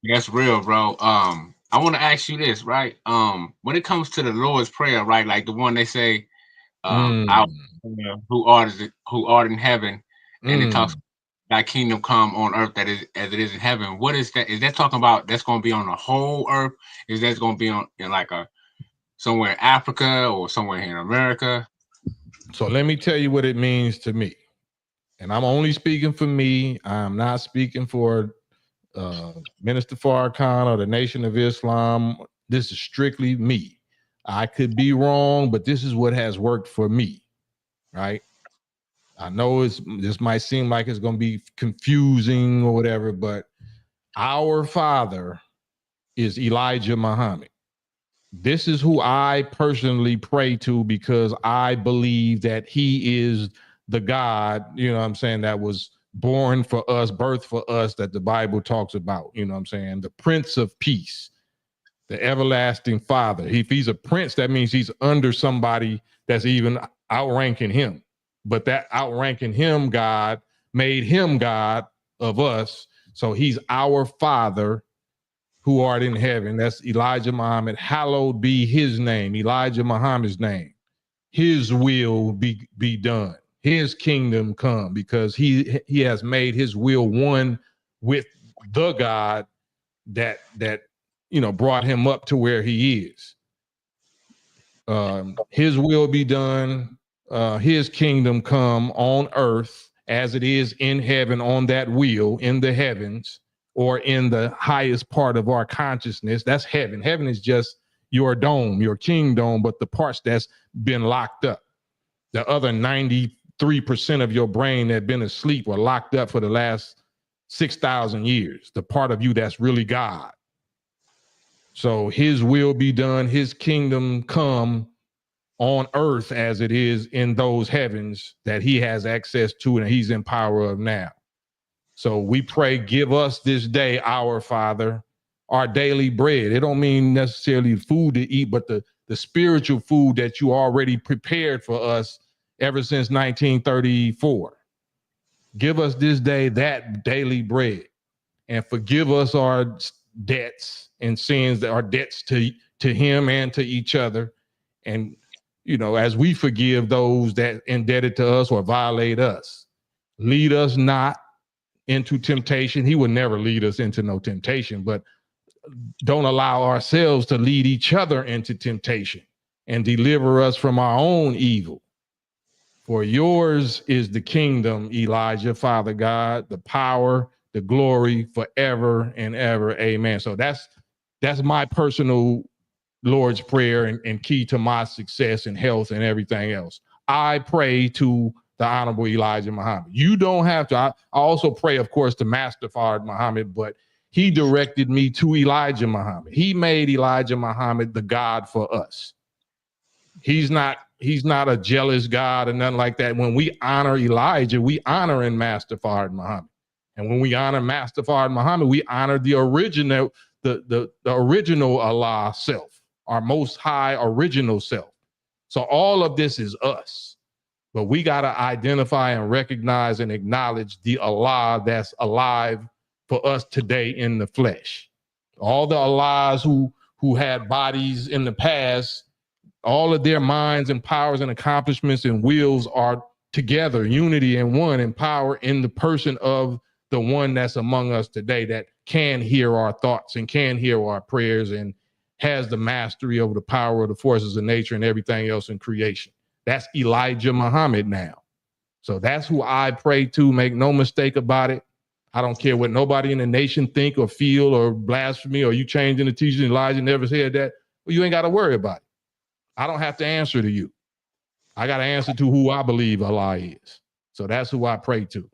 that's real, bro. I want to ask you this, right? When it comes to the Lord's Prayer, right? Like the one they say, who art in heaven, and it talks thy kingdom come on earth as it is in heaven. What is that? Is that talking about that's going to be on the whole earth? Is that going to be in like somewhere in Africa or somewhere here in America? So let me tell you what it means to me. And I'm only speaking for me. I'm not speaking for Minister Farrakhan or the Nation of Islam. This is strictly me. I could be wrong, but this is what has worked for me, right? I know this might seem like it's going to be confusing or whatever, but our Father is Elijah Muhammad. This is who I personally pray to because I believe that he is the God, that was born for us, birthed for us, that the Bible talks about, the Prince of Peace, the everlasting Father. If he's a prince, that means he's under somebody that's even outranking him. But that outranking him, God, made him God of us. So he's our Father who art in heaven. That's Elijah Muhammad. Hallowed be his name, Elijah Muhammad's name. His will be done. His kingdom come, because he has made his will one with the God that brought him up to where he is. His will be done. His kingdom come on earth as it is in heaven, on that wheel in the heavens, or in the highest part of our consciousness. That's heaven. Heaven is just your dome, your kingdom, but the parts that's been locked up. The other 93% of your brain that had been asleep or locked up for the last 6,000 years, the part of you that's really God. So his will be done, his kingdom come on earth as it is in those heavens that he has access to and he's in power of now. So we pray, give us this day, our Father, our daily bread. It don't mean necessarily food to eat, but the spiritual food that you already prepared for us ever since 1934. Give us this day that daily bread, and forgive us our debts and sins, that are debts to him and to each other. And, as we forgive those that indebted to us or violate us. Lead us not into temptation. He would never lead us into no temptation, but don't allow ourselves to lead each other into temptation, and deliver us from our own evil. For yours is the kingdom, Elijah, Father God, the power, the glory forever and ever. Amen. So that's my personal Lord's Prayer and key to my success and health and everything else. I pray to the Honorable Elijah Muhammad. You don't have to. I also pray, of course, to Master Fard Muhammad, but he directed me to Elijah Muhammad. He made Elijah Muhammad the God for us. He's not a jealous God or nothing like that. When we honor Elijah, we honor in Master Fard Muhammad. And when we honor Master Fard Muhammad, we honor the original, the original Allah self, our most high original self. So all of this is us. But we got to identify and recognize and acknowledge the Allah that's alive for us today in the flesh. All the Allahs who had bodies in the past, all of their minds and powers and accomplishments and wills are together, unity and one, and power in the person of the one that's among us today, that can hear our thoughts and can hear our prayers and has the mastery over the power of the forces of nature and everything else in creation. That's Elijah Muhammad now. So that's who I pray to. Make no mistake about it. I don't care what nobody in the nation think or feel or blasphemy or you changing the teaching. Elijah never said that. Well, you ain't got to worry about it. I don't have to answer to you. I got to answer to who I believe Allah is. So that's who I pray to.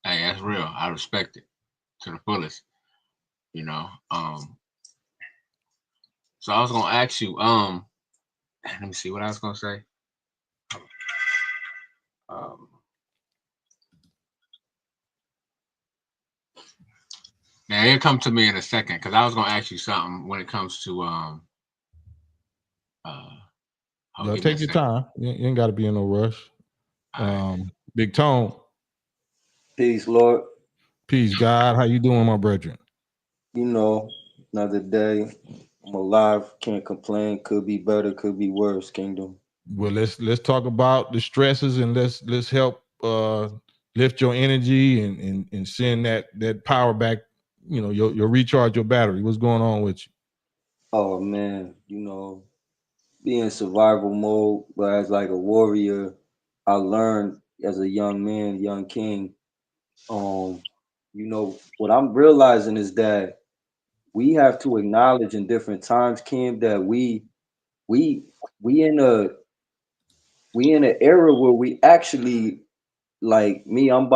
Hey, that's real. I respect it to the fullest. So I was gonna ask you, let me see what I was gonna say. Now it'll come to me in a second, because I was gonna ask you something when it comes to take your time. You ain't got to be in no rush. Big Tone. Peace, Lord. Peace, God. How you doing, my brethren? Another day. I'm alive. Can't complain. Could be better. Could be worse. Kingdom. Well, let's talk about the stresses, and let's help lift your energy and send that power back. Your recharge your battery. What's going on with you? Oh man, be in survival mode, but as like a warrior, I learned as a young man, young king. What I'm realizing is that we have to acknowledge in different times, Kim, that we in an era where we actually, like me, I'm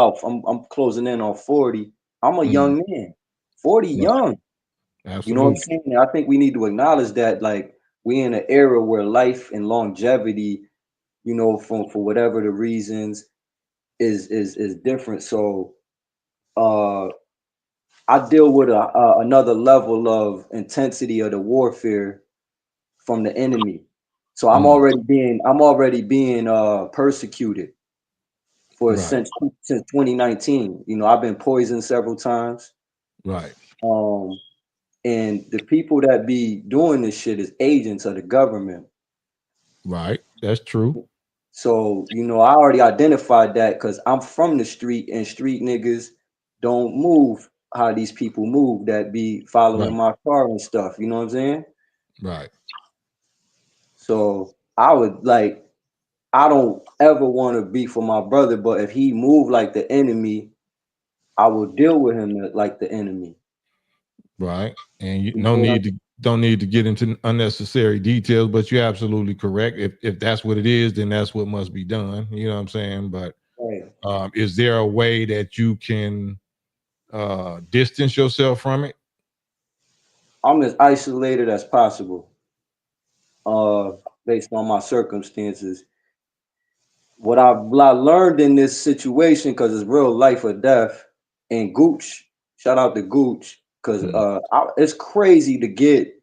closing in on 40. I'm a young man. 40 young. Absolutely. You know what I'm saying? I think we need to acknowledge that, like, we in an era where life and longevity, for whatever the reasons, is different. So I deal with another level of intensity of the warfare from the enemy. So I'm already being persecuted since 2019. I've been poisoned several times. Right. And the people that be doing this shit is agents of the government. Right. That's true. So, you know, I already identified that because I'm from the street, and street niggas don't move how these people move that be following my car and stuff. You know what I'm saying? Right. So I would like, I don't ever want to be for my brother, but if he moved like the enemy, I will deal with him like the enemy. Right. And you You don't know need to get into unnecessary details, but you're absolutely correct. If that's what it is, then that's what must be done. You know what I'm saying? But is there a way that you can distance yourself from it? I'm as isolated as possible, based on my circumstances. What I learned in this situation, because it's real life or death, and Gooch, shout out to Gooch, because it's crazy to get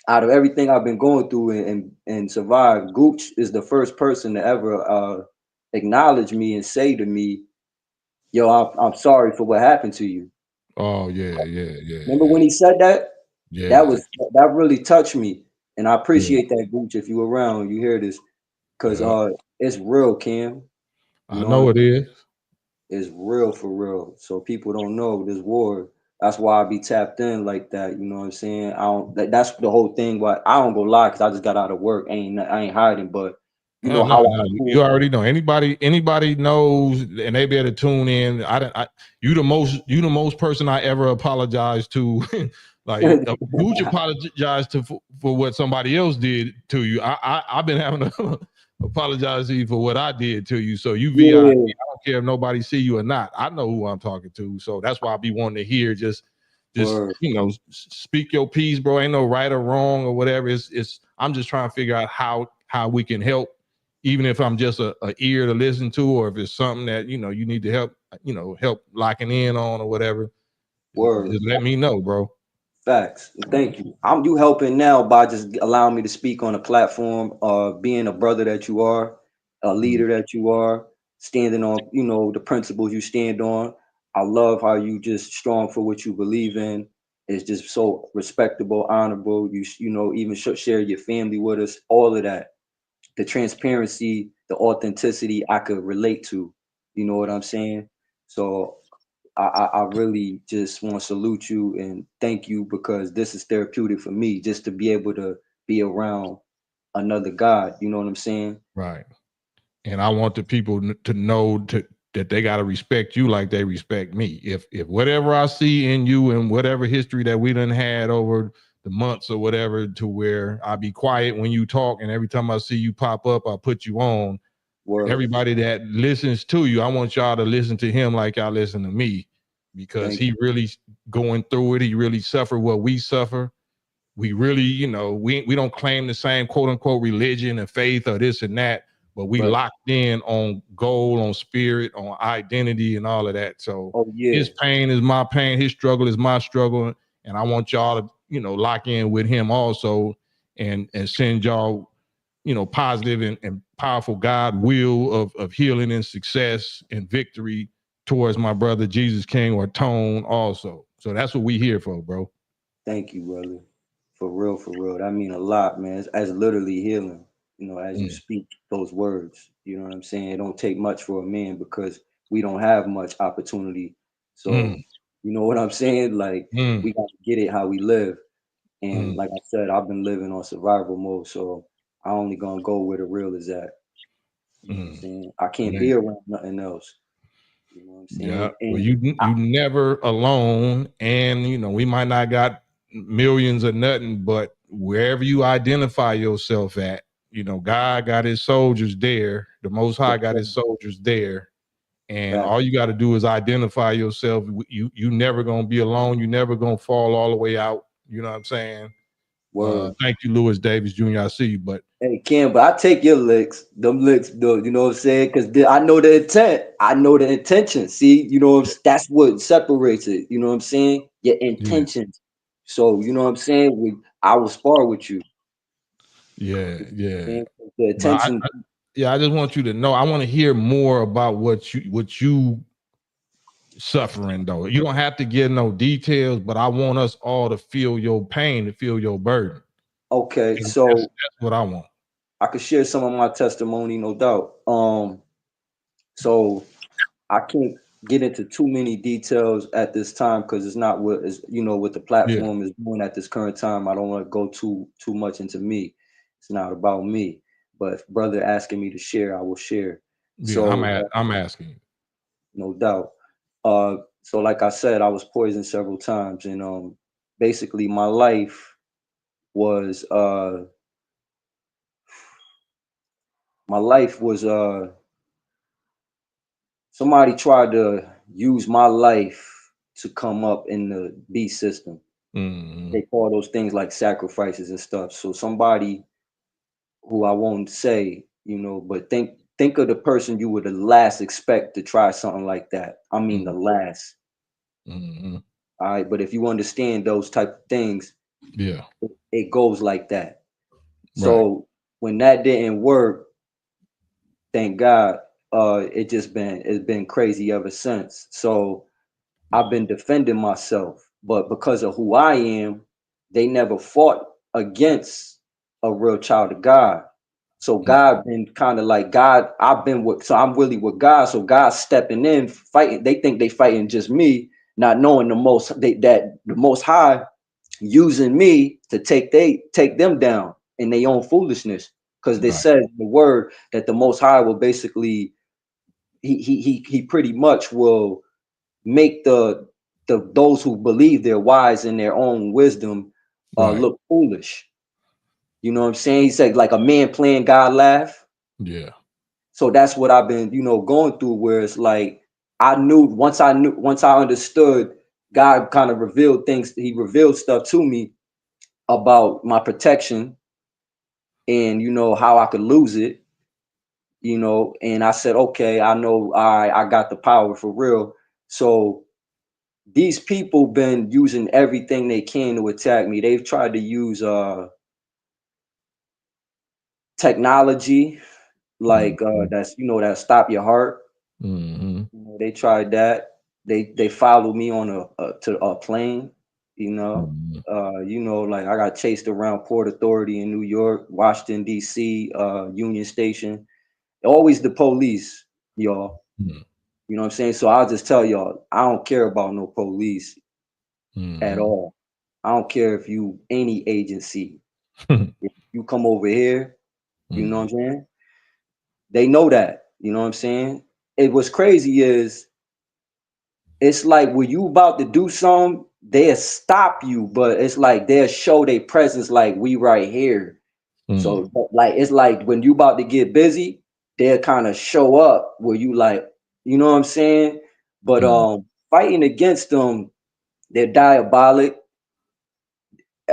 out of everything I've been going through and survive. Gooch is the first person to ever acknowledge me and say to me, yo, I'm sorry for what happened to you. Oh yeah. Remember when he said that? Yeah. That really touched me. And I appreciate that, Gooch, if you around, you hear this. Because it's real, Cam. I know it is. It's real for real. So people don't know this war. That's why I be tapped in like that. You know what I'm saying? That's the whole thing. But I don't go lie because I just got out of work. I ain't hiding, but you know how you already know. Anybody knows, and they better tune in. You the most person I ever apologized to. Like Gucci apologized for what somebody else did to you. I've been having to apologize to you for what I did to you. So you VIP. I don't care if nobody see you or not. I know who I'm talking to. So that's why I be wanting to hear just you know, speak your piece, bro. Ain't no right or wrong or whatever. It's I'm just trying to figure out how we can help, even if I'm just a ear to listen to, or if it's something that, you know, you need to help locking in on or whatever. Just let me know, bro. Facts. Thank you. You helping now by just allowing me to speak on a platform, being a brother that you are, a leader that you are, standing on, you know, the principles you stand on. I love how you just strong for what you believe in. It's just so respectable, honorable. You know, even share your family with us, all of that. The transparency, the authenticity I could relate to. You know what I'm saying? So I really just want to salute you and thank you, because this is therapeutic for me, just to be able to be around another God. You know what I'm saying? Right. And I want the people to know that they got to respect you like they respect me. If whatever I see in you and whatever history that we done had over the months or whatever, to where I be quiet when you talk, and every time I see you pop up, I put you on. Everybody that listens to you, I want y'all to listen to him like y'all listen to me, because he really going through it. He really suffered what we suffer. We really, you know, we don't claim the same quote unquote religion and faith or this and that, but we locked in on goal, on spirit, on identity, and all of that. So his pain is my pain, his struggle is my struggle, and I want y'all to, you know, lock in with him also, and send y'all, you know, positive and powerful God will of healing and success and victory towards my brother Jesus King, or Tone also. So that's what we here for, bro. Thank you, brother. For real. That mean a lot, man. It's literally healing, you know, as you speak those words. You know what I'm saying? It don't take much for a man, because we don't have much opportunity. So, you know what I'm saying? Like, we got to get it how we live. And like I said, I've been living on survival mode. So I only gonna go where the real is at. You know what I'm saying? I can't be around nothing else. You know what I'm saying? Yeah. Well, you never alone, and you know, we might not got millions or nothing, but wherever you identify yourself at, you know, God got his soldiers there. The Most High got his soldiers there, and all you got to do is identify yourself. You never gonna be alone. You never gonna fall all the way out. You know what I'm saying? Thank you, Lewis Davis Jr. I see you, but hey, Kim, but I take your licks, them licks, though. You know what I'm saying? Because I know the intent. I know the intention. See, you know, that's what separates it. You know what I'm saying? Your intentions. So, you know what I'm saying? I will spar with you. Yeah. The attention. I just want you to know. I want to hear more about what you suffering though. You don't have to give no details, but I want us all to feel your pain, to feel your burden. Okay, so that's what I want. I could share some of my testimony, no doubt. So I can't get into too many details at this time because it's not what is, you know, what the platform is doing at this current time. I don't want to go too much into me. It's not about me. But if brother asking me to share, I will share. Yeah, so I'm asking you. No doubt. So like I said, I was poisoned several times, and basically my life was somebody tried to use my life to come up in the beast system. They call those things like sacrifices and stuff. So somebody who I won't say, you know, but think of the person you would the last expect to try something like that. I mean the last. All right, but if you understand those type of things, yeah, it goes like that. So when that didn't work, thank God, it's been crazy ever since. So I've been defending myself, but because of who I am, they never fought against a real child of God. So God been kind of like God. So I'm really with God. So God's stepping in, fighting. They think they fighting just me, not knowing that the Most High using me to take them down in their own foolishness. Because they said in the word that the Most High will basically he pretty much will make the those who believe they're wise in their own wisdom look foolish. You know what I'm saying? He said like a man playing God laugh. Yeah. So that's what I've been, going through, where it's like once I understood, God kind of revealed things. He revealed stuff to me about my protection and how I could lose it, and I said, okay, I know I got the power for real. So these people been using everything they can to attack me. They've tried to use technology like that's that stop your heart. They tried that. They followed me on a plane, like I got chased around Port Authority in New York, Washington D.C., Union Station. Always the police, y'all. You know what I'm saying? So I'll just tell y'all, I don't care about no police at all. I don't care if you any agency. If you come over here, you know what I'm saying? They know that. You know what I'm saying? What's crazy is it's like when you about to do something, they'll stop you, but it's like they'll show their presence like we right here. So like it's like when you about to get busy, they'll kind of show up where you like, you know what I'm saying? But fighting against them, they're diabolic.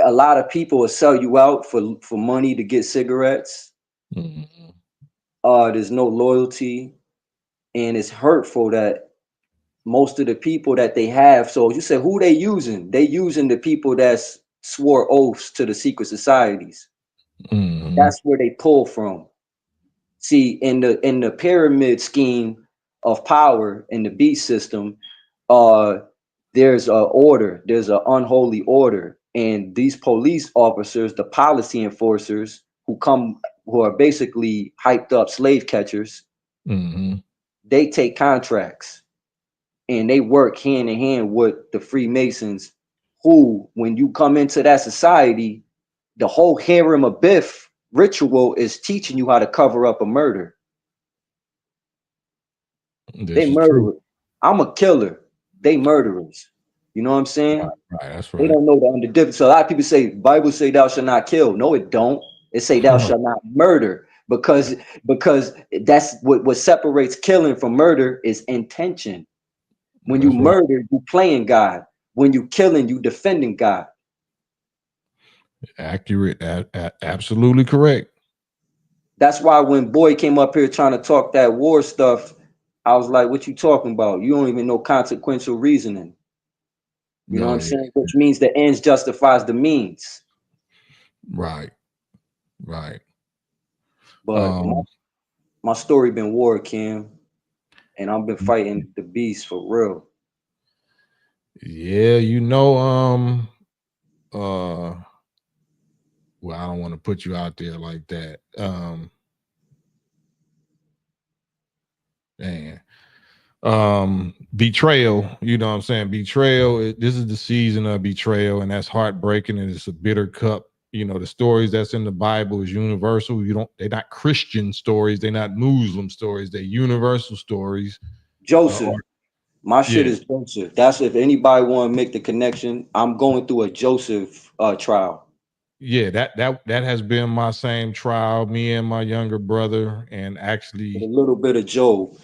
A lot of people will sell you out for money to get cigarettes. There's no loyalty, and it's hurtful that most of the people that they have. So you said who they using? They using the people that's swore oaths to the secret societies. That's where they pull from. See, in the pyramid scheme of power in the beast system, there's a order, there's an unholy order, and these police officers, the policy enforcers who are basically hyped up slave catchers, they take contracts and they work hand in hand with the Freemasons, who, when you come into that society, the whole harem of Biff ritual is teaching you how to cover up a murder. They murderers. I'm a killer. They murderers. You know what I'm saying? Right, that's right. They don't know the under difference. So a lot of people say Bible say thou shalt not kill. No, it don't. It say thou shalt not murder, because that's what separates killing from murder is intention. When you murder, you playing God. When you killing, you defending God. Accurate. Absolutely correct. That's why when Boy came up here trying to talk that war stuff, I was like, what you talking about? You don't even know consequential reasoning. You know what I'm saying? Which means the ends justifies the means. Right. Right. But my story been war, Kim, and I've been fighting the beast for real. Yeah, you know, well, I don't want to put you out there like that. Man. Betrayal, you know what I'm saying? Betrayal, this is the season of betrayal, and that's heartbreaking, and it's a bitter cup. You know, the stories that's in the Bible is universal. They're not Christian stories, they're not Muslim stories, they're universal stories. Joseph. My shit Yeah. is Joseph. That's if anybody want to make the connection. I'm going through a Joseph trial. Yeah, that has been my same trial, me and my younger brother, and With actually, a little bit of Job.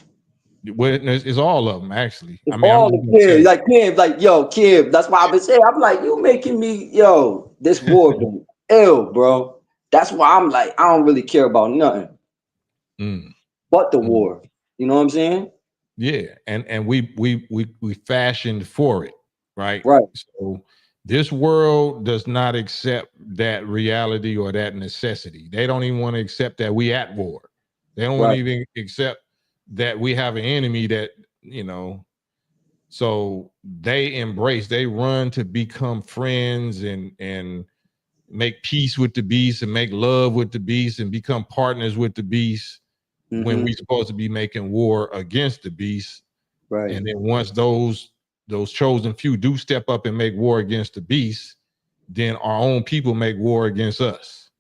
witness is all of them. Actually, I It's mean, I'm all just the gonna kids, say, like Kim, like yo, Kim. That's why I've been saying. I'm like, you making me, yo, this war been ill, bro. That's why I'm like, I don't really care about nothing mm, but the mm. war. You know what I'm saying? Yeah, and we fashioned for it, right? Right, So this world does not accept that reality or that necessity. They don't even want to accept that we at war. They don't want right. to even accept that we have an enemy that, you know. So they run to become friends and make peace with the beast and make love with the beast and become partners with the beast when Mm-hmm. we're supposed to be making war against the beast. Right, And then once those chosen few do step up and make war against the beast, then our own people make war against us.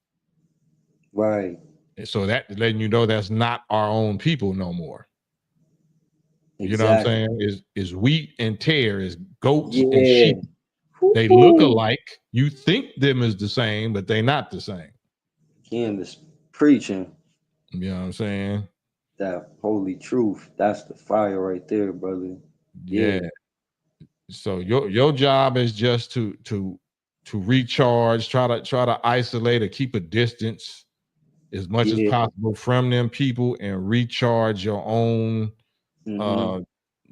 right. And so that letting you know that's not our own people no more. You know what I'm Exactly. saying? Is wheat and tare, is goats and Yeah. sheep. They look Woo-hoo. alike. You think them is the same, but they're not the same. Kim is preaching You know what I'm saying? that holy truth. That's the fire right there, brother. Yeah. Yeah, So your job is just to recharge, try to isolate or keep a distance as much as yeah. possible from them people and recharge your own Mm-hmm. uh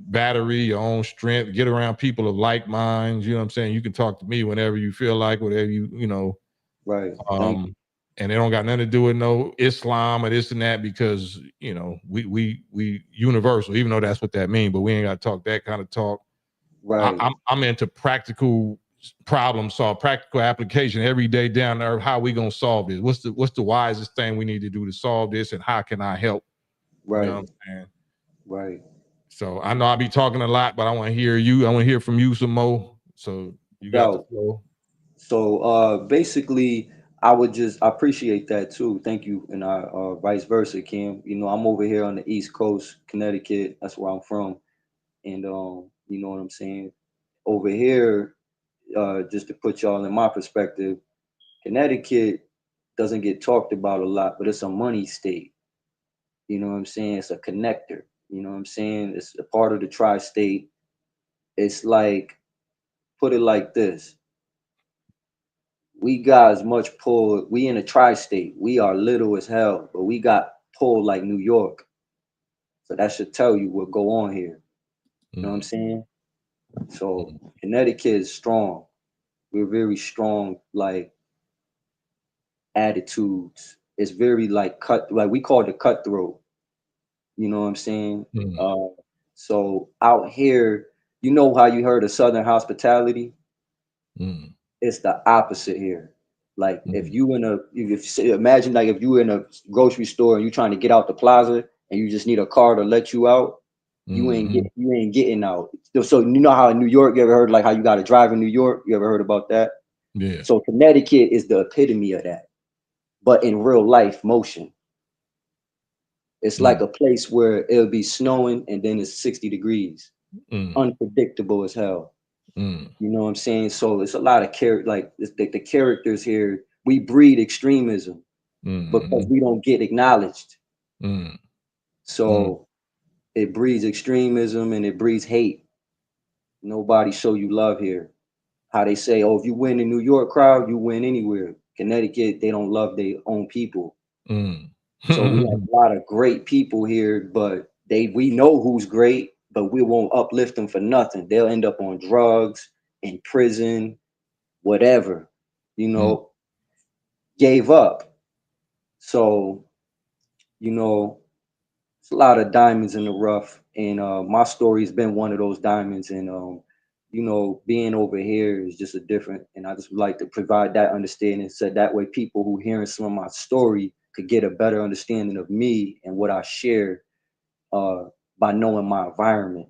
battery, your own strength. Get around people of like minds. You know what I'm saying? You can talk to me whenever you feel like, whatever you know. Right. Thank you. Um, and they don't got nothing to do with no Islam or this and that, because you know we universal, even though that's what that means, but we ain't got to talk that kind of talk. Right. I'm into practical problem solve, practical application every day down there. How we gonna solve this? What's the wisest thing we need to do to solve this, and how can I help? You know what Right. I'm saying? Right. So I know I be talking a lot, but I want to hear you. I want to hear from you some more. So you got the Yo, flow. so basically I appreciate that too. Thank you. And vice versa, Kim. You know, I'm over here on the East Coast, Connecticut. That's where I'm from. And you know what I'm saying? Over here, just to put y'all in my perspective, Connecticut doesn't get talked about a lot, but it's a money state. You know what I'm saying? It's a connector. You know what I'm saying? It's a part of the tri-state. It's like, put it like this. We got as much pull. We in a tri-state. We are little as hell, but we got pull like New York. So that should tell you what go on here. You know what I'm Mm, saying? So mm, Connecticut is strong. We're very strong, like attitudes. It's very like like we call it cutthroat. You know what I'm saying? mm, Uh, so out here, you know how you heard of Southern hospitality? mm, It's the opposite here. Like if mm, you in a if imagine like if you in a grocery store and you trying to get out the plaza and you just need a car to let you out, mm, you ain't getting out. So you know how in New York, you ever heard like how you got to drive in New York? You ever heard about that? yeah. So Connecticut is the epitome of that, but in real life motion. It's like Mm, a place where it'll be snowing and then it's 60 degrees, mm, unpredictable as hell. mm, You know what I'm saying? So it's a lot of like the characters here. We breed extremism because mm, we don't get acknowledged. mm, mm, So it breeds extremism and it breeds hate. Nobody show you love here. How they say, oh, if you win the New York crowd, you win anywhere. Connecticut, they don't love their own people. mm. So we have a lot of great people here, but we know who's great, but we won't uplift them for nothing. They'll end up on drugs, in prison, whatever, you Mm, know, gave up. So, you know, it's a lot of diamonds in the rough. And my story's been one of those diamonds. And you know, being over here is just a different, and I just would like to provide that understanding so that way people who hearing some of my story could get a better understanding of me and what I share by knowing my environment.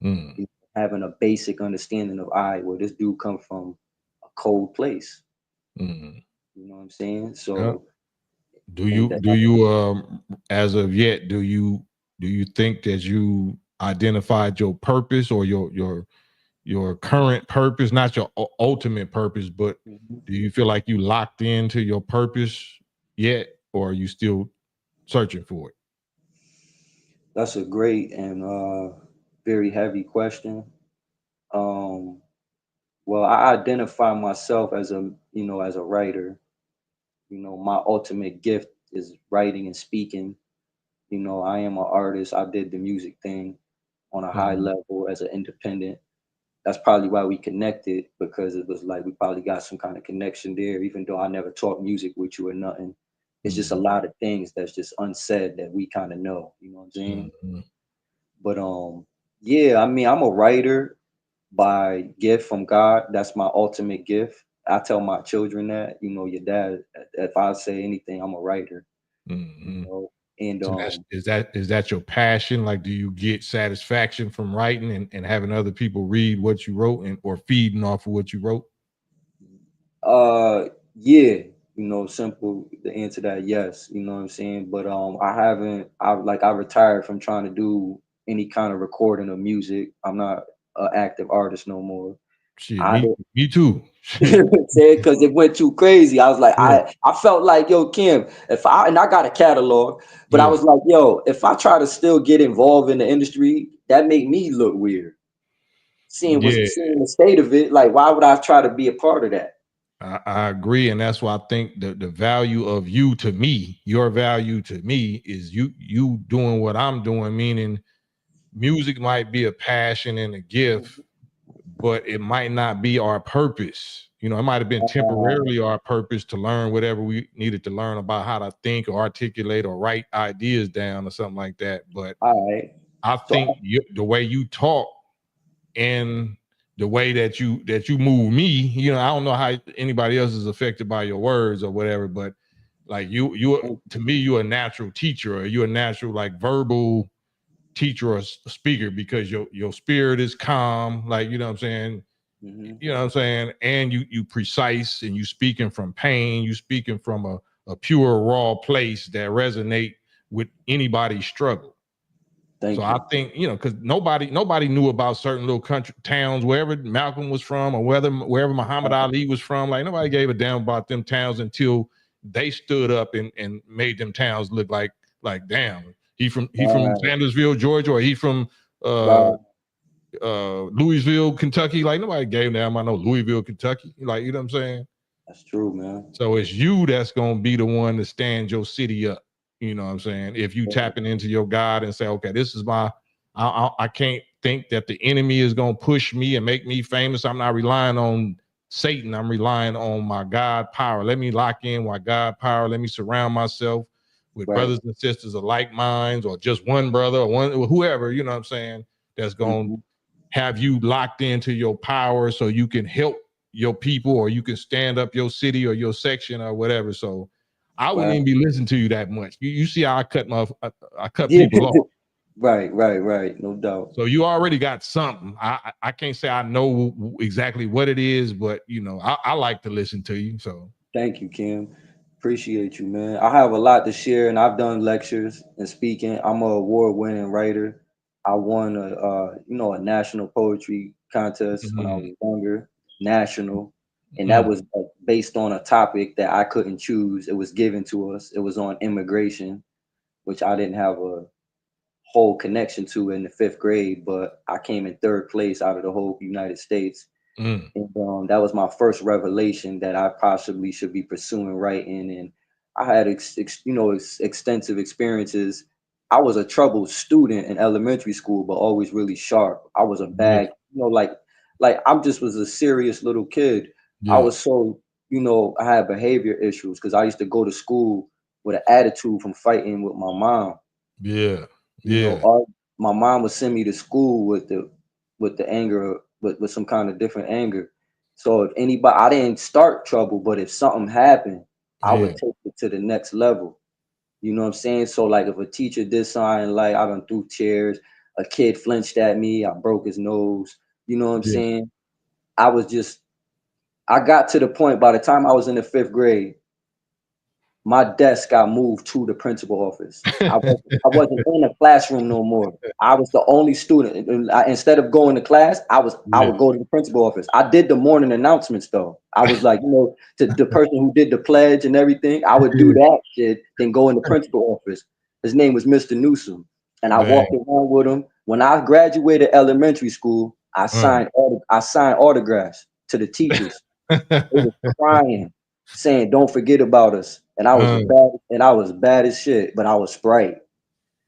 Mm. Having a basic understanding of where this dude come from a cold place. Mm. You know what I'm saying? So Yeah. Do you as of yet do you think that you identified your purpose or your current purpose, not your ultimate purpose, but do you feel like you locked into your purpose yet, or are you still searching for it? That's a great and very heavy question. Well, I identify myself as as a writer. You know, my ultimate gift is writing and speaking. You know, I am an artist. I did the music thing on a high level as an independent. That's probably why we connected, because it was like we probably got some kind of connection there, even though I never talked music with you or nothing. It's just a lot of things that's just unsaid that we kind of know, you know what I'm saying? But yeah, I mean, I'm a writer by gift from God. That's my ultimate gift. I tell my children that, you know, your dad, if I say anything, I'm a writer. You know, and So is that your passion? Like, do you get satisfaction from writing and having other people read what you wrote or feeding off of what you wrote? Yeah, you know, simple the answer to that, yes, you know what I'm saying. But I retired from trying to do any kind of recording of music. I'm not an active artist no more. Shit, me too. Because it went too crazy. I was like, Yeah. I felt like, yo, Kim, I got a catalog, but I was like, yo, if I try to still get involved in the industry, that make me look weird. Seeing the state of it, like, why would I try to be a part of that? I agree, and that's why I think the value of you to me, your value to me, is you doing what I'm doing. Meaning, music might be a passion and a gift, but it might not be our purpose. You know, it might have been temporarily our purpose to learn whatever we needed to learn about how to think or articulate or write ideas down or something like that. But I think the way you talk and the way that you move me, you know, I don't know how anybody else is affected by your words or whatever, but like you to me, you're a natural teacher, or you're a natural like verbal teacher or speaker, because your spirit is calm, like, you know what I'm saying? You know what I'm saying? And you precise, and you speaking from pain, you speaking from a pure raw place that resonate with anybody's struggle. So I think, you know, because nobody knew about certain little country towns, wherever Malcolm was from, or wherever Muhammad Ali was from. Like, nobody gave a damn about them towns until they stood up and made them towns look like damn, he from Sandersville, Georgia, or he from Louisville, Kentucky. Like, nobody gave a damn about no Louisville, Kentucky. Like, you know what I'm saying? That's true, man. So it's you that's gonna be the one to stand your city up. You know what I'm saying? If you tapping into your God and say, okay, this is my, I can't think that the enemy is gonna push me and make me famous. I'm not relying on Satan. I'm relying on my God power. Let me lock in my God power. Let me surround myself with brothers and sisters of like minds, or just one brother, or whoever, you know what I'm saying, that's gonna have you locked into your power so you can help your people, or you can stand up your city or your section or whatever. So I wouldn't even be listening to you that much. You see how I cut people off. Right, no doubt. So you already got something. I can't say I know exactly what it is, but you know, I like to listen to you. So thank you, Kim. Appreciate you, man. I have a lot to share, and I've done lectures and speaking. I'm an award-winning writer. I won a national poetry contest when I was younger, national, and that was based on a topic that I couldn't choose. It was given to us. It was on immigration, which I didn't have a whole connection to in the 5th grade, but I came in 3rd place out of the whole United States. And that was my first revelation that I possibly should be pursuing writing. And I had extensive experiences. I was a troubled student in elementary school, but always really sharp. I was a bad, like I just was a serious little kid. I was so, I had behavior issues because I used to go to school with an attitude from fighting with my mom. My mom would send me to school with the anger with some kind of different anger. So if anybody, I didn't start trouble, but if something happened, I would take it to the next level. You know what I'm saying? So like if a teacher did something, like I done threw chairs, a kid flinched at me, I broke his nose. You know what I'm saying? I got to the point by the time I was in the 5th grade, my desk got moved to the principal office. I wasn't in the classroom no more. I was the only student. Instead of going to class, I would go to the principal office. I did the morning announcements though. I was like, to the person who did the pledge and everything, I would do that shit, then go in the principal office. His name was Mr. Newsom. And I walked around with him. When I graduated elementary school, I signed autographs to the teachers. They was crying, saying, "Don't forget about us." And I was bad as shit, but I was Sprite.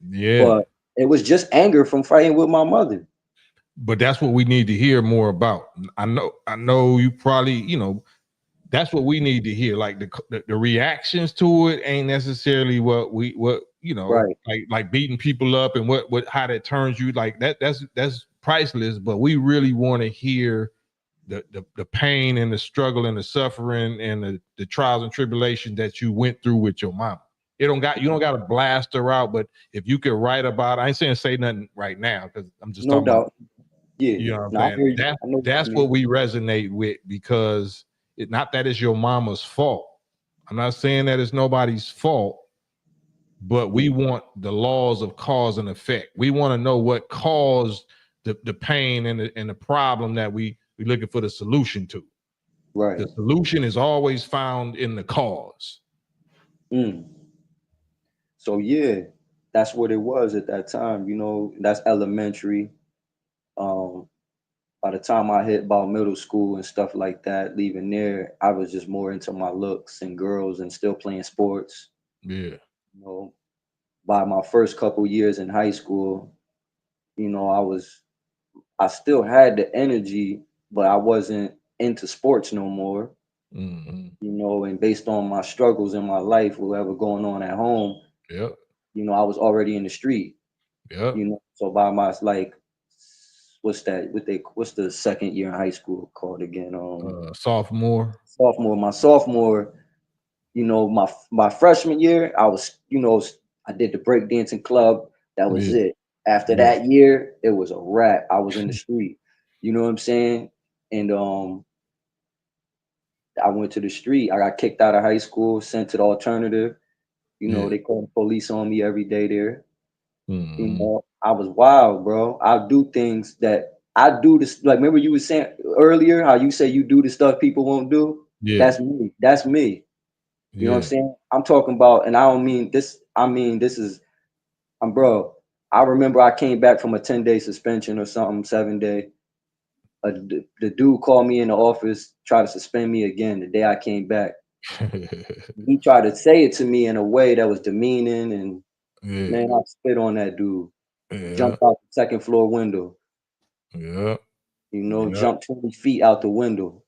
But it was just anger from fighting with my mother. But that's what we need to hear more about. I know you probably, that's what we need to hear. Like the reactions to it ain't necessarily what like beating people up and how that turns you. Like that's priceless. But we really want to hear the pain and the struggle and the suffering and the trials and tribulations that you went through with your mom. You don't got to blast her out, but if you could write about it, I ain't saying say nothing right now because I'm just talking about. Yeah, you know what I'm saying? That's what we resonate with, because not that it's your mama's fault. I'm not saying that it's nobody's fault, but we want the laws of cause and effect. We want to know what caused the pain and the problem that we're looking for the solution to. Right. The solution is always found in the cause. So yeah, that's what it was at that time. That's elementary. By the time I hit about middle school and stuff like that, leaving there, I was just more into my looks and girls and still playing sports. Yeah. By my first couple years in high school, I still had the energy, but I wasn't into sports no more. And based on my struggles in my life, whatever going on at home, I was already in the street. So by my what's the second year in high school called again? Sophomore. My sophomore, my freshman year, I was, I did the breakdancing club. That was it. After that year, it was a wrap. I was in the street. You know what I'm saying? And I went to the street. I got kicked out of high school, sent to the alternative. They called the police on me every day there. I was wild, bro. I do things that I do this. Like, remember you were saying earlier how you say you do the stuff people won't do? That's me. That's me. You know what I'm saying? I'm talking about, and I don't mean this. I mean, bro. I remember I came back from a 10-day suspension or something, 7-day. The dude called me in the office, tried to suspend me again the day I came back. He tried to say it to me in a way that was demeaning, and man, I spit on that dude. Jumped out the second floor window. Jumped 20 feet out the window.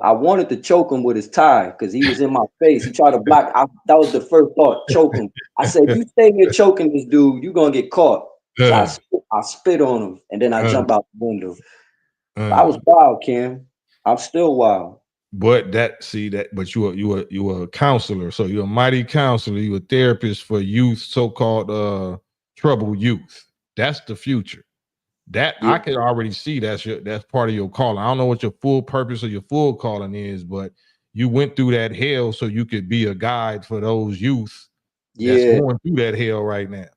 I wanted to choke him with his tie because he was in my face. He tried to block. That was the first thought, choke him. I said, if you stay here choking this dude, you're going to get caught. So I spit on him, and then I jump out the window. I was wild, Kim. I'm still wild. But but you are a counselor. So you're a mighty counselor. You're a therapist for youth, so-called troubled youth. That's the future. I can already see that's part of your calling. I don't know what your full purpose or your full calling is, but you went through that hell so you could be a guide for those youth that's going through that hell right now.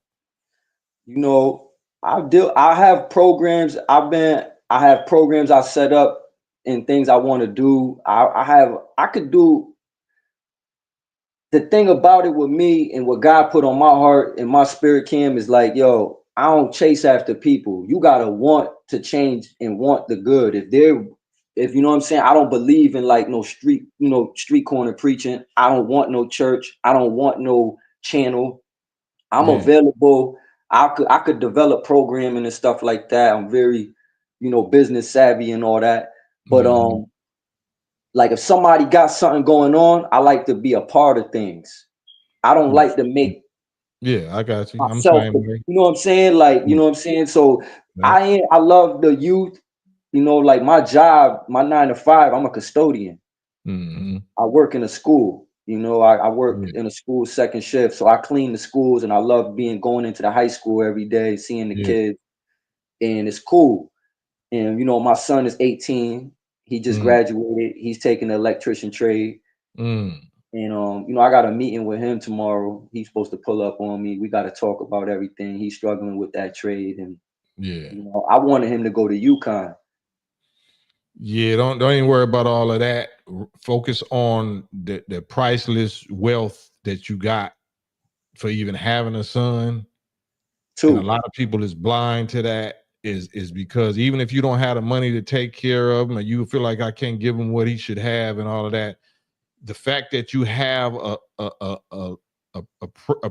I have programs. I have programs I set up and things I want to do. I could do. The thing about it with me and what God put on my heart and my spirit, Kim, is like, yo, I don't chase after people. You gotta want to change and want the good. If you know what I'm saying, I don't believe in like no street corner preaching. I don't want no church. I don't want no channel. I'm available. I could develop programming and stuff like that. I'm very, business savvy and all that. But like if somebody got something going on, I like to be a part of things. I don't like to make I got you. myself, you know what I'm saying? Like, you know what I'm saying? So I love the youth you know, like my job, my 9 to 5, I'm a custodian. I work in a school. You know, I work in a school second shift. So I clean the schools, and I love going into the high school every day, seeing the kids, and it's cool. And, you know, my son is 18. He just graduated. He's taking the electrician trade. And, you know, I got a meeting with him tomorrow. He's supposed to pull up on me. We got to talk about everything. He's struggling with that trade. And, you know, I wanted him to go to UConn. Yeah, don't even worry about all of that. Focus on the priceless wealth that you got for even having a son. And a lot of people is blind to that. Is because even if you don't have the money to take care of him, and you feel like I can't give him what he should have and all of that, the fact that you have a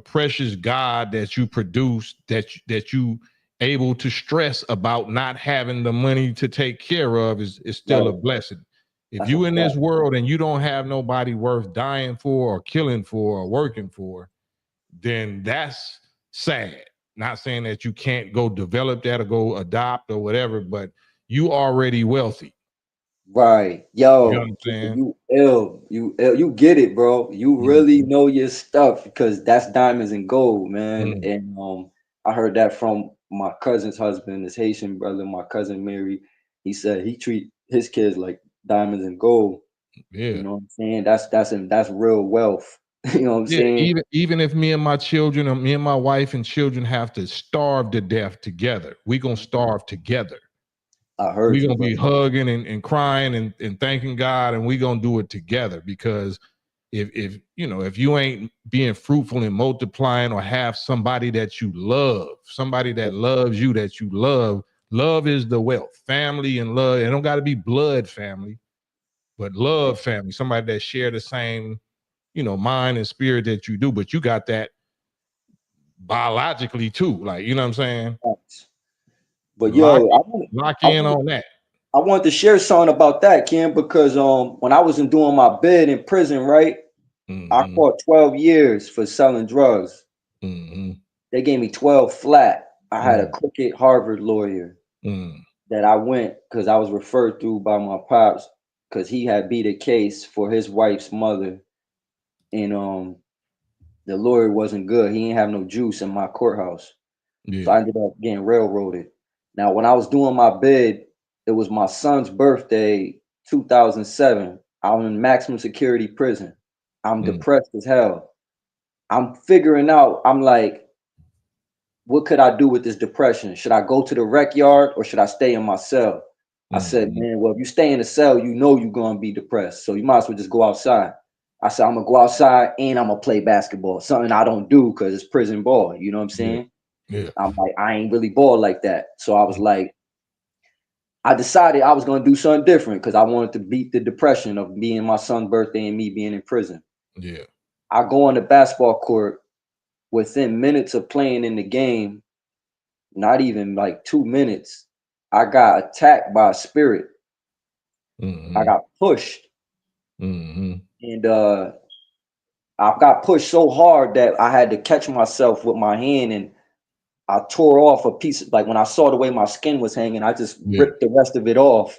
precious God that you produce, that you able to stress about not having the money to take care of is still a blessing. If you in this world and you don't have nobody worth dying for or killing for or working for, then that's sad. Not saying that you can't go develop that or go adopt or whatever, but you already wealthy. Right. Yo, you know what I'm saying? You get it, bro. You really know your stuff, because that's diamonds and gold, man. And I heard that from my cousin's husband, his Haitian brother, my cousin Mary. He said he treat his kids like diamonds and gold. You know what I'm saying? That's real wealth. You know what I'm saying? Even if me and my children, or me and my wife and children have to starve to death together, we gonna starve together. We're gonna be hugging and crying and thanking God, and we're gonna do it together. Because if you know, if you ain't being fruitful and multiplying, or have somebody that you love, somebody that loves you, that you love is the wealth. Family and love, it don't got to be blood family, but love family, somebody that share the same, you know, mind and spirit that you do, but you got that biologically too, like, you know what I'm saying? But lock in on that. I wanted to share something about that, Ken, because when I was doing my bid in prison, right, I caught 12 years for selling drugs. They gave me 12 flat. I had a crooked Harvard lawyer that I went, because I was referred through by my pops, because he had beat a case for his wife's mother, and the lawyer wasn't good. He didn't have no juice in my courthouse. So I ended up getting railroaded. Now, when I was doing my bid, it was my son's birthday, 2007. I was in maximum security prison. I'm depressed as hell. I'm figuring out, I'm like, what could I do with this depression? Should I go to the rec yard, or should I stay in my cell? I said, man, well, if you stay in the cell, you know you're going to be depressed. So you might as well just go outside. I said, I'm going to go outside and I'm going to play basketball. Something I don't do because it's prison ball. You know what I'm saying? I'm like, I ain't really ball like that. So I was like, I decided I was going to do something different, because I wanted to beat the depression of being my son's birthday and me being in prison. I go on the basketball court. Within minutes of playing in the game, not even like 2 minutes, I got attacked by a spirit. I got pushed. And I got pushed so hard that I had to catch myself with my hand, and I tore off a piece. Like, when I saw the way my skin was hanging, I just ripped the rest of it off.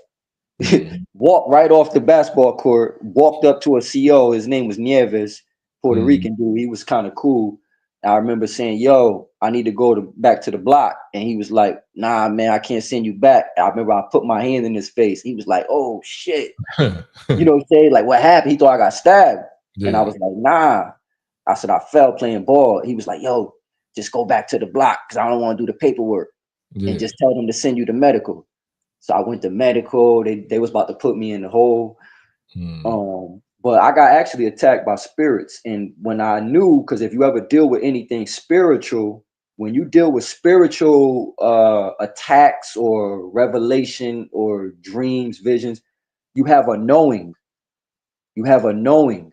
Walked right off the basketball court, walked up to a CO. His name was Nieves, Puerto Rican dude. He was kind of cool. I remember saying, yo, I need to go back to the block. And he was like, nah, man, I can't send you back. I remember I put my hand in his face. He was like, oh, shit. You know what I'm saying? Like, what happened? He thought I got stabbed. And I was like, nah. I said, I fell playing ball. He was like, yo, just go back to the block, because I don't want to do the paperwork. And just tell them to send you to medical. So I went to medical. They was about to put me in the hole. But I got actually attacked by spirits. And when I knew, because if you ever deal with anything spiritual, when you deal with spiritual attacks or revelation or dreams, visions, you have a knowing. You have a knowing.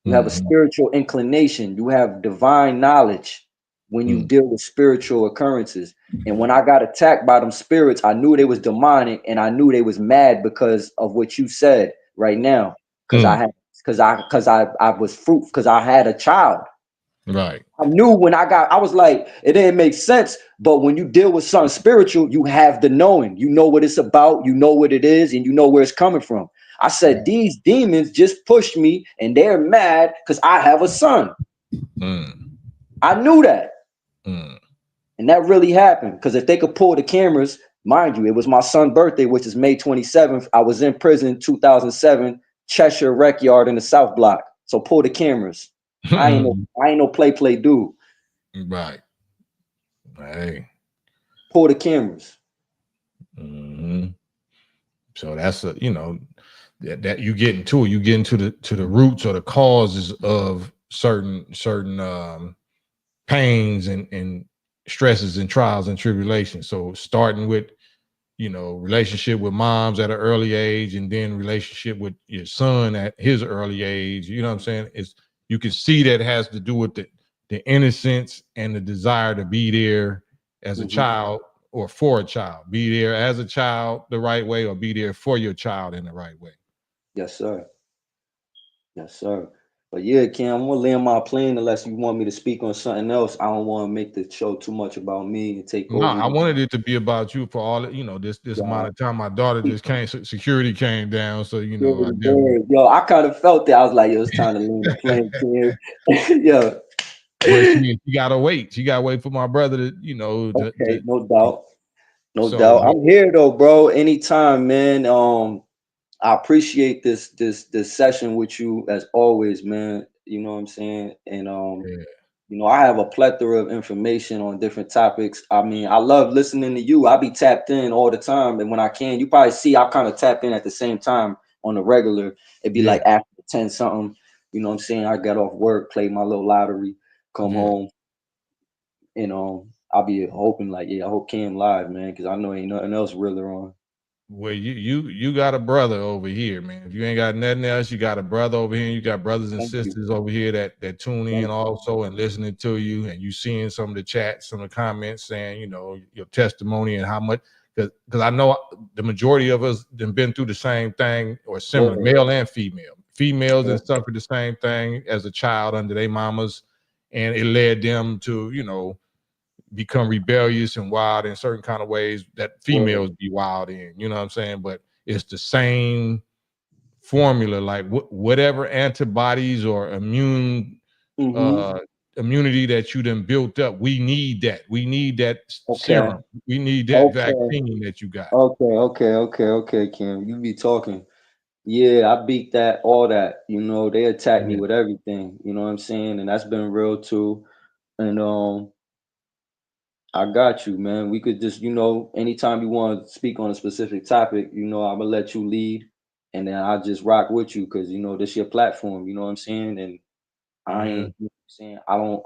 You have a spiritual inclination. You have divine knowledge when you deal with spiritual occurrences. And when I got attacked by them spirits, I knew they was demonic, and I knew they was mad because of what you said right now. Because I was fruit, because I had a child. Right. I knew when I was like, it didn't make sense. But when you deal with something spiritual, you have the knowing. You know what it's about, you know what it is, and you know where it's coming from. I said, these demons just pushed me and they're mad because I have a son. I knew that. And that really happened, because if they could pull the cameras, mind you, it was my son's birthday, which is May 27th. I was in prison 2007, Cheshire Rec Yard in the South Block. So pull the cameras. I ain't no play dude. Right. Hey. Pull the cameras. So that's a, you know, that you get into it. You get into the roots or the causes of certain pains and stresses and trials and tribulations. So starting with, you know, relationship with moms at an early age, and then relationship with your son at his early age. You know what I'm saying? It's, you can see that it has to do with the innocence and the desire to be there as a child, or for a child. Be there as a child the right way, or be there for your child in the right way. Yes, sir. Yes, sir. But yeah, Kim, I'm gonna land my plane unless you want me to speak on something else. I don't want to make the show too much about me and take No, over. I wanted it to be about you for all, you know, this amount of time. My daughter just came, security came down, so you know, yo, I kind of felt that. I was like, yo, it's time to land the plane, Kim. Yo. But she gotta wait. She gotta wait for my brother to, you know. Okay, no doubt. No So, doubt. I'm here though, bro. Anytime, man. I appreciate this session with you as always, man. You know what I'm saying? And you know, I have a plethora of information on different topics. I mean, I love listening to you. I be tapped in all the time, and when I can, you probably see I kind of tap in at the same time on the regular. It'd be like after 10 something. You know what I'm saying? I get off work, play my little lottery, come home. You know, I'll be hoping like, I hope Cam live, man, because I know ain't nothing else really on. Well, you got a brother over here, man. If you ain't got nothing else, you got a brother over here. You got brothers and sisters over here that tune in also and listening to you, and you seeing some of the chats, some of the comments saying, you know, your testimony and how much, because I know the majority of us have been through the same thing or similar, male and female. Females and suffered the same thing as a child under their mamas, and it led them to, you know, become rebellious and wild in certain kind of ways that females be wild in, you know what I'm saying? But it's the same formula, like whatever antibodies or immunity that you done built up, we need that. We need that serum. We need that vaccine that you got. Okay, Kim. You be talking. Yeah, I beat that, all that. You know, they attack me with everything. You know what I'm saying? And that's been real too. And I got you, man. We could just, you know, anytime you want to speak on a specific topic, you know, I'm gonna let you lead, and then I'll just rock with you because, you know, this your platform. You know what I'm saying? And I ain't, you know what I'm saying,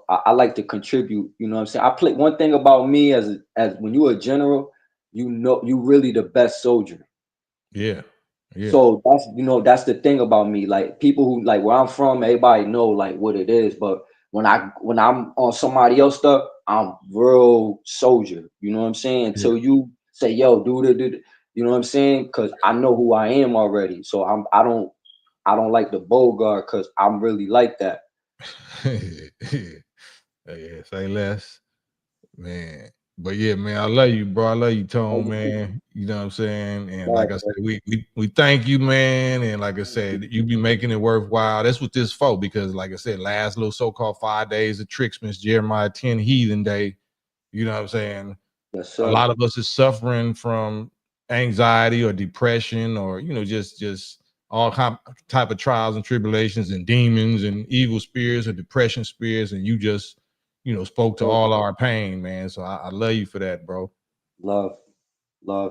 I like to contribute. You know what I'm saying? I play one thing about me as when you're a general, you know, you really the best soldier. Yeah. So that's, you know, that's the thing about me. Like people who, like where I'm from, everybody know like what it is. But when I'm on somebody else stuff, I'm real soldier. You know what I'm saying? Until you say, yo, do the, you know what I'm saying? Because I know who I am already. So I don't like the Bogart because I'm really like that. Yeah, say less, man. But yeah, man, I love you, bro. I love you, Tone, man. You know what I'm saying? And like I said, we thank you, man. And like I said, you be making it worthwhile. That's what this for, because like I said, last little so-called 5 days of Trixmas, Jeremiah 10 Heathen Day. You know what I'm saying? Yes, sir. A lot of us is suffering from anxiety or depression, or, you know, just all type of trials and tribulations and demons and evil spirits or depression spirits. And you just, you know, spoke to all our pain, man. So I love you for that, bro. Love,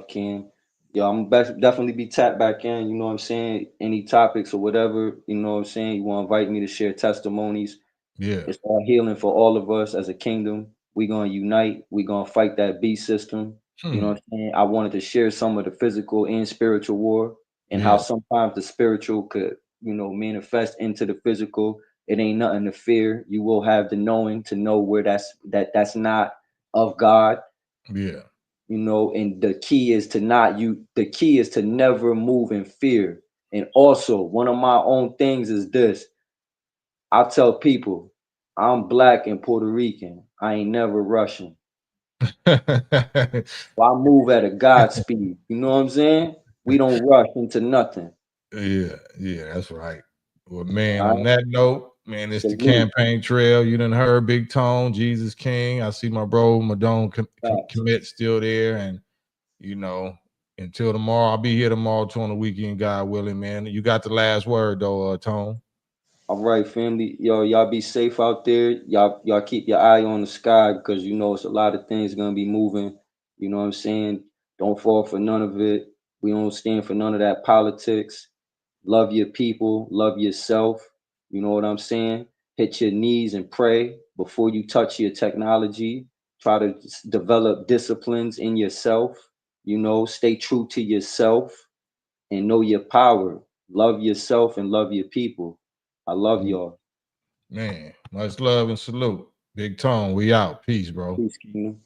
Ken. Yo, I'm definitely be tapped back in. You know what I'm saying? Any topics or whatever, you know what I'm saying? You want to invite me to share testimonies. Yeah. It's all healing for all of us as a kingdom. We're going to unite. We're going to fight that beast system. You know what I'm saying? I wanted to share some of the physical and spiritual war, and how sometimes the spiritual could, you know, manifest into the physical. It ain't nothing to fear. You will have the knowing to know where that's not of God. Yeah. You know, and the key is to never move in fear. And also, one of my own things is this. I tell people, I'm black and Puerto Rican. I ain't never Russian. Well, I move at a God speed. You know what I'm saying? We don't rush into nothing. Yeah, that's right. Well, man, on that note, man, it's the campaign trail. You done heard Big Tone, Jesus King. I see my bro Madone commit still there, and you know, until tomorrow, I'll be here tomorrow too on the weekend, God willing, man. You got the last word though, Tone. All right, family. Yo, y'all be safe out there. Y'all keep your eye on the sky because you know it's a lot of things gonna be moving. You know what I'm saying? Don't fall for none of it. We don't stand for none of that politics. Love your people, love yourself. You know what I'm saying? Hit your knees and pray before you touch your technology. Try to develop disciplines in yourself. You know, stay true to yourself and know your power. Love yourself and love your people. I love y'all. Man, much love and salute. Big Tone, we out. Peace, bro. Peace, Kingdom.